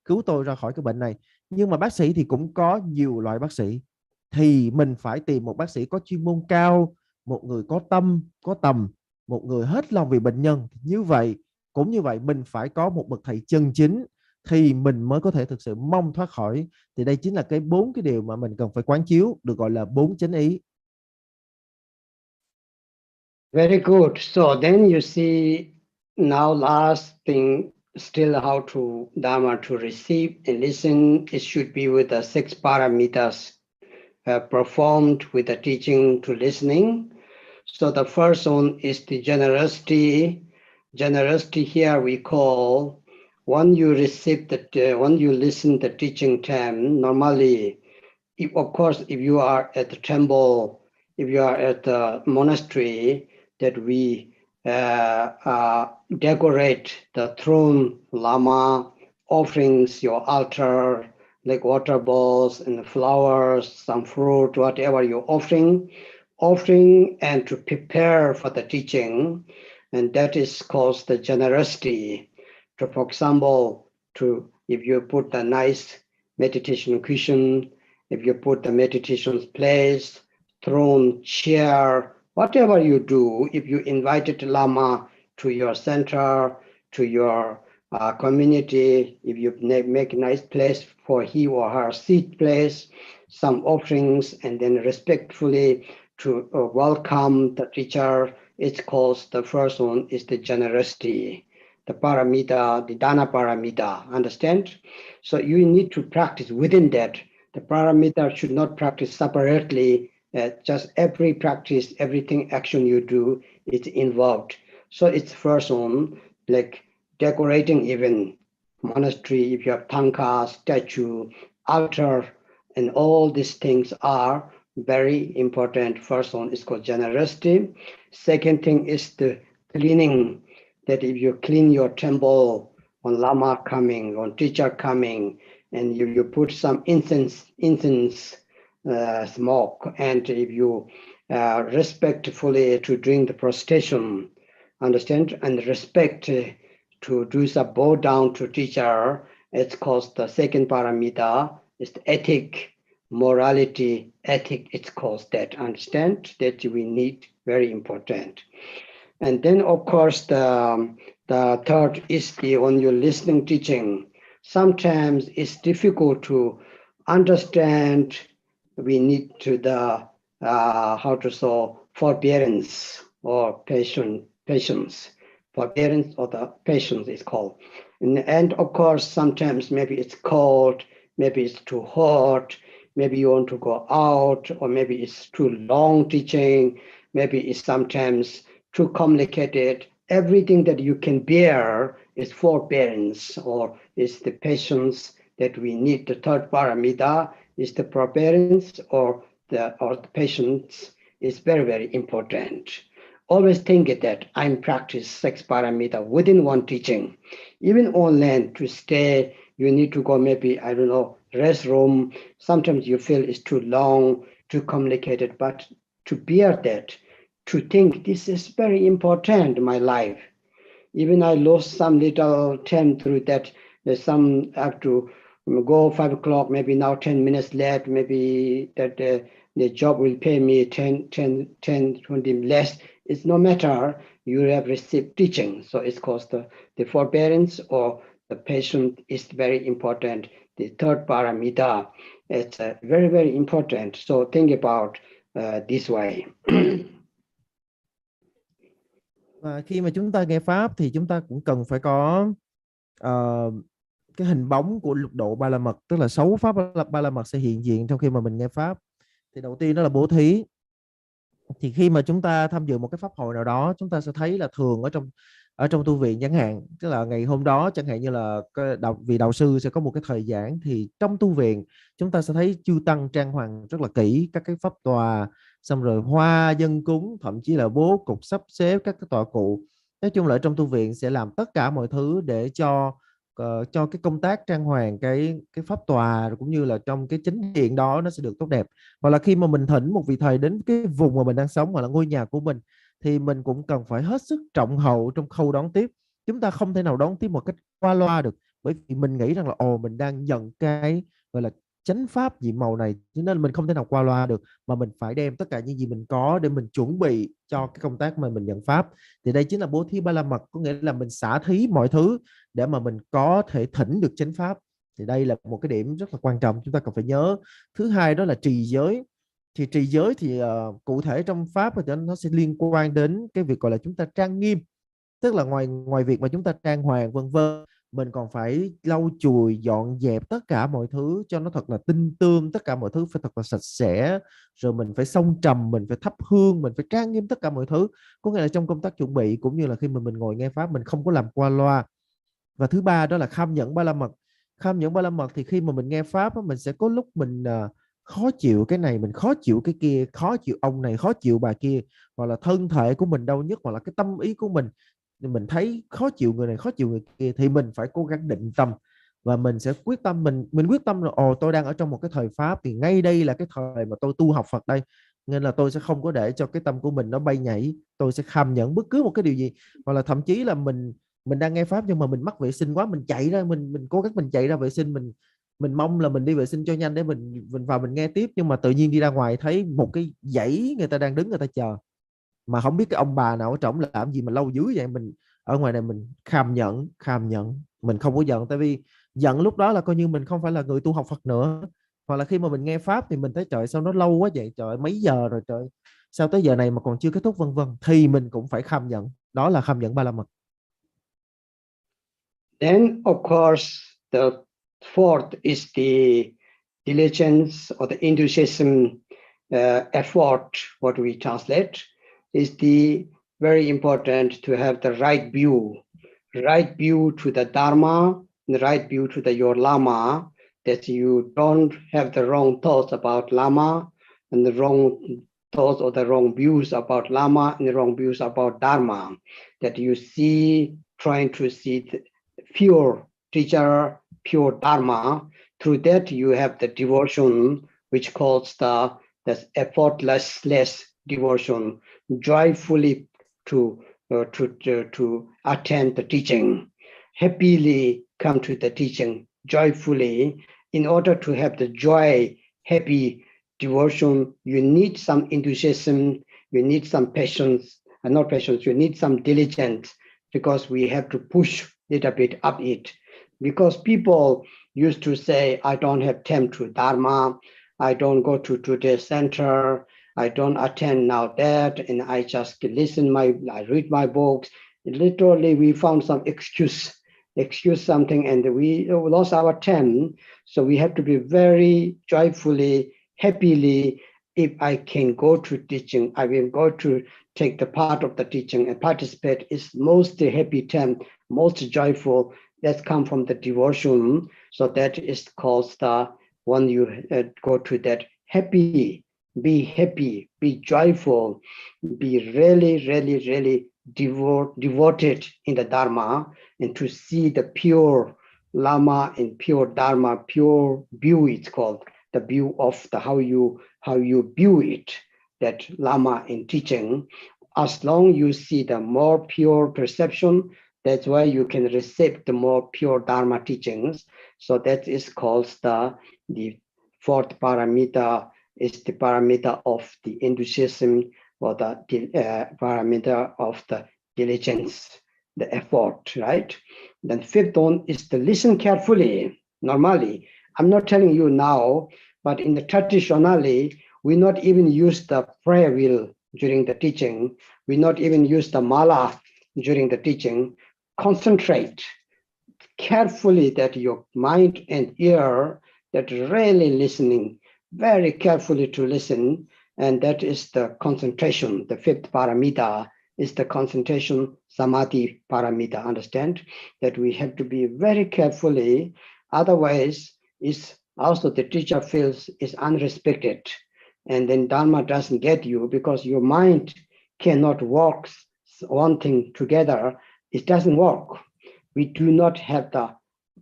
cứu tôi ra khỏi cái bệnh này. Nhưng mà bác sĩ thì cũng có nhiều loại bác sĩ. Thì mình phải tìm một bác sĩ có chuyên môn cao, một người có tâm, có tầm, một người hết lòng vì bệnh nhân. Như vậy, cũng như vậy, mình phải có một bậc thầy chân chính thì mình mới có thể thực sự mong thoát khỏi. Thì đây chính là cái 4 cái điều mà mình cần phải quán chiếu, được gọi là 4 chánh ý. Very good. So then you see now last thing still how to Dharma to receive and listen. It should be with the 6 paramitas performed with the teaching to listening. So the first one is the generosity. Generosity here we call when you receive when you listen the teaching time. Normally, of course, if you are at the temple, if you are at the monastery, that we decorate the throne, lama, offerings, your altar, like water balls and flowers, some fruit, whatever you're offering and to prepare for the teaching, and that is called the generosity. So for example, if you put a nice meditation cushion, if you put the meditation place, throne, chair, whatever you do, if you invited Lama to your center, to your community, if you make a nice place for he or her seat place, some offerings, and then respectfully to welcome the teacher, it's called, the first one is the generosity, the paramita, the dana paramita, understand? So you need to practice within that. The paramita should not practice separately. Just every practice, everything action you do, it's involved. So it's first one, like decorating even monastery, if you have tanka, statue, altar, and all these things are very important. First one is called generosity. Second thing is the cleaning, that if you clean your temple on lama coming, on teacher coming, and you put some incense smoke, and if you respectfully to drink the prostration, understand, and respect to do some bow down to teacher, it's called the second paramita, is the ethic, morality, ethic, it's called that, understand, that we need, very important. And then of course the third is the when you're listening teaching, sometimes it's difficult to understand. We need to the how to say forbearance or patience. Forbearance or the patience is called. And of course, sometimes maybe it's cold, maybe it's too hot, maybe you want to go out, or maybe it's too long teaching, maybe it's sometimes too complicated. Everything that you can bear is forbearance, or is the patience that we need. The third paramita is the forbearance or the patience is very, very important. Always think that I'm practice 6 paramita within one teaching. Even online to stay, you need to go maybe, I don't know, restroom. Sometimes you feel it's too long, too complicated, but to bear that, to think this is very important in my life. Even I lost some little time through that. There's some have to go 5 o'clock, maybe now 10 minutes late, maybe that the job will pay me 10, 20 less. It's no matter, you have received teaching. So it's called the forbearance or the patience is very important. The third paramita, it's very, very important. So think about this way. Và khi mà chúng ta nghe pháp thì chúng ta cũng cần phải có ờ, cái hình bóng của lục độ ba la mật, tức là 6 pháp ba la mật sẽ hiện diện trong khi mà mình nghe pháp. Thì đầu tiên đó là bố thí. Thì khi mà chúng ta tham dự một cái pháp hội nào đó, chúng ta sẽ thấy là thường ở trong tu viện chẳng hạn, tức là ngày hôm đó chẳng hạn như là vị đạo sư sẽ có một cái thời giảng, thì trong tu viện chúng ta sẽ thấy chư tăng trang hoàng rất là kỹ các cái pháp tòa, xong rồi hoa dân cúng, thậm chí là bố cục sắp xếp các cái tọa cụ. Nói chung là ở trong tu viện sẽ làm tất cả mọi thứ để cho cái công tác trang hoàng cái pháp tòa cũng như là trong cái chính điện đó nó sẽ được tốt đẹp. Hoặc là khi mà mình thỉnh một vị thầy đến cái vùng mà mình đang sống hoặc là ngôi nhà của mình, thì mình cũng cần phải hết sức trọng hậu trong khâu đón tiếp. Chúng ta không thể nào đón tiếp một cách qua loa được, bởi vì mình nghĩ rằng là mình đang nhận cái gọi là chánh pháp nhiệm màu này, cho nên mình không thể nào qua loa được, mà mình phải đem tất cả những gì mình có để mình chuẩn bị cho cái công tác mà mình nhận pháp. Thì đây chính là bố thí ba la mật, có nghĩa là mình xả thí mọi thứ để mà mình có thể thỉnh được chánh pháp. Thì đây là một cái điểm rất là quan trọng chúng ta cần phải nhớ. Thứ hai đó là trì giới. Thì trì giới thì cụ thể trong pháp thì nó sẽ liên quan đến cái việc gọi là chúng ta trang nghiêm, tức là ngoài việc mà chúng ta trang hoàng vân vân, mình còn phải lau chùi dọn dẹp tất cả mọi thứ cho nó thật là tinh tươm, tất cả mọi thứ phải thật là sạch sẽ, rồi mình phải xông trầm, mình phải thắp hương, mình phải trang nghiêm tất cả mọi thứ, có nghĩa là trong công tác chuẩn bị cũng như là khi mà mình ngồi nghe pháp mình không có làm qua loa. Và thứ ba đó là kham nhẫn ba la mật. Kham nhẫn ba la mật thì khi mà mình nghe pháp mình sẽ có lúc mình khó chịu cái này, mình khó chịu cái kia, khó chịu ông này, khó chịu bà kia, hoặc là thân thể của mình đau nhức, hoặc là cái tâm ý của mình thấy khó chịu người này, khó chịu người kia, thì mình phải cố gắng định tâm và mình sẽ quyết tâm, mình quyết tâm là tôi đang ở trong một cái thời pháp, thì ngay đây là cái thời mà tôi tu học Phật đây, nên là tôi sẽ không có để cho cái tâm của mình nó bay nhảy, tôi sẽ kham nhẫn bất cứ một cái điều gì. Hoặc là thậm chí là mình đang nghe pháp nhưng mà mình mắc vệ sinh quá, mình chạy ra, mình cố gắng mình chạy ra vệ sinh, mình mong là mình đi vệ sinh cho nhanh để mình vào mình nghe tiếp, nhưng mà tự nhiên đi ra ngoài thấy một cái dãy người ta đang đứng người ta chờ, mà không biết cái ông bà nào ở trỏng làm gì mà lâu dữ vậy. Mình ở ngoài này mình kham nhẫn, mình không có giận, tại vì giận lúc đó là coi như mình không phải là người tu học Phật nữa. Hoặc là khi mà mình nghe pháp thì mình thấy trời sao nó lâu quá vậy, trời mấy giờ rồi, trời sao tới giờ này mà còn chưa kết thúc vân vân, thì mình cũng phải kham nhẫn. Đó là kham nhẫn ba la mật. Then, of course, the fourth is the diligence or the enthusiasm, effort, what we translate, is the very important to have the right view to the Dharma, the right view to your Lama, that you don't have the wrong thoughts about Lama and the wrong thoughts or the wrong views about Lama and the wrong views about Dharma, that you see, trying to see the pure teacher, pure Dharma. Through that, you have the devotion, which calls the effortless devotion, joyfully to attend the teaching, happily come to the teaching, joyfully. In order to have the joy, happy devotion, you need some enthusiasm, you need some patience, and not patience, you need some diligence, because we have to push a little bit up it. Because people used to say, I don't have time to Dharma, I don't go to today's center, I don't attend now that, and I just I read my books. Literally, we found some excuse something, and we lost our time. So we have to be very joyfully, happily. If I can go to teaching, I will go to take the part of the teaching and participate. Is most happy time, most joyful. That come from the devotion. So that is called the when you go to that happy. Be happy, be joyful, be really, really, really devoted in the Dharma, and to see the pure Lama and pure Dharma, pure view, it's called the view of the how you view it, that Lama in teaching. As long you see the more pure perception, that's why you can receive the more pure Dharma teachings. So that is called the fourth paramita is the parameter of the enthusiasm or the parameter of the diligence, the effort, right? Then fifth one is to listen carefully. Normally, I'm not telling you now, but in the traditionally, we not even use the prayer wheel during the teaching. We not even use the mala during the teaching. Concentrate carefully that your mind and ear that really listening very carefully to listen, and that is the concentration. The fifth paramita is the concentration samadhi paramita. Understand that we have to be very carefully, otherwise is also the teacher feels is unrespected, and then dharma doesn't get you because your mind cannot work one thing together. It doesn't work. We do not have the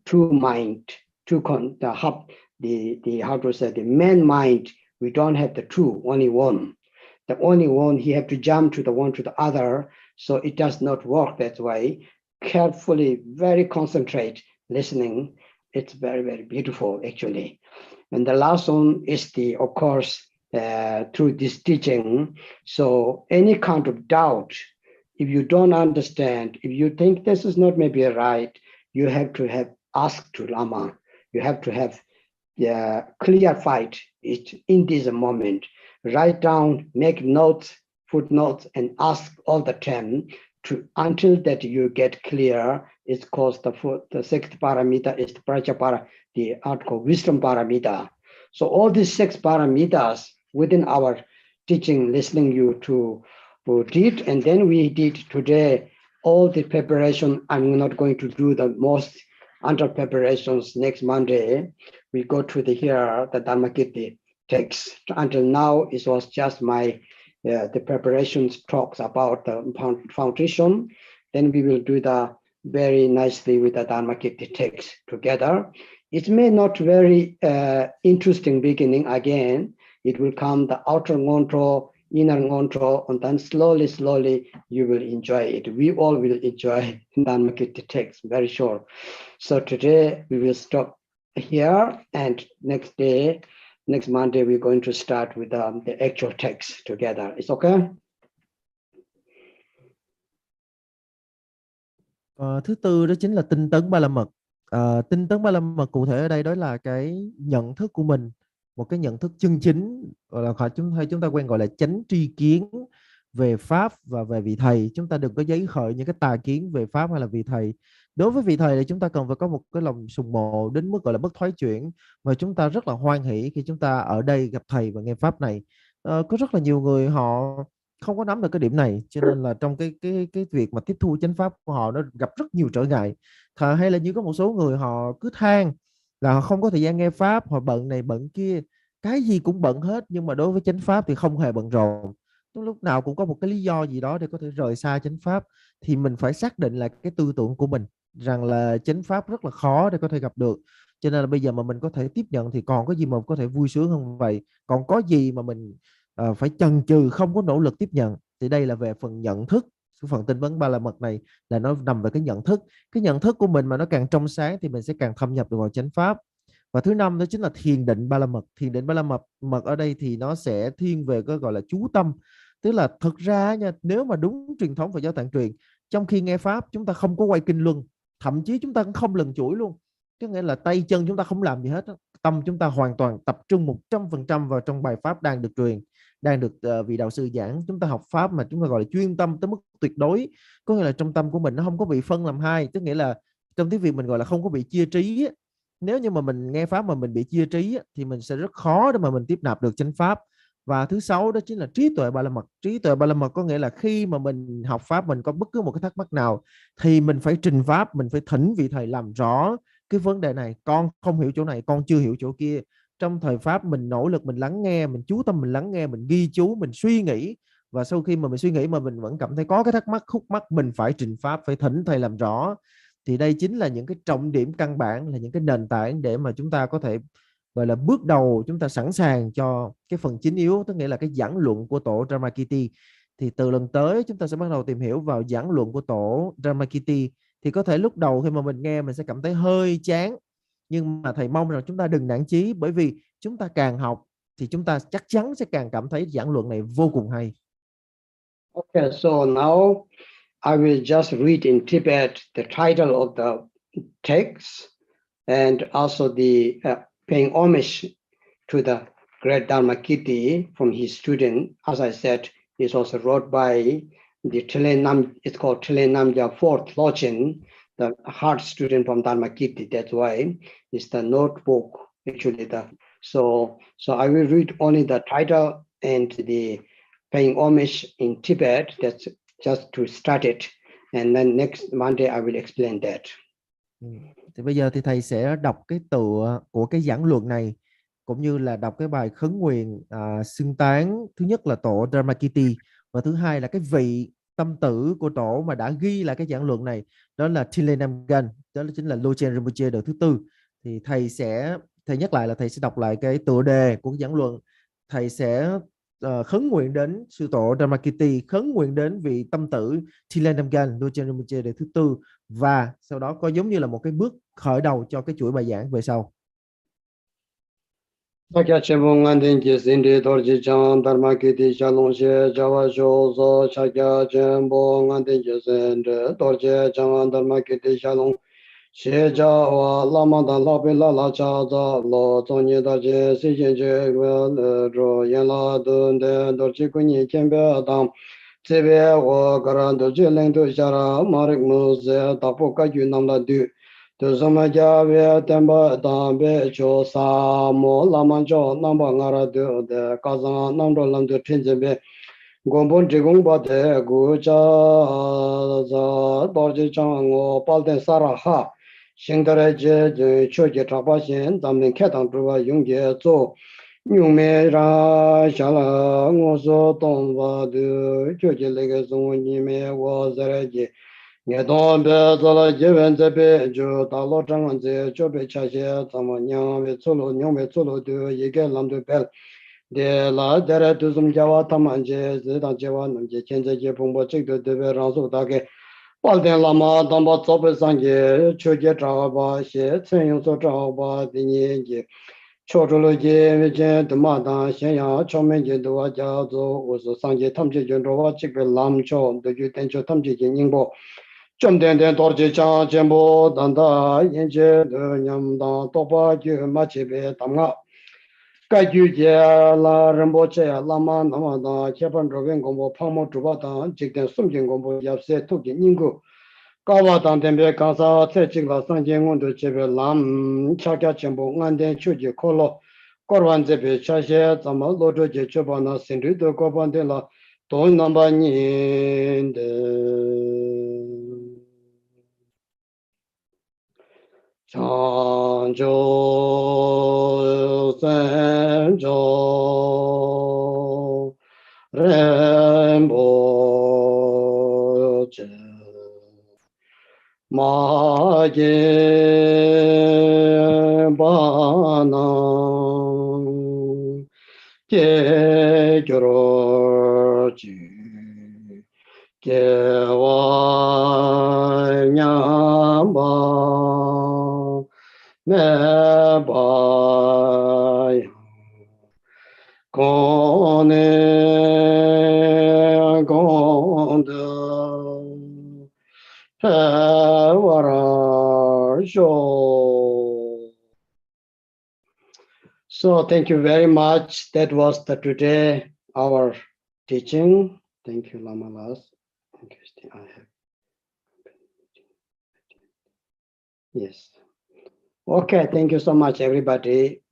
true mind, the hub, the how to say the man mind. We don't have the true, only one. The only one, he have to jump to the one to the other, so it does not work that way. Carefully, very concentrate, listening. It's very, very beautiful actually. And the last one is the, of course, through this teaching. So any kind of doubt, if you don't understand, if you think this is not maybe right, you have to have asked to Lama. You have to have clarified it in this moment. Write down, make notes, footnotes, and ask all the time to until that you get clear. It's called the sixth paramita is the prajapara, the art called wisdom paramita. So all these six paramitas within our teaching, listening you to did, and then we did today all the preparation. I'm not going to do the most under preparations next Monday. We go to the here the Dharmakirti text. Until now, it was just my the preparations talks about the foundation. Then we will do the very nicely with the Dharmakirti text together. It may not very interesting beginning again. It will come the outer control, inner control, and then slowly you will enjoy it. We all will enjoy Dharmakirti text, very sure. So today we will stop here, and next day, next Monday, we're going to start with the actual text together. It's okay? Thứ tư đó chính là tinh tấn ba la mật. Tinh tấn ba la mật cụ thể ở đây đó là cái nhận thức của mình, một cái nhận thức chân chính, gọi là chúng ta quen gọi là chánh tri kiến về pháp và về vị thầy. Chúng ta đừng có giấy khởi những cái tà kiến về pháp hay là vị thầy. Đối với vị thầy thì chúng ta cần phải có một cái lòng sùng mộ đến mức gọi là bất thoái chuyển, và chúng ta rất là hoan hỷ khi chúng ta ở đây gặp thầy và nghe pháp này. Có rất là nhiều người họ không có nắm được cái điểm này, cho nên là trong cái việc mà tiếp thu chánh pháp của họ nó gặp rất nhiều trở ngại. Hay là như có một số người họ cứ than là họ không có thời gian nghe pháp, họ bận này bận kia, cái gì cũng bận hết, nhưng mà đối với chánh pháp thì không hề bận rộn. Lúc nào cũng có một cái lý do gì đó để có thể rời xa chánh pháp. Thì mình phải xác định là cái tư tưởng của mình rằng là chánh pháp rất là khó để có thể gặp được. Cho nên là bây giờ mà mình có thể tiếp nhận thì còn có gì mà có thể vui sướng hơn vậy, còn có gì mà mình phải chần chừ không có nỗ lực tiếp nhận. Thì đây là về phần nhận thức. Phần tinh vấn ba la mật này là nó nằm về cái nhận thức. Cái nhận thức của mình mà nó càng trong sáng thì mình sẽ càng thâm nhập được vào chánh pháp. Và thứ năm đó chính là thiền định ba la mật. Thiền định ba la mật ở đây thì nó sẽ thiên về cái gọi là chú tâm. Tức là thực ra nha, nếu mà đúng truyền thống Phật giáo Tạng truyền, trong khi nghe pháp chúng ta không có quay kinh luân, thậm chí chúng ta cũng không lần chuỗi luôn. Có nghĩa là tay chân chúng ta không làm gì hết. Tâm chúng ta hoàn toàn tập trung 100% vào trong bài pháp đang được truyền, đang được vị đạo sư giảng. Chúng ta học pháp mà chúng ta gọi là chuyên tâm tới mức tuyệt đối. Có nghĩa là trong tâm của mình nó không có bị phân làm hai. Tức nghĩa là trong tiếng Việt mình gọi là không có bị chia trí. Nếu như mà mình nghe pháp mà mình bị chia trí thì mình sẽ rất khó để mà mình tiếp nạp được chánh pháp. Và thứ sáu đó chính là trí tuệ ba la mật. Trí tuệ ba la mật có nghĩa là khi mà mình học pháp, mình có bất cứ một cái thắc mắc nào thì mình phải trình pháp, mình phải thỉnh vị thầy làm rõ cái vấn đề này. Con không hiểu chỗ này, con chưa hiểu chỗ kia. Trong thời pháp mình nỗ lực, mình lắng nghe, mình chú tâm, mình lắng nghe, mình ghi chú, mình suy nghĩ. Và sau khi mà mình suy nghĩ mà mình vẫn cảm thấy có cái thắc mắc, khúc mắc, mình phải trình pháp, phải thỉnh thầy làm rõ. Thì đây chính là những cái trọng điểm căn bản, là những cái nền tảng để mà chúng ta có thể gọi là bước đầu chúng ta sẵn sàng cho cái phần chính yếu, tức nghĩa là cái giảng luận của tổ Dharmakirti. Thì từ lần tới chúng ta sẽ bắt đầu tìm hiểu vào giảng luận của tổ Dharmakirti. Thì có thể lúc đầu khi mà mình nghe mình sẽ cảm thấy hơi chán, Nhưng mà thầy mong rằng chúng ta đừng nản chí, bởi vì chúng ta càng học thì chúng ta chắc chắn sẽ càng cảm thấy giảng luận này vô cùng hay. Okay, so now I will just read in Tibet the title of the text and also the paying homage to the great Dharmakirti from his student. As I said, it's also wrote by the it's called Telen Namja Fourth Lojin, the hard student from Dharmakirti. That's why it's the notebook actually. So I will read only the title and the paying homage in Tibet. That's just to start it, and then next Monday I will explain that. Thì bây giờ thì thầy sẽ đọc cái tựa của cái giảng luận này, cũng như là đọc cái bài khấn nguyện xưng tán. Thứ nhất là tổ Dharmakirti, và thứ hai là cái vị tâm tử của tổ mà đã ghi lại cái giảng luận này, đó là Thile Namgan, đó chính là Lochen Rinpoche đời thứ tư. Thì thầy nhắc lại là thầy sẽ đọc lại cái tựa đề của cái giảng luận. Thầy sẽ khấn nguyện đến sư tổ Dharmakirti, khấn nguyện đến vị tâm tử Thile Namgan, Lochen Rinpoche đời thứ tư, và sau đó có giống như là một cái bước khởi đầu cho cái chuỗi bài giảng về sau. Sakya Chebong Andin Kisindi Dorji Chan Dharmakirti Shalom She Java Shozo Sakya Chebong Andin Kisindi Dorji Chan Dharmakirti Shalom She Java Lama Dan Labi Lala Chaza Lo Zonyi Dorji Sijin Chegwe Ro Yen La Dun Den Dorji Kunyi Kembe Adam Tsebe Wo Garan Dorji Leng Tu Shara Marik Muse Tapo Kaju Namla Du Tu Sama Jave Temba Dambe Cho Samo Lama Jo Namba Ngara Du De Kazan Namdo Lam Du Tinzebe Gombon Jigong Ba De Gu Cha Za Dorji Chango Palden Sara Ha Shingdare Je Cho Je Trapa Shen Damlin Ketang Druwa Yung Je Zo Nyung Me Ra Shala Ngo So Tong Ba Du Cho Je Lege Zong Ni Me Wo Zare Je Nghe Don Be Zala Je Wen Ze Be Jo Ta Lo Chang An Ze Cho Be Cha She Zama Nyang We Tsolo Nyong We Tsolo Du Ye Ge Lam Du Bel De La Dere Tu Zum Jawa Tam An Je Ze Da Jawa Nam Je Chen Ze Je Pong Bo Chik Du De Be Rang Su Da Ge Pal Den Lama Dam Ba Tso Be Sang Je Cho Je Tra Ba She Chen Yong So Tra Ba Di Nye Je Cho Zhu Lo Je We Je De Ma Dan Xian Yang Chong Men Je Du Wa Jia Zo Wo Su Sang Je Tam Je Jun Ro Wa Chik Be Lam Cho De Ju Ten Cho Tam Je Je Ning Bo Chom Den Den Tor Je Chang Chen Bo Dan Da Yin Je De Nyam Dan To Pa Ju Ma Che Be Tam Nga Kai Ju Je La Rinpo Che Lama Nama Dan Che Pan Ro Ben Gong Bo Phang Mo Zhu Ba Dan Jik Den Sum Jing Gong Bo Yap Se Tu Ki Ning Gu Ka Wa Dan Den Be Ka Sa Ce Chik La Sang Jing Ngon Du Che Be Lam Cha Kya Chen Bo Ngan Den Chu Je Ko Lo Kor Wan Ze Be Cha She Zama Lo Zhu Je Chu Ba Na Sin Ru Du Ko Ban Den La Don Nam Ba Nyin De Chang Zhou San Zhou Rinpo Che Ma Yin Ba Nang Ge Gyoro Ji Ge Wa Nyam Ba Me Ba Gong Ne Gong De He Wa Ra Shou. So thank you very much. That was the today our teaching. Thank you, Lama Las. Interesting. I have. Yes. Okay. Thank you so much, everybody.